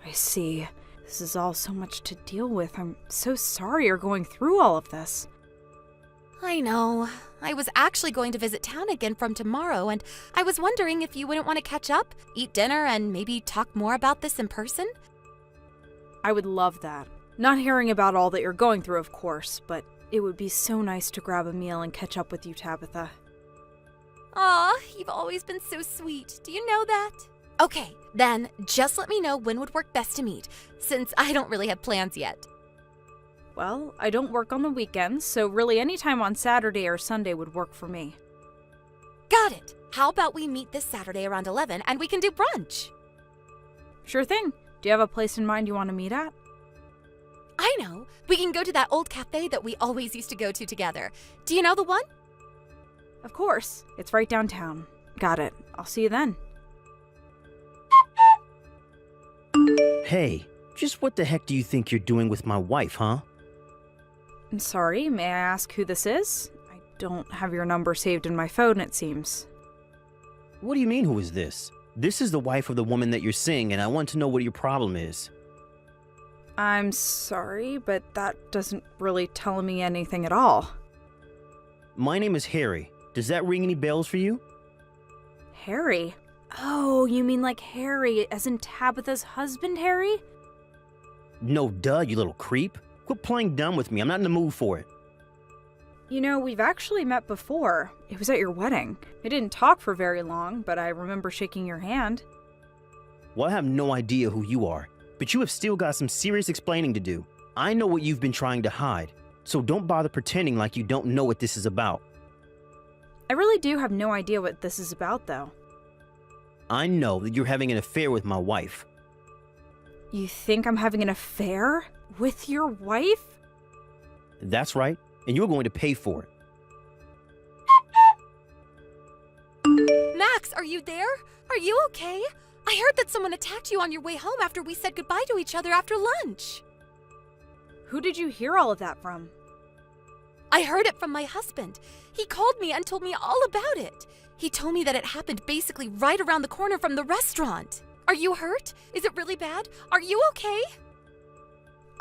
I see. This is all so much to deal with. I'm so sorry you're going through all of this. I know. I was actually going to visit town again from tomorrow, and I was wondering if you wouldn't want to catch up, eat dinner, and maybe talk more about this in person? I would love that. Not hearing about all that you're going through, of course, but it would be so nice to grab a meal and catch up with you, Tabitha. Aw, you've always been so sweet. Do you know that? Okay, then just let me know when would work best to meet, since I don't really have plans yet. Well, I don't work on the weekends, so really any time on Saturday or Sunday would work for me. Got it. How about we meet this Saturday around 11 and we can do brunch? Sure thing. Do you have a place in mind you want to meet at? I know. We can go to that old cafe that we always used to go to together. Do you know the one? Of course. It's right downtown. Got it. I'll see you then. Hey, just what the heck do you think you're doing with my wife, huh? I'm sorry, may I ask who this is? I don't have your number saved in my phone, it seems. What do you mean, who is this? This is the wife of the woman that you're seeing, and I want to know what your problem is. I'm sorry, but that doesn't really tell me anything at all. My name is Harry. Does that ring any bells for you? Harry? Oh, you mean like Harry, as in Tabitha's husband, Harry? No, duh, you little creep. Quit playing dumb with me. I'm not in the mood for it. You know, we've actually met before. It was at your wedding. I didn't talk for very long, but I remember shaking your hand. Well, I have no idea who you are, but you have still got some serious explaining to do. I know what you've been trying to hide, so don't bother pretending like you don't know what this is about. I really do have no idea what this is about, though. I know that you're having an affair with my wife. You think I'm having an affair? With your wife? That's right, and you're going to pay for it. Max, are you there? Are you okay? I heard that someone attacked you on your way home after we said goodbye to each other after lunch. Who did you hear all of that from? I heard it from my husband. He called me and told me all about it. He told me that it happened basically right around the corner from the restaurant. Are you hurt? Is it really bad? Are you okay?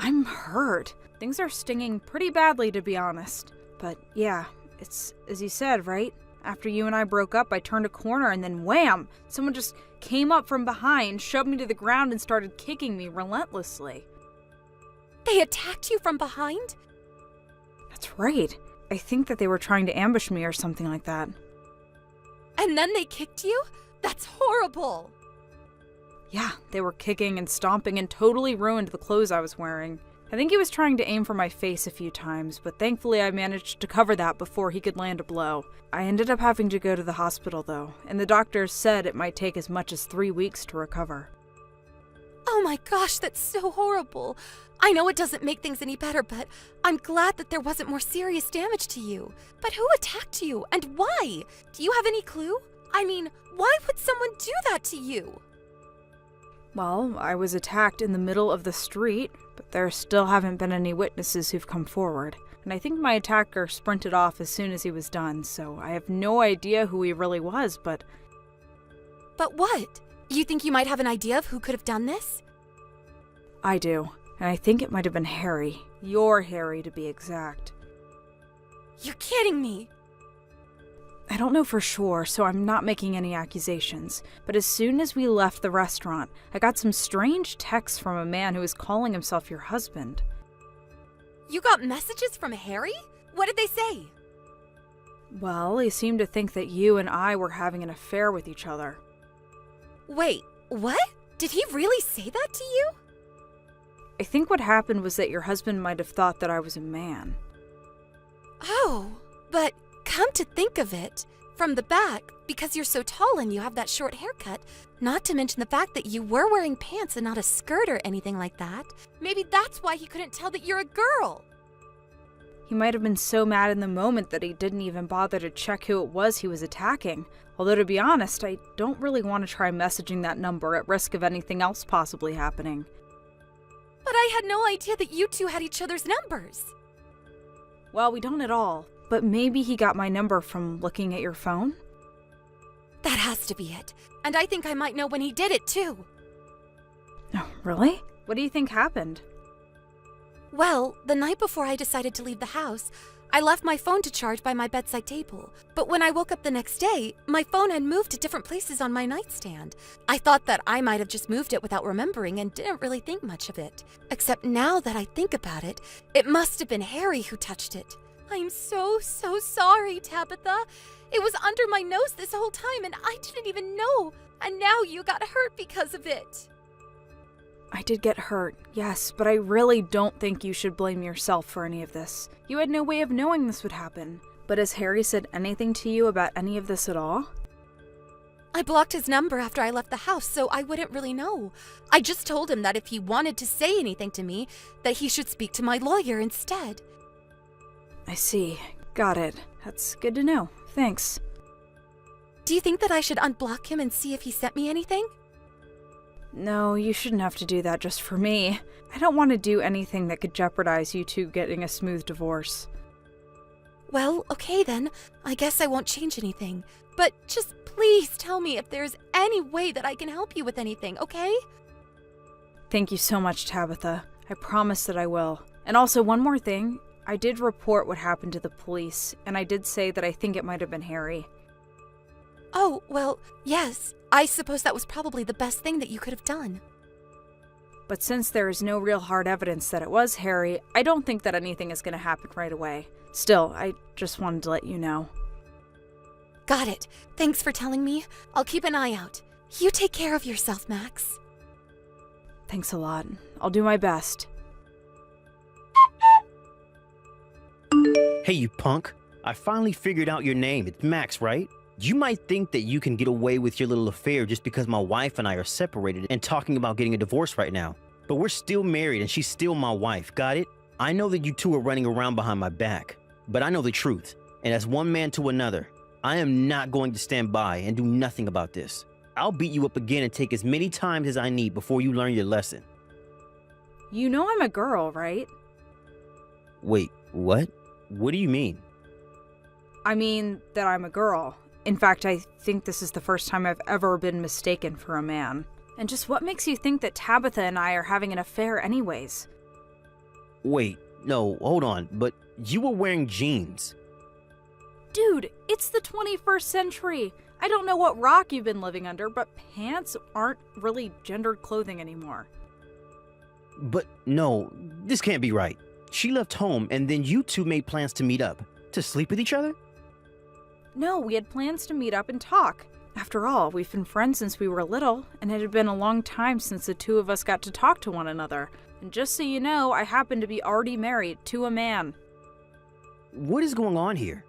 I'm hurt. Things are stinging pretty badly, to be honest. But yeah, it's as you said, right? After you and I broke up, I turned a corner and then wham! Someone just came up from behind, shoved me to the ground, and started kicking me relentlessly. They attacked you from behind? That's right. I think that they were trying to ambush me or something like that. And then they kicked you? That's horrible! Yeah, they were kicking and stomping and totally ruined the clothes I was wearing. I think he was trying to aim for my face a few times, but thankfully I managed to cover that before he could land a blow. I ended up having to go to the hospital though, and the doctors said it might take as much as 3 weeks to recover. Oh my gosh, that's so horrible. I know it doesn't make things any better, but I'm glad that there wasn't more serious damage to you. But who attacked you, and why? Do you have any clue? I mean, why would someone do that to you? Well, I was attacked in the middle of the street, but there still haven't been any witnesses who've come forward. And I think my attacker sprinted off as soon as he was done, so I have no idea who he really was, but... But what? You think you might have an idea of who could have done this? I do, and I think it might have been Harry. Your Harry, to be exact. You're kidding me! I don't know for sure, so I'm not making any accusations. But as soon as we left the restaurant, I got some strange texts from a man who was calling himself your husband. You got messages from Harry? What did they say? Well, he seemed to think that you and I were having an affair with each other. Wait, what? Did he really say that to you? I think what happened was that your husband might have thought that I was a man. Oh, but come to think of it, from the back, because you're so tall and you have that short haircut, not to mention the fact that you were wearing pants and not a skirt or anything like that, maybe that's why he couldn't tell that you're a girl. He might have been so mad in the moment that he didn't even bother to check who it was he was attacking. Although, to be honest, I don't really want to try messaging that number at risk of anything else possibly happening. But I had no idea that you two had each other's numbers. Well, we don't at all. But maybe he got my number from looking at your phone? That has to be it. And I think I might know when he did it, too. Oh, really? What do you think happened? Well, the night before I decided to leave the house, I left my phone to charge by my bedside table. But when I woke up the next day, my phone had moved to different places on my nightstand. I thought that I might have just moved it without remembering and didn't really think much of it. Except now that I think about it, it must have been Harry who touched it. I'm so sorry, Tabitha. It was under my nose this whole time and I didn't even know. And now you got hurt because of it. I did get hurt, yes, but I really don't think you should blame yourself for any of this. You had no way of knowing this would happen. But has Harry said anything to you about any of this at all? I blocked his number after I left the house, so I wouldn't really know. I just told him that if he wanted to say anything to me, that he should speak to my lawyer instead. I see. Got it. That's good to know. Thanks. Do you think that I should unblock him and see if he sent me anything? No, you shouldn't have to do that just for me. I don't want to do anything that could jeopardize you two getting a smooth divorce. Well, okay then. I guess I won't change anything. But just please tell me if there's any way that I can help you with anything, okay? Thank you so much, Tabitha. I promise that I will. And also, one more thing. I did report what happened to the police, and I did say that I think it might have been Harry. Oh, well, yes. I suppose that was probably the best thing that you could have done. But since there is no real hard evidence that it was Harry, I don't think that anything is going to happen right away. Still, I just wanted to let you know. Got it. Thanks for telling me. I'll keep an eye out. You take care of yourself, Max. Thanks a lot. I'll do my best. Hey, you punk. I finally figured out your name. It's Max, right? You might think that you can get away with your little affair just because my wife and I are separated and talking about getting a divorce right now. But we're still married and she's still my wife, got it? I know that you two are running around behind my back, but I know the truth. And as one man to another, I am not going to stand by and do nothing about this. I'll beat you up again and take as many times as I need before you learn your lesson. You know I'm a girl, right? Wait, what? What do you mean? I mean that I'm a girl. In fact, I think this is the first time I've ever been mistaken for a man. And just what makes you think that Tabitha and I are having an affair anyways? Wait, no, hold on, but you were wearing jeans. Dude, it's the 21st century. I don't know what rock you've been living under, but pants aren't really gendered clothing anymore. But no, this can't be right. She left home and then you two made plans to meet up. To sleep with each other? No, we had plans to meet up and talk. After all, we've been friends since we were little, and it had been a long time since the two of us got to talk to one another. And just so you know, I happen to be already married to a man. What is going on here?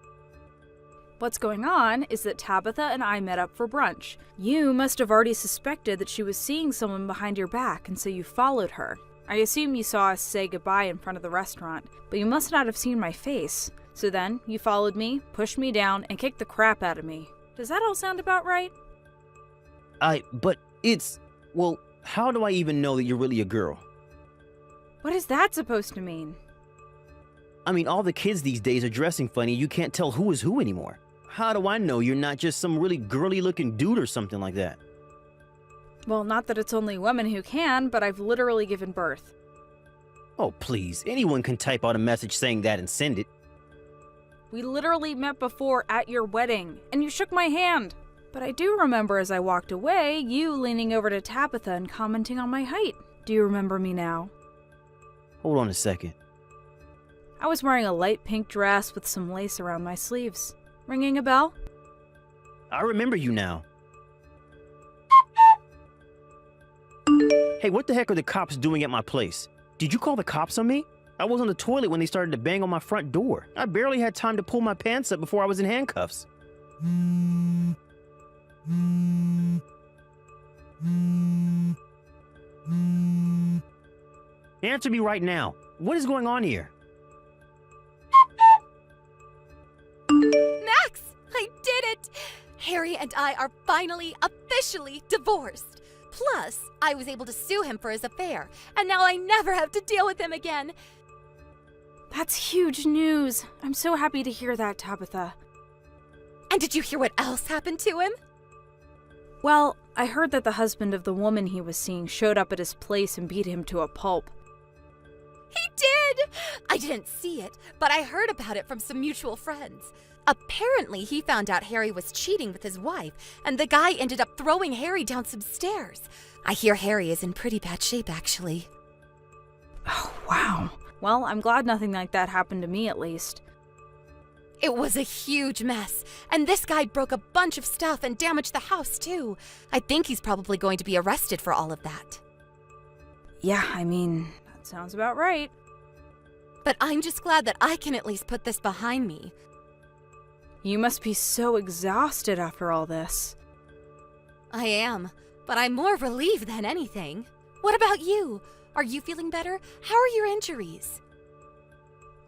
What's going on is that Tabitha and I met up for brunch. You must have already suspected that she was seeing someone behind your back, and so you followed her. I assume you saw us say goodbye in front of the restaurant, but you must not have seen my face. So then, you followed me, pushed me down, and kicked the crap out of me. Does that all sound about right? But it's... Well, how do I even know that you're really a girl? What is that supposed to mean? I mean, all the kids these days are dressing funny, you can't tell who is who anymore. How do I know you're not just some really girly-looking dude or something like that? Well, not that it's only women who can, but I've literally given birth. Oh, please, anyone can type out a message saying that and send it. We literally met before at your wedding, and you shook my hand. But I do remember as I walked away, you leaning over to Tabitha and commenting on my height. Do you remember me now? Hold on a second. I was wearing a light pink dress with some lace around my sleeves. Ringing a bell? I remember you now. Hey, what the heck are the cops doing at my place? Did you call the cops on me? I was on the toilet when they started to bang on my front door. I barely had time to pull my pants up before I was in handcuffs. Answer me right now. What is going on here? Max! I did it! Harry and I are finally, officially divorced. Plus, I was able to sue him for his affair, and now I never have to deal with him again. That's huge news. I'm so happy to hear that, Tabitha. And did you hear what else happened to him? Well, I heard that the husband of the woman he was seeing showed up at his place and beat him to a pulp. He did! I didn't see it, but I heard about it from some mutual friends. Apparently, he found out Harry was cheating with his wife, and the guy ended up throwing Harry down some stairs. I hear Harry is in pretty bad shape, actually. Oh, wow. Well, I'm glad nothing like that happened to me, at least. It was a huge mess, and this guy broke a bunch of stuff and damaged the house, too. I think he's probably going to be arrested for all of that. Yeah, I mean, that sounds about right. But I'm just glad that I can at least put this behind me. You must be so exhausted after all this. I am, but I'm more relieved than anything. What about you? Are you feeling better? How are your injuries?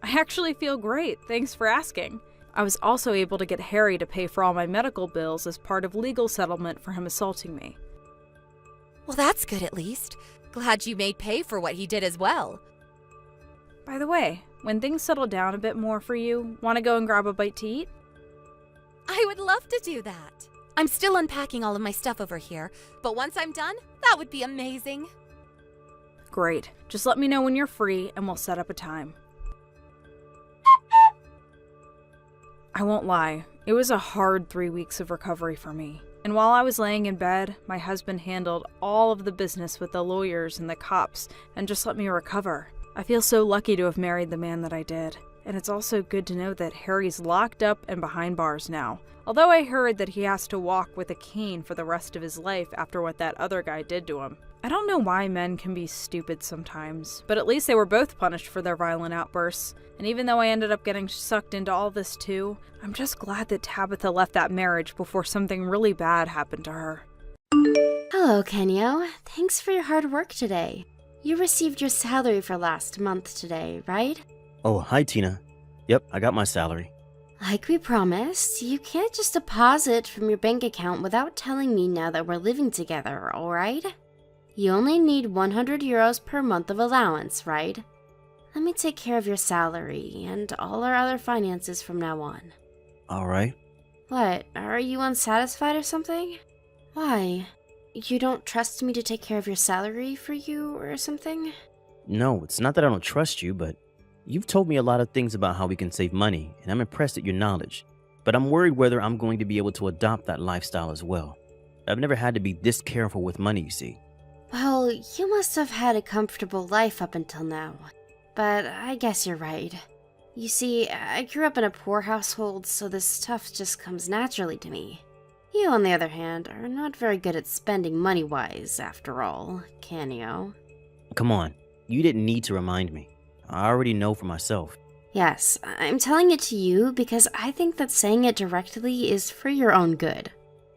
I actually feel great, thanks for asking. I was also able to get Harry to pay for all my medical bills as part of legal settlement for him assaulting me. Well, that's good at least. Glad you made pay for what he did as well. By the way, when things settle down a bit more for you, want to go and grab a bite to eat? I would love to do that. I'm still unpacking all of my stuff over here, but once I'm done, that would be amazing. Great. Just let me know when you're free and we'll set up a time. I won't lie, it was a hard 3 weeks of recovery for me. And while I was laying in bed, my husband handled all of the business with the lawyers and the cops and just let me recover. I feel so lucky to have married the man that I did. And it's also good to know that Harry's locked up and behind bars now. Although I heard that he has to walk with a cane for the rest of his life after what that other guy did to him. I don't know why men can be stupid sometimes, but at least they were both punished for their violent outbursts. And even though I ended up getting sucked into all this too, I'm just glad that Tabitha left that marriage before something really bad happened to her. Hello, Kenyo. Thanks for your hard work today. You received your salary for last month today, right? Oh, hi, Tina. Yep, I got my salary. Like we promised, you can't just deposit from your bank account without telling me now that we're living together, alright? You only need 100 euros per month of allowance, right? Let me take care of your salary and all our other finances from now on. Alright. What, are you unsatisfied or something? Why? You don't trust me to take care of your salary for you or something? No, it's not that I don't trust you, but you've told me a lot of things about how we can save money, and I'm impressed at your knowledge. But I'm worried whether I'm going to be able to adopt that lifestyle as well. I've never had to be this careful with money, you see. Well, you must have had a comfortable life up until now. But I guess you're right. You see, I grew up in a poor household, so this stuff just comes naturally to me. You, on the other hand, are not very good at spending money-wise, after all, can you? Come on, you didn't need to remind me. I already know for myself. Yes, I'm telling it to you because I think that saying it directly is for your own good.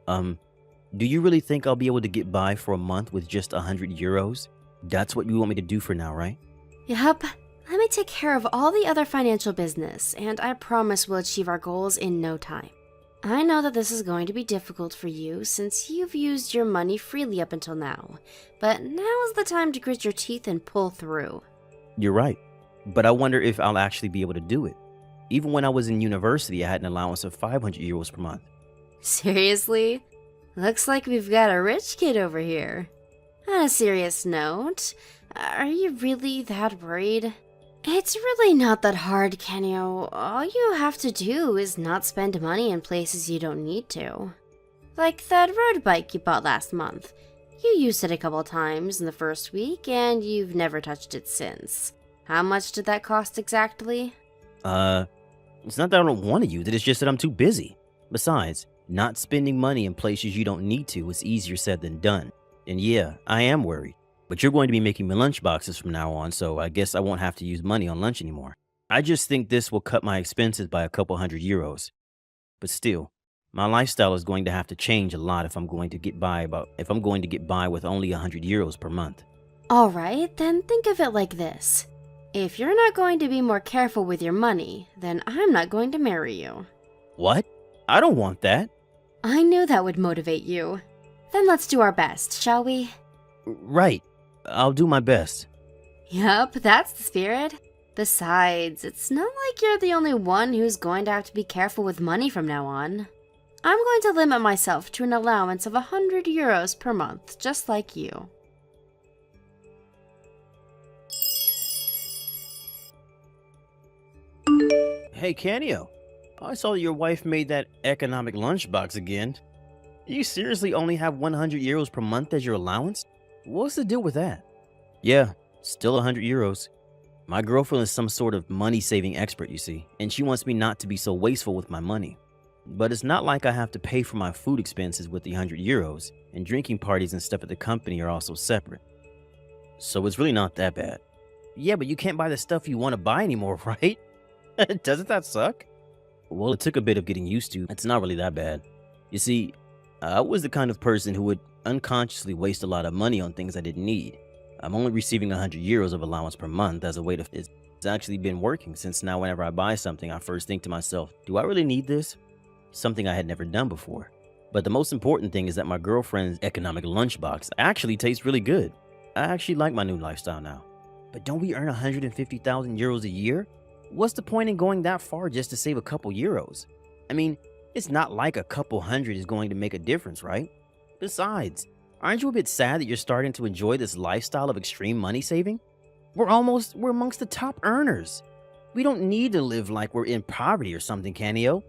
Do you really think I'll be able to get by for a month with just 100 euros? That's what you want me to do for now, right? Yup. Let me take care of all the other financial business, and I promise we'll achieve our goals in no time. I know that this is going to be difficult for you since you've used your money freely up until now, but now is the time to grit your teeth and pull through. You're right, but I wonder if I'll actually be able to do it. Even when I was in university, I had an allowance of 500 euros per month. Seriously? Looks like we've got a rich kid over here. On a serious note, are you really that worried? It's really not that hard, Kenyo. All you have to do is not spend money in places you don't need to. Like that road bike you bought last month. You used it a couple times in the first week, and you've never touched it since. How much did that cost exactly? It's not that I don't want to use it, it's just that I'm too busy. Besides, not spending money in places you don't need to is easier said than done. And yeah, I am worried. But you're going to be making me lunch boxes from now on, so I guess I won't have to use money on lunch anymore. I just think this will cut my expenses by a couple €100. But still, my lifestyle is going to have to change a lot if I'm going to get by with only €100 per month. Alright, then think of it like this. If you're not going to be more careful with your money, then I'm not going to marry you. What? I don't want that. I knew that would motivate you. Then let's do our best, shall we? Right. I'll do my best. Yup, that's the spirit. Besides, it's not like you're the only one who's going to have to be careful with money from now on. I'm going to limit myself to an allowance of €100 per month, just like you. Hey, Canio. I saw that your wife made that economic lunchbox again. You seriously only have €100 per month as your allowance? What's the deal with that? Yeah, still €100. My girlfriend is some sort of money-saving expert, you see, and she wants me not to be so wasteful with my money. But it's not like I have to pay for my food expenses with the €100, and drinking parties and stuff at the company are also separate. So it's really not that bad. Yeah, but you can't buy the stuff you want to buy anymore, right? Doesn't that suck? Well, it took a bit of getting used to. It's not really that bad. You see, I was the kind of person who would unconsciously waste a lot of money on things I didn't need. I'm only receiving €100 of allowance per month as a way to... It's actually been working since now whenever I buy something, I first think to myself, do I really need this? Something I had never done before. But the most important thing is that my girlfriend's economic lunchbox actually tastes really good. I actually like my new lifestyle now. But don't we earn €150,000 a year? What's the point in going that far just to save a couple euros? I mean, it's not like a couple hundred is going to make a difference, right? Besides, aren't you a bit sad that you're starting to enjoy this lifestyle of extreme money saving? We're amongst the top earners. We don't need to live like we're in poverty or something, Canio.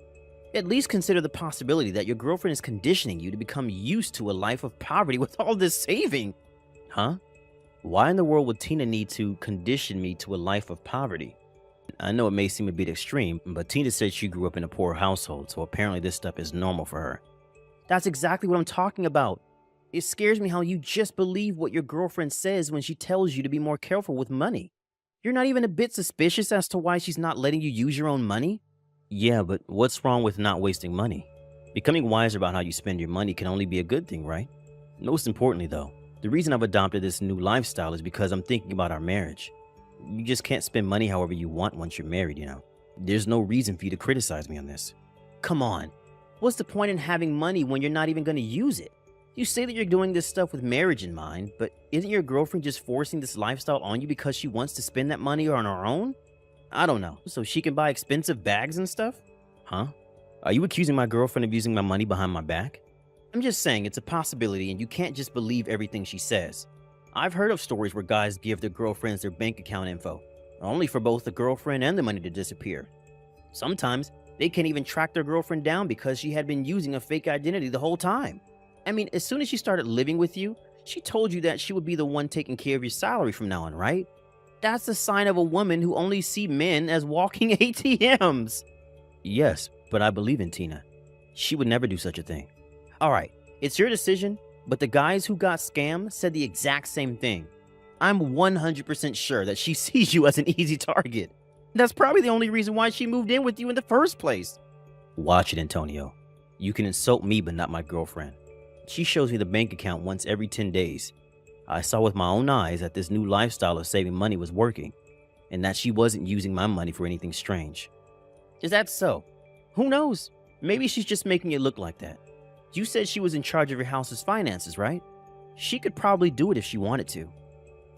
At least consider the possibility that your girlfriend is conditioning you to become used to a life of poverty with all this saving. Huh? Why in the world would Tina need to condition me to a life of poverty? I know it may seem a bit extreme, but Tina said she grew up in a poor household, so apparently this stuff is normal for her. That's exactly what I'm talking about. It scares me how you just believe what your girlfriend says when she tells you to be more careful with money. You're not even a bit suspicious as to why she's not letting you use your own money? Yeah, but what's wrong with not wasting money? Becoming wiser about how you spend your money can only be a good thing, right? Most importantly, though, the reason I've adopted this new lifestyle is because I'm thinking about our marriage. You just can't spend money however you want once you're married, you know? There's no reason for you to criticize me on this. Come on. What's the point in having money when you're not even going to use it? You say that you're doing this stuff with marriage in mind, but isn't your girlfriend just forcing this lifestyle on you because she wants to spend that money on her own? I don't know. So she can buy expensive bags and stuff? Huh? Are you accusing my girlfriend of using my money behind my back? I'm just saying it's a possibility and you can't just believe everything she says. I've heard of stories where guys give their girlfriends their bank account info, only for both the girlfriend and the money to disappear. Sometimes they can't even track their girlfriend down because she had been using a fake identity the whole time. I mean, as soon as she started living with you, she told you that she would be the one taking care of your salary from now on, right? That's the sign of a woman who only sees men as walking ATMs. Yes, but I believe in Tina. She would never do such a thing. All right, it's your decision, but the guys who got scammed said the exact same thing. I'm 100% sure that she sees you as an easy target. That's probably the only reason why she moved in with you in the first place. Watch it, Antonio. You can insult me, but not my girlfriend. She shows me the bank account once every 10 days. I saw with my own eyes that this new lifestyle of saving money was working, and that she wasn't using my money for anything strange. Is that so? Who knows? Maybe she's just making it look like that. You said she was in charge of your house's finances, right? She could probably do it if she wanted to.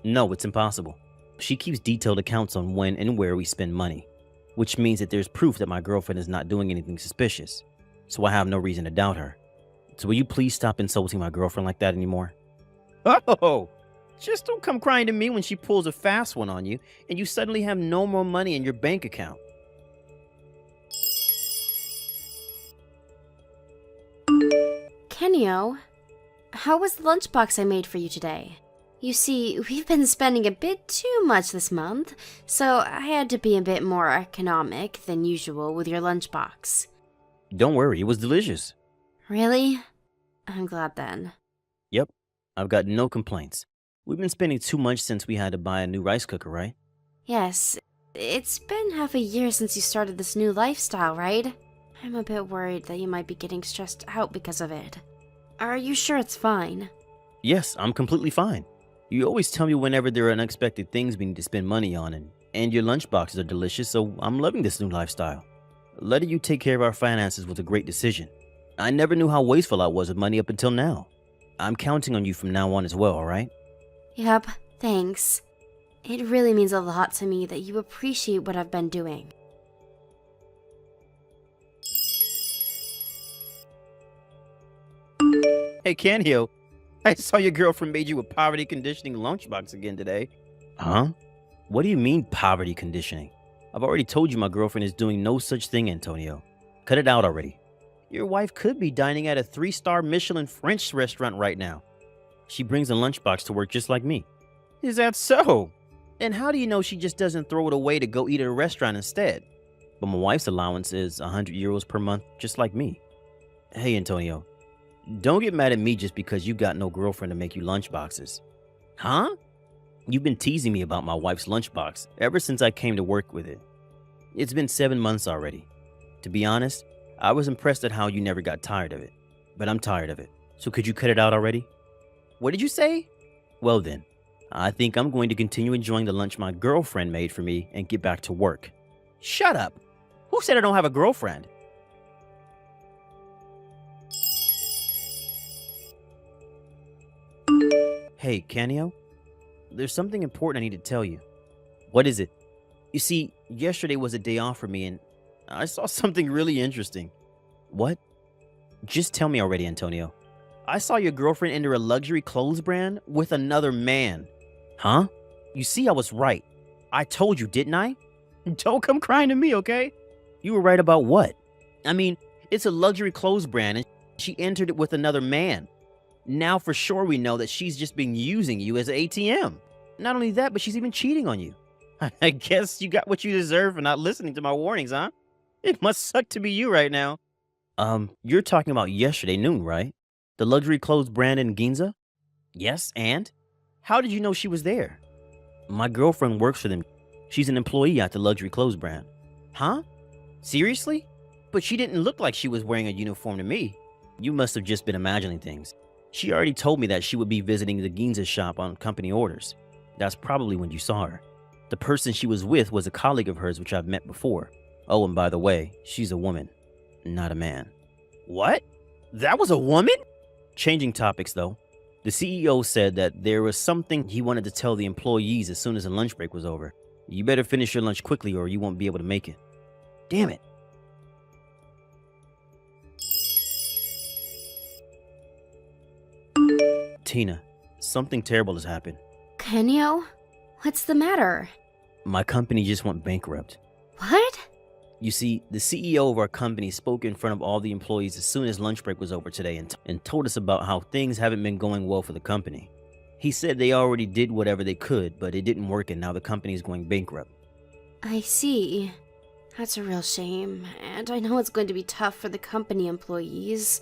No, it's impossible. She keeps detailed accounts on when and where we spend money, which means that there's proof that my girlfriend is not doing anything suspicious, so I have no reason to doubt her. So will you please stop insulting my girlfriend like that anymore? Oh, Just don't come crying to me when she pulls a fast one on you and you suddenly have no more money in your bank account. Kenyo, how was the lunchbox I made for you today? You see, we've been spending a bit too much this month, so I had to be a bit more economic than usual with your lunchbox. Don't worry, it was delicious. Really? I'm glad then. Yep, I've got no complaints. We've been spending too much since we had to buy a new rice cooker, right? Yes, it's been half a year since you started this new lifestyle, right? I'm a bit worried that you might be getting stressed out because of it. Are you sure it's fine? Yes, I'm completely fine. You always tell me whenever there are unexpected things we need to spend money on, and your lunchboxes are delicious, so I'm loving this new lifestyle. Letting you take care of our finances was a great decision. I never knew how wasteful I was with money up until now. I'm counting on you from now on as well, alright? Yep, thanks. It really means a lot to me that you appreciate what I've been doing. Hey, Canio, I saw your girlfriend made you a poverty conditioning lunchbox again today. Huh? What do you mean poverty conditioning? I've already told you my girlfriend is doing no such thing, Antonio. Cut it out already. Your wife could be dining at a 3-star Michelin French restaurant right now. She brings a lunchbox to work just like me. Is that so? And how do you know she just doesn't throw it away to go eat at a restaurant instead? But my wife's allowance is 100 euros per month, just like me. Hey, Antonio. Don't get mad at me just because you got no girlfriend to make you lunchboxes. Huh? You've been teasing me about my wife's lunchbox ever since I came to work with it. It's been 7 months already. To be honest, I was impressed at how you never got tired of it. But I'm tired of it. So could you cut it out already? What did you say? Well then, I think I'm going to continue enjoying the lunch my girlfriend made for me and get back to work. Shut up! Who said I don't have a girlfriend? Hey, Canio? There's something important I need to tell you. What is it? You see, yesterday was a day off for me and I saw something really interesting. What? Just tell me already, Antonio. I saw your girlfriend enter a luxury clothes brand with another man. Huh? You see, I was right. I told you, didn't I? Don't come crying to me, okay? You were right about what? I mean, it's a luxury clothes brand and she entered it with another man. Now for sure we know that she's just been using you as an ATM. Not only that, but she's even cheating on you. I guess you got what you deserve for not listening to my warnings, huh? It must suck to be you right now. You're talking about yesterday noon, right? The luxury clothes brand in Ginza? Yes, and? How did you know she was there? My girlfriend works for them. She's an employee at the luxury clothes brand. Huh? Seriously? But she didn't look like she was wearing a uniform to me. You must have just been imagining things. She already told me that she would be visiting the Ginza shop on company orders. That's probably when you saw her. The person she was with was a colleague of hers which I've met before. Oh, and by the way, she's a woman, not a man. What? That was a woman? Changing topics though. The CEO said that there was something he wanted to tell the employees as soon as the lunch break was over. You better finish your lunch quickly or you won't be able to make it. Damn it. Tina, something terrible has happened. Kenyo? What's the matter? My company just went bankrupt. What? You see, the CEO of our company spoke in front of all the employees as soon as lunch break was over today and told us about how things haven't been going well for the company. He said they already did whatever they could, but it didn't work and now the company is going bankrupt. I see. That's a real shame, and I know it's going to be tough for the company employees.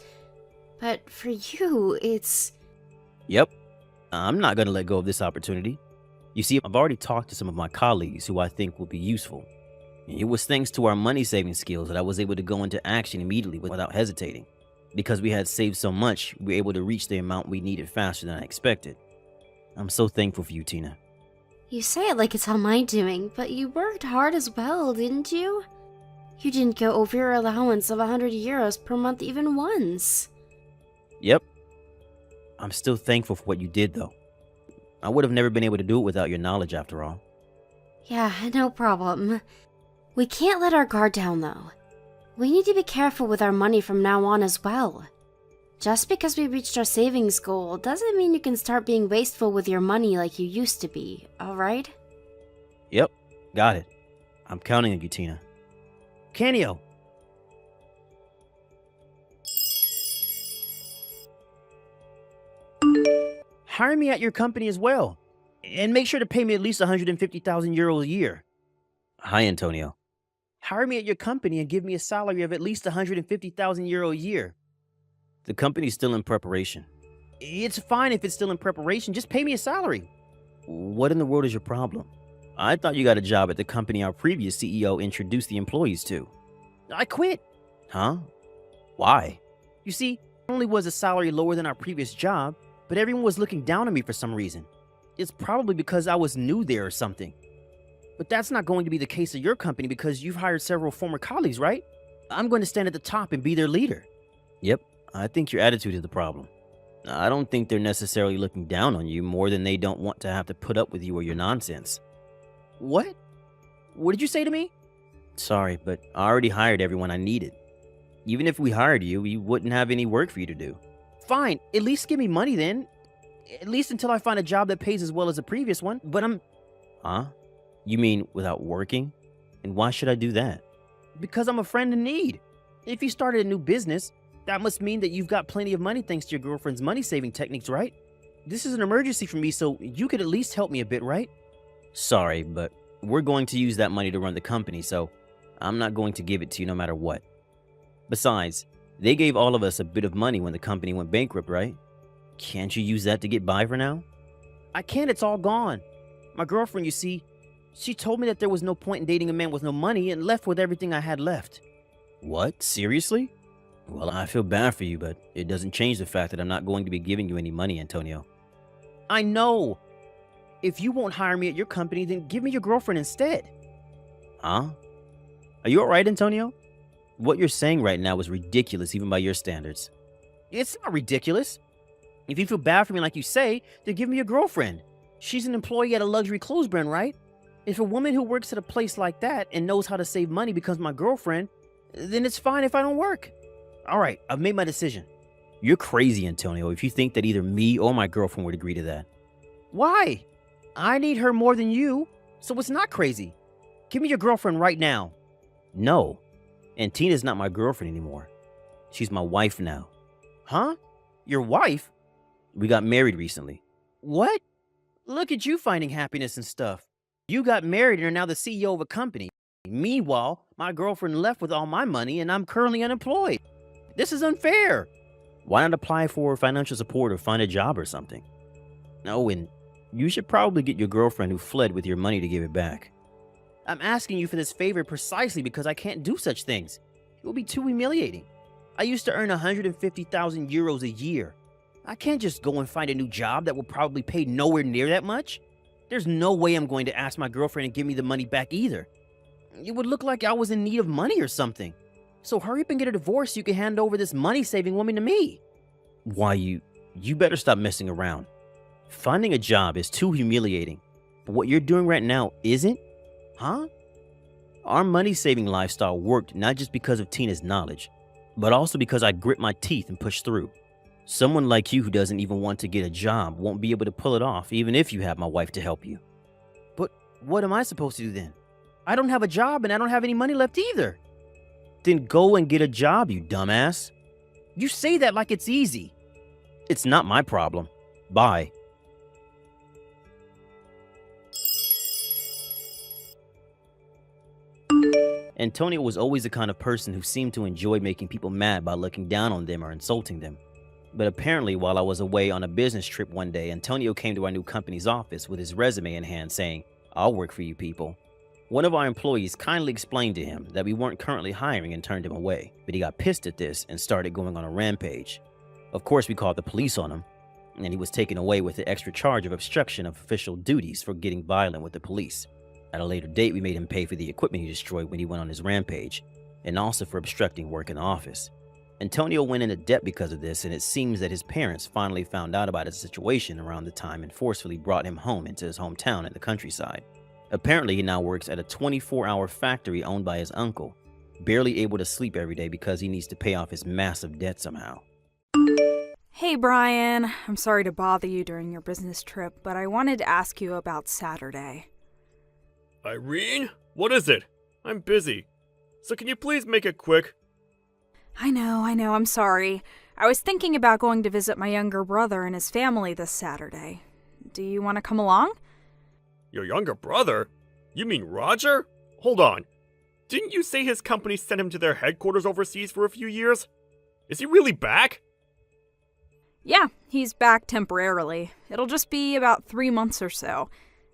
But for you, it's... Yep. I'm not going to let go of this opportunity. You see, I've already talked to some of my colleagues who I think will be useful. It was thanks to our money-saving skills that I was able to go into action immediately without hesitating. Because we had saved so much, we were able to reach the amount we needed faster than I expected. I'm so thankful for you, Tina. You say it like it's all my doing, but you worked hard as well, didn't you? You didn't go over your allowance of 100 euros per month even once. Yep. I'm still thankful for what you did, though. I would have never been able to do it without your knowledge, after all. Yeah, no problem. We can't let our guard down, though. We need to be careful with our money from now on as well. Just because we reached our savings goal doesn't mean you can start being wasteful with your money like you used to be, alright? Yep, got it. I'm counting on you, Tina. Canio! Hire me at your company as well. And make sure to pay me at least 150,000 euros a year. Hi, Antonio. Hire me at your company and give me a salary of at least 150,000 euro a year. The company's still in preparation. It's fine if it's still in preparation. Just pay me a salary. What in the world is your problem? I thought you got a job at the company our previous CEO introduced the employees to. I quit. Huh? Why? You see, not only was the salary lower than our previous job, but everyone was looking down on me for some reason. It's probably because I was new there or something. But that's not going to be the case at your company because you've hired several former colleagues, right? I'm going to stand at the top and be their leader. Yep, I think your attitude is the problem. I don't think they're necessarily looking down on you more than they don't want to have to put up with you or your nonsense. What? What did you say to me? Sorry, but I already hired everyone I needed. Even if we hired you, we wouldn't have any work for you to do. Fine, at least give me money then. At least until I find a job that pays as well as the previous one. But Huh? You mean without working? And why should I do that? Because I'm a friend in need. If you started a new business, that must mean that you've got plenty of money thanks to your girlfriend's money-saving techniques, right? This is an emergency for me, so you could at least help me a bit, right? Sorry, but we're going to use that money to run the company, so I'm not going to give it to you no matter what. Besides, they gave all of us a bit of money when the company went bankrupt, right? Can't you use that to get by for now? I can't, it's all gone. My girlfriend, you see, she told me that there was no point in dating a man with no money and left with everything I had left. What? Seriously? Well, I feel bad for you, but it doesn't change the fact that I'm not going to be giving you any money, Antonio. I know. If you won't hire me at your company, then give me your girlfriend instead. Huh? Are you alright, Antonio? What you're saying right now is ridiculous even by your standards. It's not ridiculous. If you feel bad for me like you say, then give me your girlfriend. She's an employee at a luxury clothes brand, right? If a woman who works at a place like that and knows how to save money becomes my girlfriend, then it's fine if I don't work. All right, I've made my decision. You're crazy, Antonio, if you think that either me or my girlfriend would agree to that. Why? I need her more than you, so it's not crazy. Give me your girlfriend right now. No, and Tina's not my girlfriend anymore. She's my wife now. Huh? Your wife? We got married recently. What? Look at you finding happiness and stuff. You got married and are now the CEO of a company. Meanwhile, my girlfriend left with all my money and I'm currently unemployed. This is unfair. Why not apply for financial support or find a job or something? Oh, and you should probably get your girlfriend who fled with your money to give it back. I'm asking you for this favor precisely because I can't do such things. It will be too humiliating. I used to earn 150,000 euros a year. I can't just go and find a new job that will probably pay nowhere near that much. There's no way I'm going to ask my girlfriend to give me the money back either. It would look like I was in need of money or something. So hurry up and get a divorce so you can hand over this money-saving woman to me. Why, you better stop messing around. Finding a job is too humiliating. But what you're doing right now isn't? Huh? Our money-saving lifestyle worked not just because of Tina's knowledge, but also because I grit my teeth and push through. Someone like you who doesn't even want to get a job won't be able to pull it off even if you have my wife to help you. But what am I supposed to do then? I don't have a job and I don't have any money left either. Then go and get a job, you dumbass. You say that like it's easy. It's not my problem. Bye. Antonio was always the kind of person who seemed to enjoy making people mad by looking down on them or insulting them. But apparently, while I was away on a business trip one day, Antonio came to our new company's office with his resume in hand saying, "I'll work for you people." One of our employees kindly explained to him that we weren't currently hiring and turned him away, but he got pissed at this and started going on a rampage. Of course, we called the police on him, and he was taken away with the extra charge of obstruction of official duties for getting violent with the police. At a later date, we made him pay for the equipment he destroyed when he went on his rampage, and also for obstructing work in the office. Antonio went into debt because of this, and it seems that his parents finally found out about his situation around the time and forcefully brought him home into his hometown in the countryside. Apparently, he now works at a 24-hour factory owned by his uncle, barely able to sleep every day because he needs to pay off his massive debt somehow. Hey, Brian. I'm sorry to bother you during your business trip, but I wanted to ask you about Saturday. Irene? What is it? I'm busy. So can you please make it quick? I know, I'm sorry. I was thinking about going to visit my younger brother and his family this Saturday. Do you want to come along? Your younger brother? You mean Roger? Hold on. Didn't you say his company sent him to their headquarters overseas for a few years? Is he really back? Yeah, he's back temporarily. It'll just be about 3 months or so.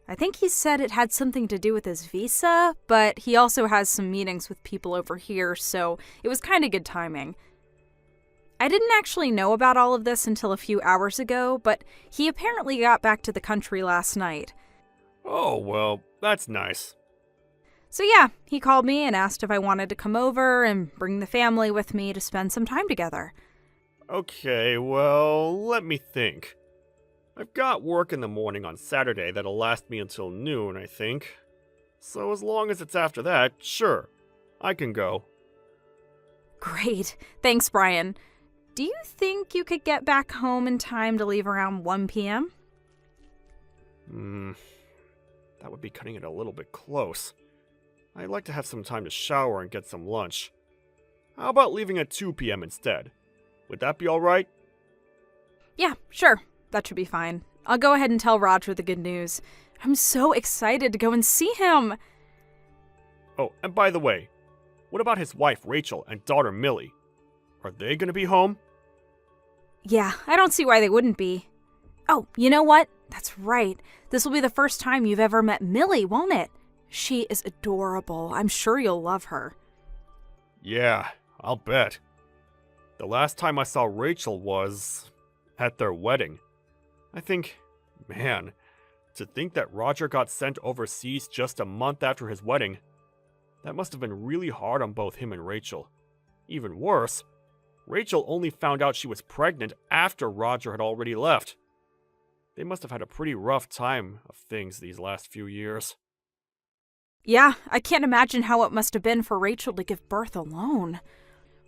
I think he said it had something to do with his visa, but he also has some meetings with people over here, so it was kind of good timing. I didn't actually know about all of this until a few hours ago, but he apparently got back to the country last night. Oh, well, that's nice. So yeah, he called me and asked if I wanted to come over and bring the family with me to spend some time together. Okay, well, let me think. I've got work in the morning on Saturday that'll last me until noon, I think. So as long as it's after that, sure, I can go. Great. Thanks, Brian. Do you think you could get back home in time to leave around 1 p.m.? That would be cutting it a little bit close. I'd like to have some time to shower and get some lunch. How about leaving at 2 p.m. instead? Would that be alright? Yeah, sure. That should be fine. I'll go ahead and tell Roger the good news. I'm so excited to go and see him. Oh, and by the way, what about his wife Rachel and daughter Millie? Are they gonna be home? Yeah, I don't see why they wouldn't be. Oh, you know what? That's right. This will be the first time you've ever met Millie, won't it? She is adorable. I'm sure you'll love her. Yeah, I'll bet. The last time I saw Rachel was at their wedding. I think, man, to think that Roger got sent overseas just a month after his wedding, that must have been really hard on both him and Rachel. Even worse, Rachel only found out she was pregnant after Roger had already left. They must have had a pretty rough time of things these last few years. Yeah, I can't imagine how it must have been for Rachel to give birth alone.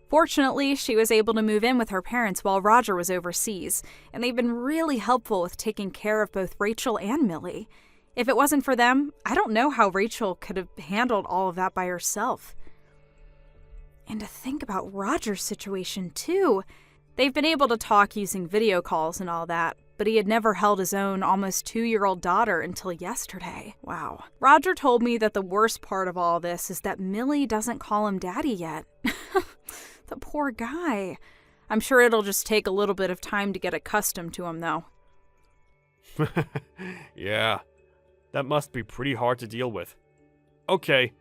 Fortunately, she was able to move in with her parents while Roger was overseas, and they've been really helpful with taking care of both Rachel and Millie. If it wasn't for them, I don't know how Rachel could have handled all of that by herself. And to think about Roger's situation, too. They've been able to talk using video calls and all that, but he had never held his own almost 2-year-old daughter until yesterday. Wow. Roger told me that the worst part of all this is that Millie doesn't call him daddy yet. The poor guy. I'm sure it'll just take a little bit of time to get accustomed to him, though. Yeah, that must be pretty hard to deal with. Okay,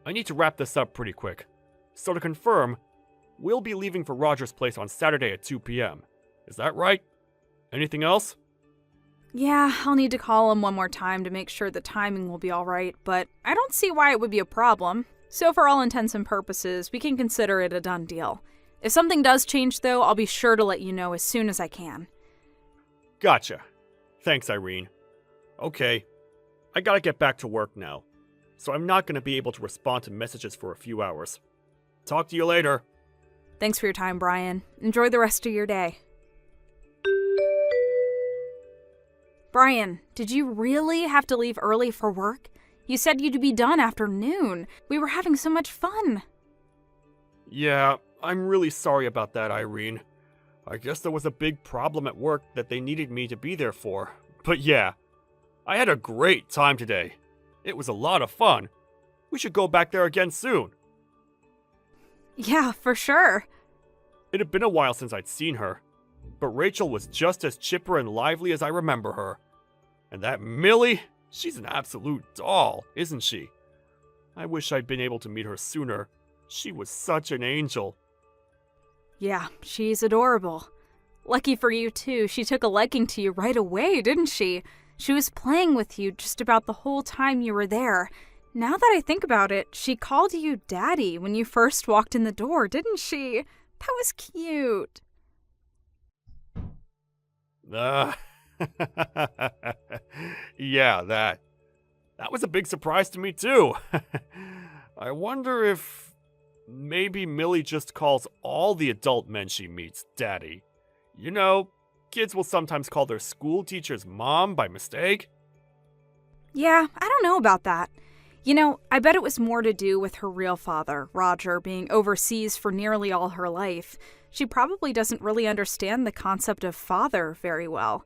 I need to wrap this up pretty quick. So to confirm, we'll be leaving for Roger's place on Saturday at 2 p.m. Is that right? Anything else? Yeah, I'll need to call him one more time to make sure the timing will be all right, but I don't see why it would be a problem. So for all intents and purposes, we can consider it a done deal. If something does change, though, I'll be sure to let you know as soon as I can. Gotcha. Thanks, Irene. Okay, I gotta get back to work now, so I'm not gonna be able to respond to messages for a few hours. Talk to you later. Thanks for your time, Brian. Enjoy the rest of your day. Brian, did you really have to leave early for work? You said you'd be done after noon. We were having so much fun. Yeah, I'm really sorry about that, Irene. I guess there was a big problem at work that they needed me to be there for. But yeah, I had a great time today. It was a lot of fun. We should go back there again soon. Yeah, for sure. It had been a while since I'd seen her, but Rachel was just as chipper and lively as I remember her. And that Millie, she's an absolute doll, isn't she? I wish I'd been able to meet her sooner. She was such an angel. Yeah, she's adorable. Lucky for you, too. She took a liking to you right away, didn't she? She was playing with you just about the whole time you were there. Now that I think about it, she called you Daddy when you first walked in the door, didn't she? That was cute. Yeah, that was a big surprise to me, too. I wonder if maybe Millie just calls all the adult men she meets Daddy. You know, kids will sometimes call their school teacher's mom by mistake. Yeah, I don't know about that. You know, I bet it was more to do with her real father, Roger, being overseas for nearly all her life. She probably doesn't really understand the concept of father very well.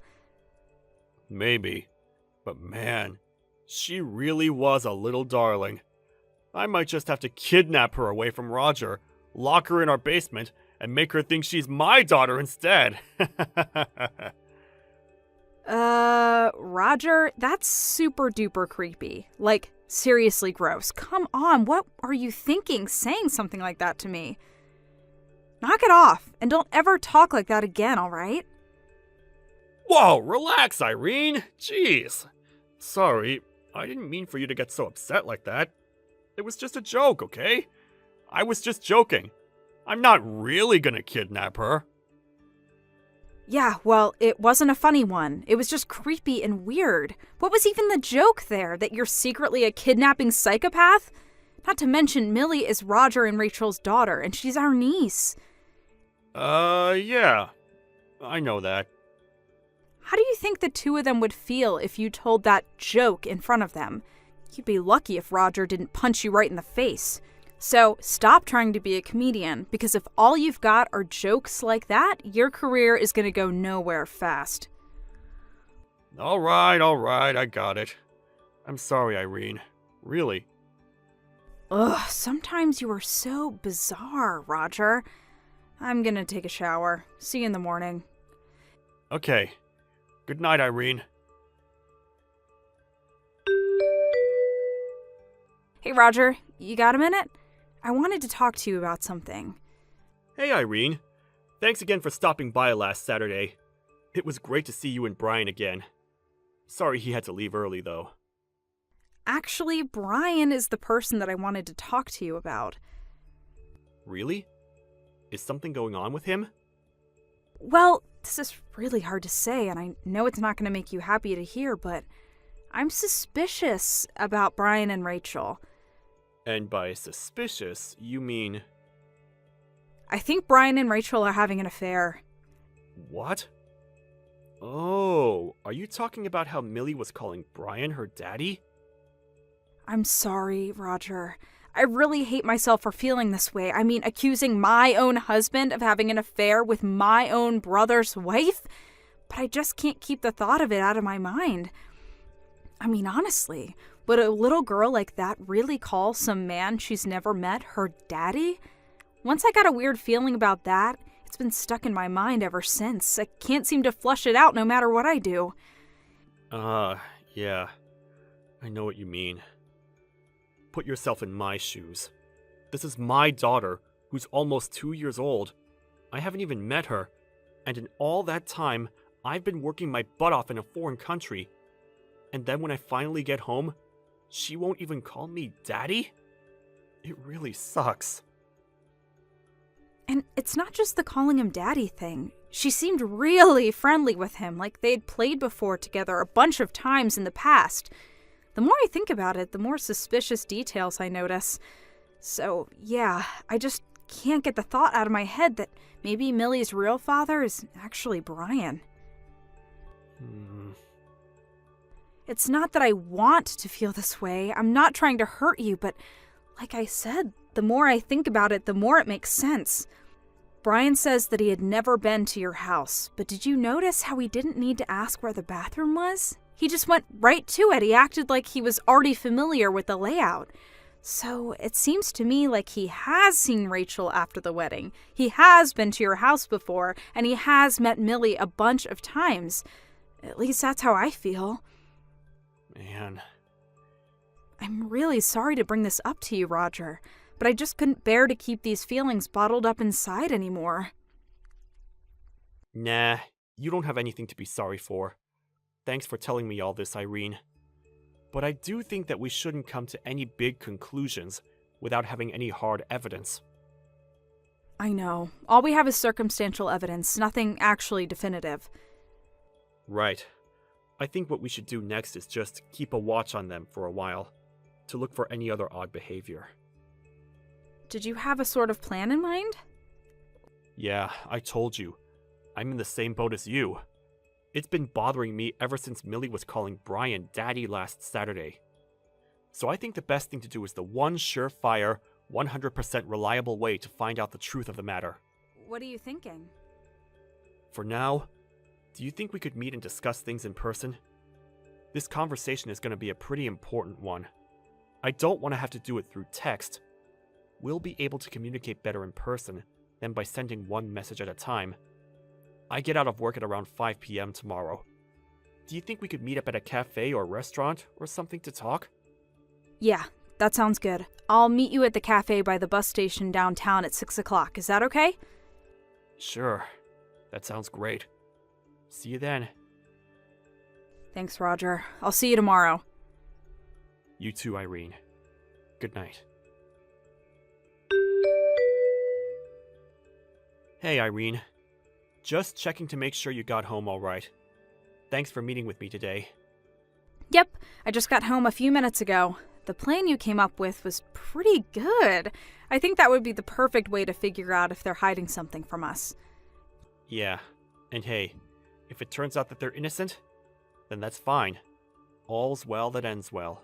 Maybe. But man, she really was a little darling. I might just have to kidnap her away from Roger, lock her in our basement, and make her think she's my daughter instead. Roger, that's super duper creepy. Like, seriously gross. Come on, what are you thinking saying something like that to me? Knock it off, and don't ever talk like that again, alright? Whoa, relax, Irene. Jeez. Sorry, I didn't mean for you to get so upset like that. It was just a joke, okay? I was just joking. I'm not really gonna kidnap her. Yeah, well, it wasn't a funny one. It was just creepy and weird. What was even the joke there? That you're secretly a kidnapping psychopath? Not to mention, Millie is Roger and Rachel's daughter, and she's our niece. Yeah. I know that. How do you think the two of them would feel if you told that joke in front of them? You'd be lucky if Roger didn't punch you right in the face. So stop trying to be a comedian, because if all you've got are jokes like that, your career is going to go nowhere fast. All right, I got it. I'm sorry, Irene. Really. Ugh, sometimes you are so bizarre, Roger. I'm gonna take a shower. See you in the morning. Okay. Good night, Irene. Hey, Roger, you got a minute? I wanted to talk to you about something. Hey, Irene. Thanks again for stopping by last Saturday. It was great to see you and Brian again. Sorry he had to leave early, though. Actually, Brian is the person that I wanted to talk to you about. Really? Is something going on with him? Well, this is really hard to say, and I know it's not going to make you happy to hear, but I'm suspicious about Brian and Rachel. And by suspicious, you mean... I think Brian and Rachel are having an affair. What? Oh, are you talking about how Millie was calling Brian her daddy? I'm sorry, Roger. I really hate myself for feeling this way. I mean, accusing my own husband of having an affair with my own brother's wife? But I just can't keep the thought of it out of my mind. I mean, honestly, would a little girl like that really call some man she's never met her daddy? Once I got a weird feeling about that, it's been stuck in my mind ever since. I can't seem to flush it out no matter what I do. Yeah. I know what you mean. Put yourself in my shoes. This is my daughter, who's almost 2 years old. I haven't even met her, and in all that time, I've been working my butt off in a foreign country. And then when I finally get home, she won't even call me daddy? It really sucks. And it's not just the calling him daddy thing. She seemed really friendly with him, like they'd played before together a bunch of times in the past. The more I think about it, the more suspicious details I notice. So, yeah, I just can't get the thought out of my head that maybe Millie's real father is actually Brian. It's not that I want to feel this way. I'm not trying to hurt you, but like I said, the more I think about it, the more it makes sense. Brian says that he had never been to your house, but did you notice how he didn't need to ask where the bathroom was? He just went right to it. He acted like he was already familiar with the layout. So it seems to me like he has seen Rachel after the wedding. He has been to your house before, and he has met Millie a bunch of times. At least that's how I feel. Man. I'm really sorry to bring this up to you, Roger, but I just couldn't bear to keep these feelings bottled up inside anymore. Nah, you don't have anything to be sorry for. Thanks for telling me all this, Irene. But I do think that we shouldn't come to any big conclusions without having any hard evidence. I know. All we have is circumstantial evidence, nothing actually definitive. Right. I think what we should do next is just keep a watch on them for a while, to look for any other odd behavior. Did you have a sort of plan in mind? Yeah, I told you. I'm in the same boat as you. It's been bothering me ever since Millie was calling Brian Daddy last Saturday. So I think the best thing to do is the one surefire, 100% reliable way to find out the truth of the matter. What are you thinking? For now, do you think we could meet and discuss things in person? This conversation is going to be a pretty important one. I don't want to have to do it through text. We'll be able to communicate better in person than by sending one message at a time. I get out of work at around 5 p.m. tomorrow. Do you think we could meet up at a cafe or restaurant or something to talk? Yeah, that sounds good. I'll meet you at the cafe by the bus station downtown at 6 o'clock. Is that okay? Sure. That sounds great. See you then. Thanks, Roger. I'll see you tomorrow. You too, Irene. Good night. Hey, Irene. Just checking to make sure you got home all right. Thanks for meeting with me today. Yep, I just got home a few minutes ago. The plan you came up with was pretty good. I think that would be the perfect way to figure out if they're hiding something from us. Yeah, and hey, if it turns out that they're innocent, then that's fine. All's well that ends well.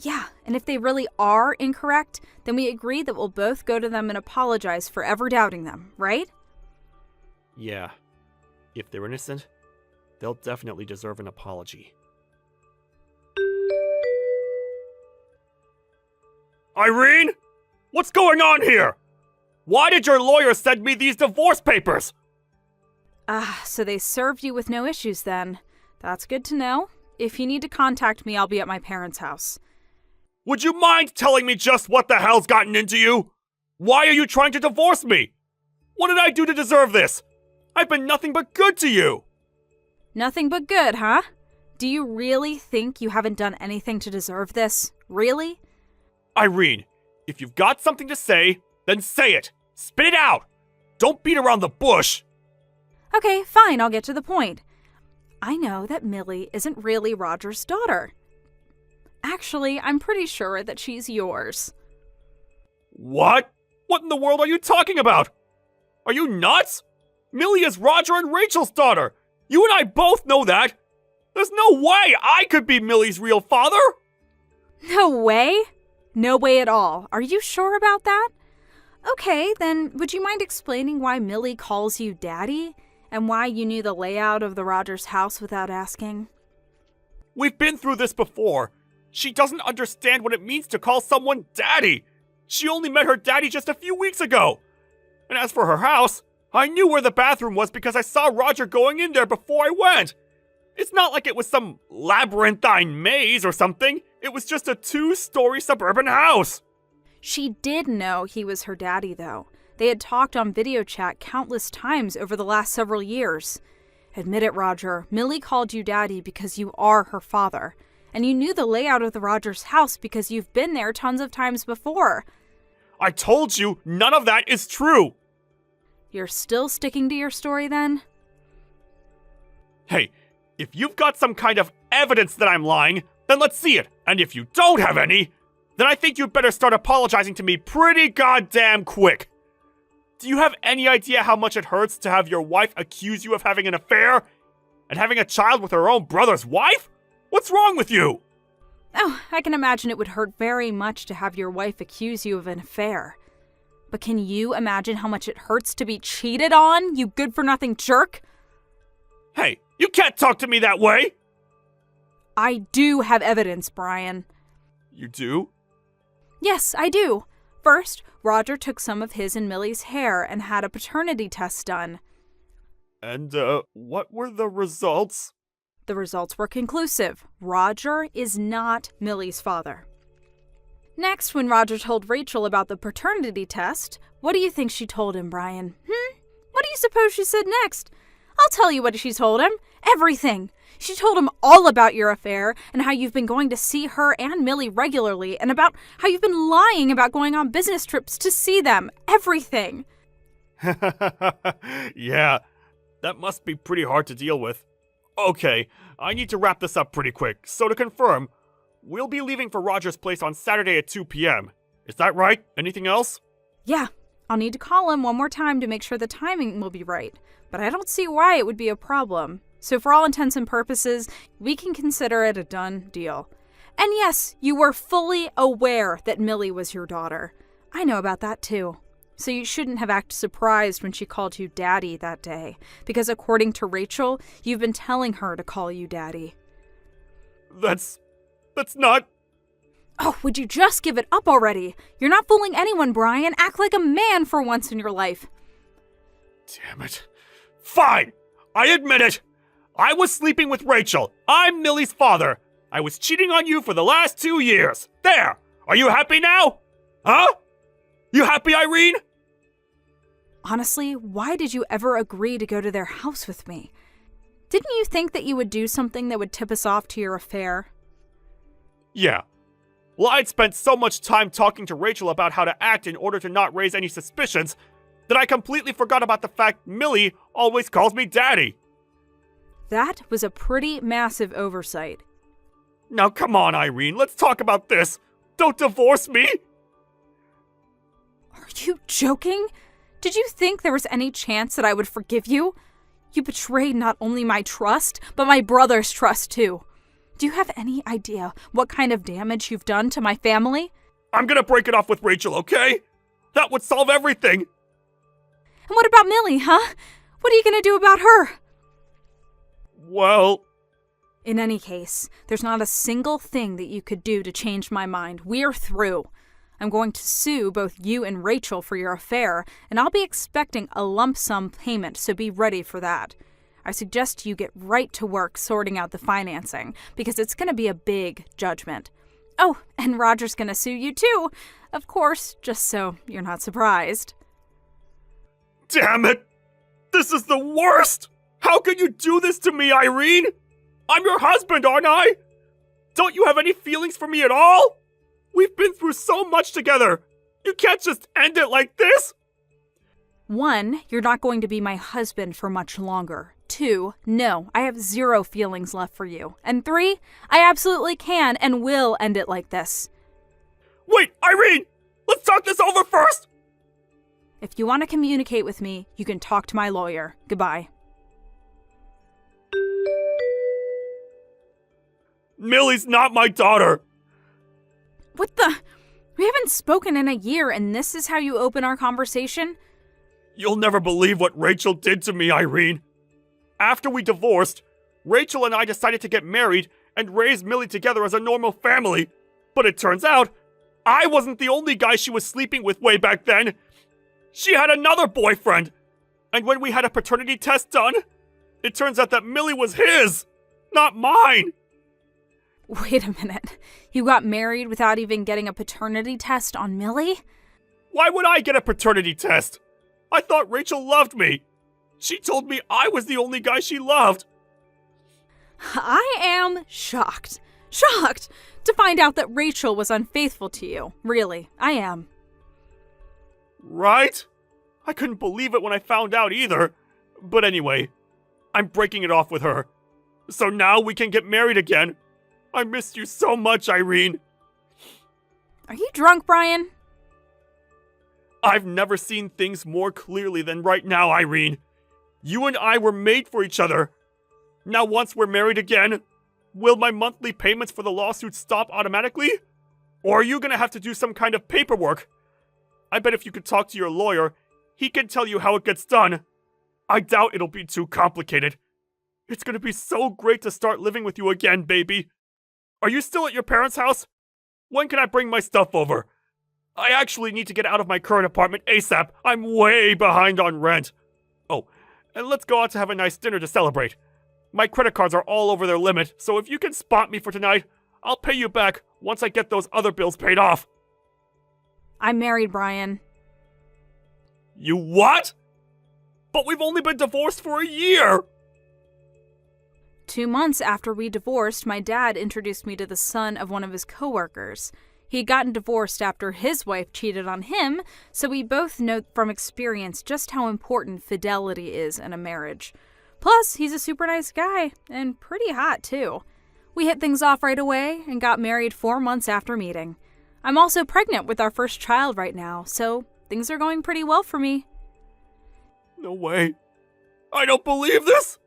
Yeah, and if they really are incorrect, then we agree that we'll both go to them and apologize for ever doubting them, right? Yeah, if they're innocent, they'll definitely deserve an apology. Irene? What's going on here? Why did your lawyer send me these divorce papers? So they served you with no issues then. That's good to know. If you need to contact me, I'll be at my parents' house. Would you mind telling me just what the hell's gotten into you? Why are you trying to divorce me? What did I do to deserve this? I've been nothing but good to you. Nothing but good, huh? Do you really think you haven't done anything to deserve this? Really? Irene, if you've got something to say, then say it. Spit it out. Don't beat around the bush. Okay, fine, I'll get to the point. I know that Millie isn't really Roger's daughter. Actually, I'm pretty sure that she's yours. What? What in the world are you talking about? Are you nuts? Millie is Roger and Rachel's daughter. You and I both know that. There's no way I could be Millie's real father. No way? No way at all. Are you sure about that? Okay, then would you mind explaining why Millie calls you Daddy? And why you knew the layout of the Rogers house without asking? We've been through this before. She doesn't understand what it means to call someone Daddy. She only met her daddy just a few weeks ago. And as for her house, I knew where the bathroom was because I saw Roger going in there before I went. It's not like it was some labyrinthine maze or something. It was just a 2-story suburban house. She did know he was her daddy, though. They had talked on video chat countless times over the last several years. Admit it, Roger, Millie called you Daddy because you are her father. And you knew the layout of the Rogers house because you've been there tons of times before. I told you none of that is true. You're still sticking to your story, then? Hey, if you've got some kind of evidence that I'm lying, then let's see it. And if you don't have any, then I think you'd better start apologizing to me pretty goddamn quick. Do you have any idea how much it hurts to have your wife accuse you of having an affair? And having a child with her own brother's wife? What's wrong with you? Oh, I can imagine it would hurt very much to have your wife accuse you of an affair. But can you imagine how much it hurts to be cheated on, you good-for-nothing jerk? Hey, you can't talk to me that way! I do have evidence, Brian. You do? Yes, I do. First, Roger took some of his and Millie's hair and had a paternity test done. And, what were the results? The results were conclusive. Roger is not Millie's father. Next, when Roger told Rachel about the paternity test, what do you think she told him, Brian? What do you suppose she said next? I'll tell you what she told him. Everything. She told him all about your affair and how you've been going to see her and Millie regularly and about how you've been lying about going on business trips to see them. Everything. Yeah, that must be pretty hard to deal with. Okay, I need to wrap this up pretty quick. So to confirm, we'll be leaving for Roger's place on Saturday at 2 p.m. Is that right? Anything else? Yeah. I'll need to call him one more time to make sure the timing will be right, but I don't see why it would be a problem. So for all intents and purposes, we can consider it a done deal. And yes, you were fully aware that Millie was your daughter. I know about that too. So you shouldn't have acted surprised when she called you Daddy that day, because according to Rachel, you've been telling her to call you Daddy. That's not... Oh, would you just give it up already? You're not fooling anyone, Brian. Act like a man for once in your life. Damn it. Fine! I admit it! I was sleeping with Rachel. I'm Millie's father. I was cheating on you for the last 2 years. There! Are you happy now? Huh? You happy, Irene? Honestly, why did you ever agree to go to their house with me? Didn't you think that you would do something that would tip us off to your affair? Yeah. Well, I'd spent so much time talking to Rachel about how to act in order to not raise any suspicions that I completely forgot about the fact Millie always calls me Daddy. That was a pretty massive oversight. Now come on, Irene, let's talk about this. Don't divorce me! Are you joking? Did you think there was any chance that I would forgive you? You betrayed not only my trust, but my brother's trust too. Do you have any idea what kind of damage you've done to my family? I'm gonna break it off with Rachel, okay? That would solve everything! And what about Millie, huh? What are you gonna do about her? Well... In any case, there's not a single thing that you could do to change my mind. We're through. I'm going to sue both you and Rachel for your affair, and I'll be expecting a lump sum payment, so be ready for that. I suggest you get right to work sorting out the financing, because it's going to be a big judgment. Oh, and Roger's going to sue you too, of course, just so you're not surprised. Damn it! This is the worst! How can you do this to me, Irene? I'm your husband, aren't I? Don't you have any feelings for me at all? We've been through so much together. You can't just end it like this. 1, you're not going to be my husband for much longer. 2, no, I have 0 feelings left for you. And 3, I absolutely can and will end it like this. Wait, Irene! Let's talk this over first! If you want to communicate with me, you can talk to my lawyer. Goodbye. Millie's not my daughter! What the? We haven't spoken in a year, and this is how you open our conversation? You'll never believe what Rachel did to me, Irene. After we divorced, Rachel and I decided to get married and raise Millie together as a normal family. But it turns out, I wasn't the only guy she was sleeping with way back then. She had another boyfriend. And when we had a paternity test done, it turns out that Millie was his, not mine. Wait a minute. You got married without even getting a paternity test on Millie? Why would I get a paternity test? I thought Rachel loved me. She told me I was the only guy she loved. I am shocked. Shocked to find out that Rachel was unfaithful to you. Really, I am. Right? I couldn't believe it when I found out either. But anyway, I'm breaking it off with her. So now we can get married again. I missed you so much, Irene. Are you drunk, Brian? I've never seen things more clearly than right now, Irene. You and I were made for each other. Now once we're married again, will my monthly payments for the lawsuit stop automatically? Or are you gonna have to do some kind of paperwork? I bet if you could talk to your lawyer, he can tell you how it gets done. I doubt it'll be too complicated. It's gonna be so great to start living with you again, baby. Are you still at your parents' house? When can I bring my stuff over? I actually need to get out of my current apartment ASAP. I'm way behind on rent. Oh, and let's go out to have a nice dinner to celebrate. My credit cards are all over their limit, so if you can spot me for tonight, I'll pay you back once I get those other bills paid off. I'm married, Brian. You what? But we've only been divorced for a year! 2 months after we divorced, my dad introduced me to the son of one of his coworkers. He had gotten divorced after his wife cheated on him, so we both know from experience just how important fidelity is in a marriage. Plus, he's a super nice guy, and pretty hot too. We hit things off right away and got married 4 months after meeting. I'm also pregnant with our first child right now, so things are going pretty well for me. No way. I don't believe this!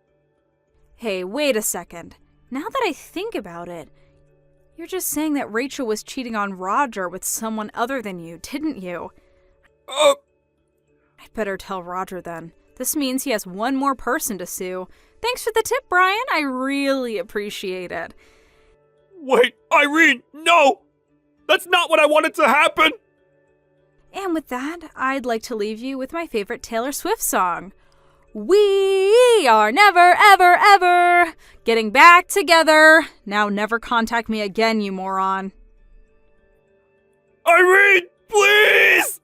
Hey, wait a second. Now that I think about it, you're just saying that Rachel was cheating on Roger with someone other than you, didn't you? I'd better tell Roger then. This means he has one more person to sue. Thanks for the tip, Brian. I really appreciate it. Wait, Irene, no! That's not what I wanted to happen! And with that, I'd like to leave you with my favorite Taylor Swift song. We are never, ever, ever getting back together. Now never contact me again, you moron. Irene, please!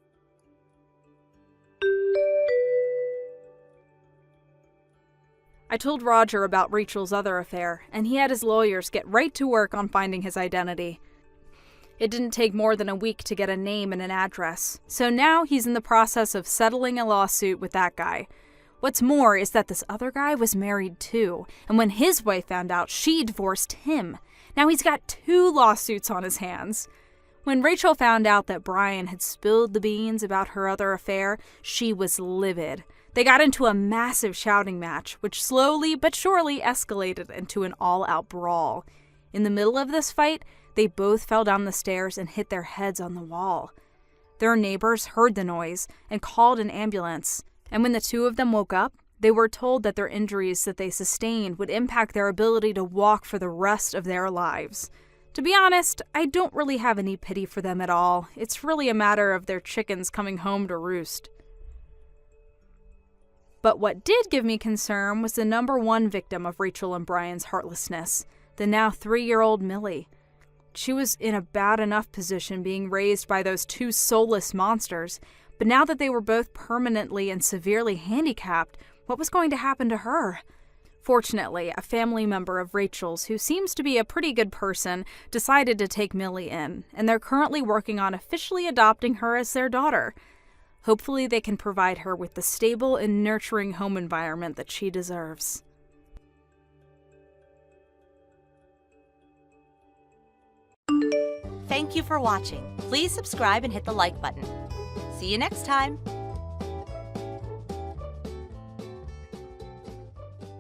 I told Roger about Rachel's other affair, and he had his lawyers get right to work on finding his identity. It didn't take more than a week to get a name and an address, so now he's in the process of settling a lawsuit with that guy. What's more is that this other guy was married too, and when his wife found out, she divorced him. Now he's got 2 lawsuits on his hands. When Rachel found out that Brian had spilled the beans about her other affair, she was livid. They got into a massive shouting match, which slowly but surely escalated into an all-out brawl. In the middle of this fight, they both fell down the stairs and hit their heads on the wall. Their neighbors heard the noise and called an ambulance, and when the 2 of them woke up, they were told that their injuries that they sustained would impact their ability to walk for the rest of their lives. To be honest, I don't really have any pity for them at all. It's really a matter of their chickens coming home to roost. But what did give me concern was the number 1 victim of Rachel and Brian's heartlessness, the now 3-year-old Millie. She was in a bad enough position being raised by those 2 soulless monsters, but now that they were both permanently and severely handicapped, what was going to happen to her? Fortunately, a family member of Rachel's, who seems to be a pretty good person, decided to take Millie in, and they're currently working on officially adopting her as their daughter. Hopefully they can provide her with the stable and nurturing home environment that she deserves. Thank you for watching. Please subscribe and hit the like button. See you next time.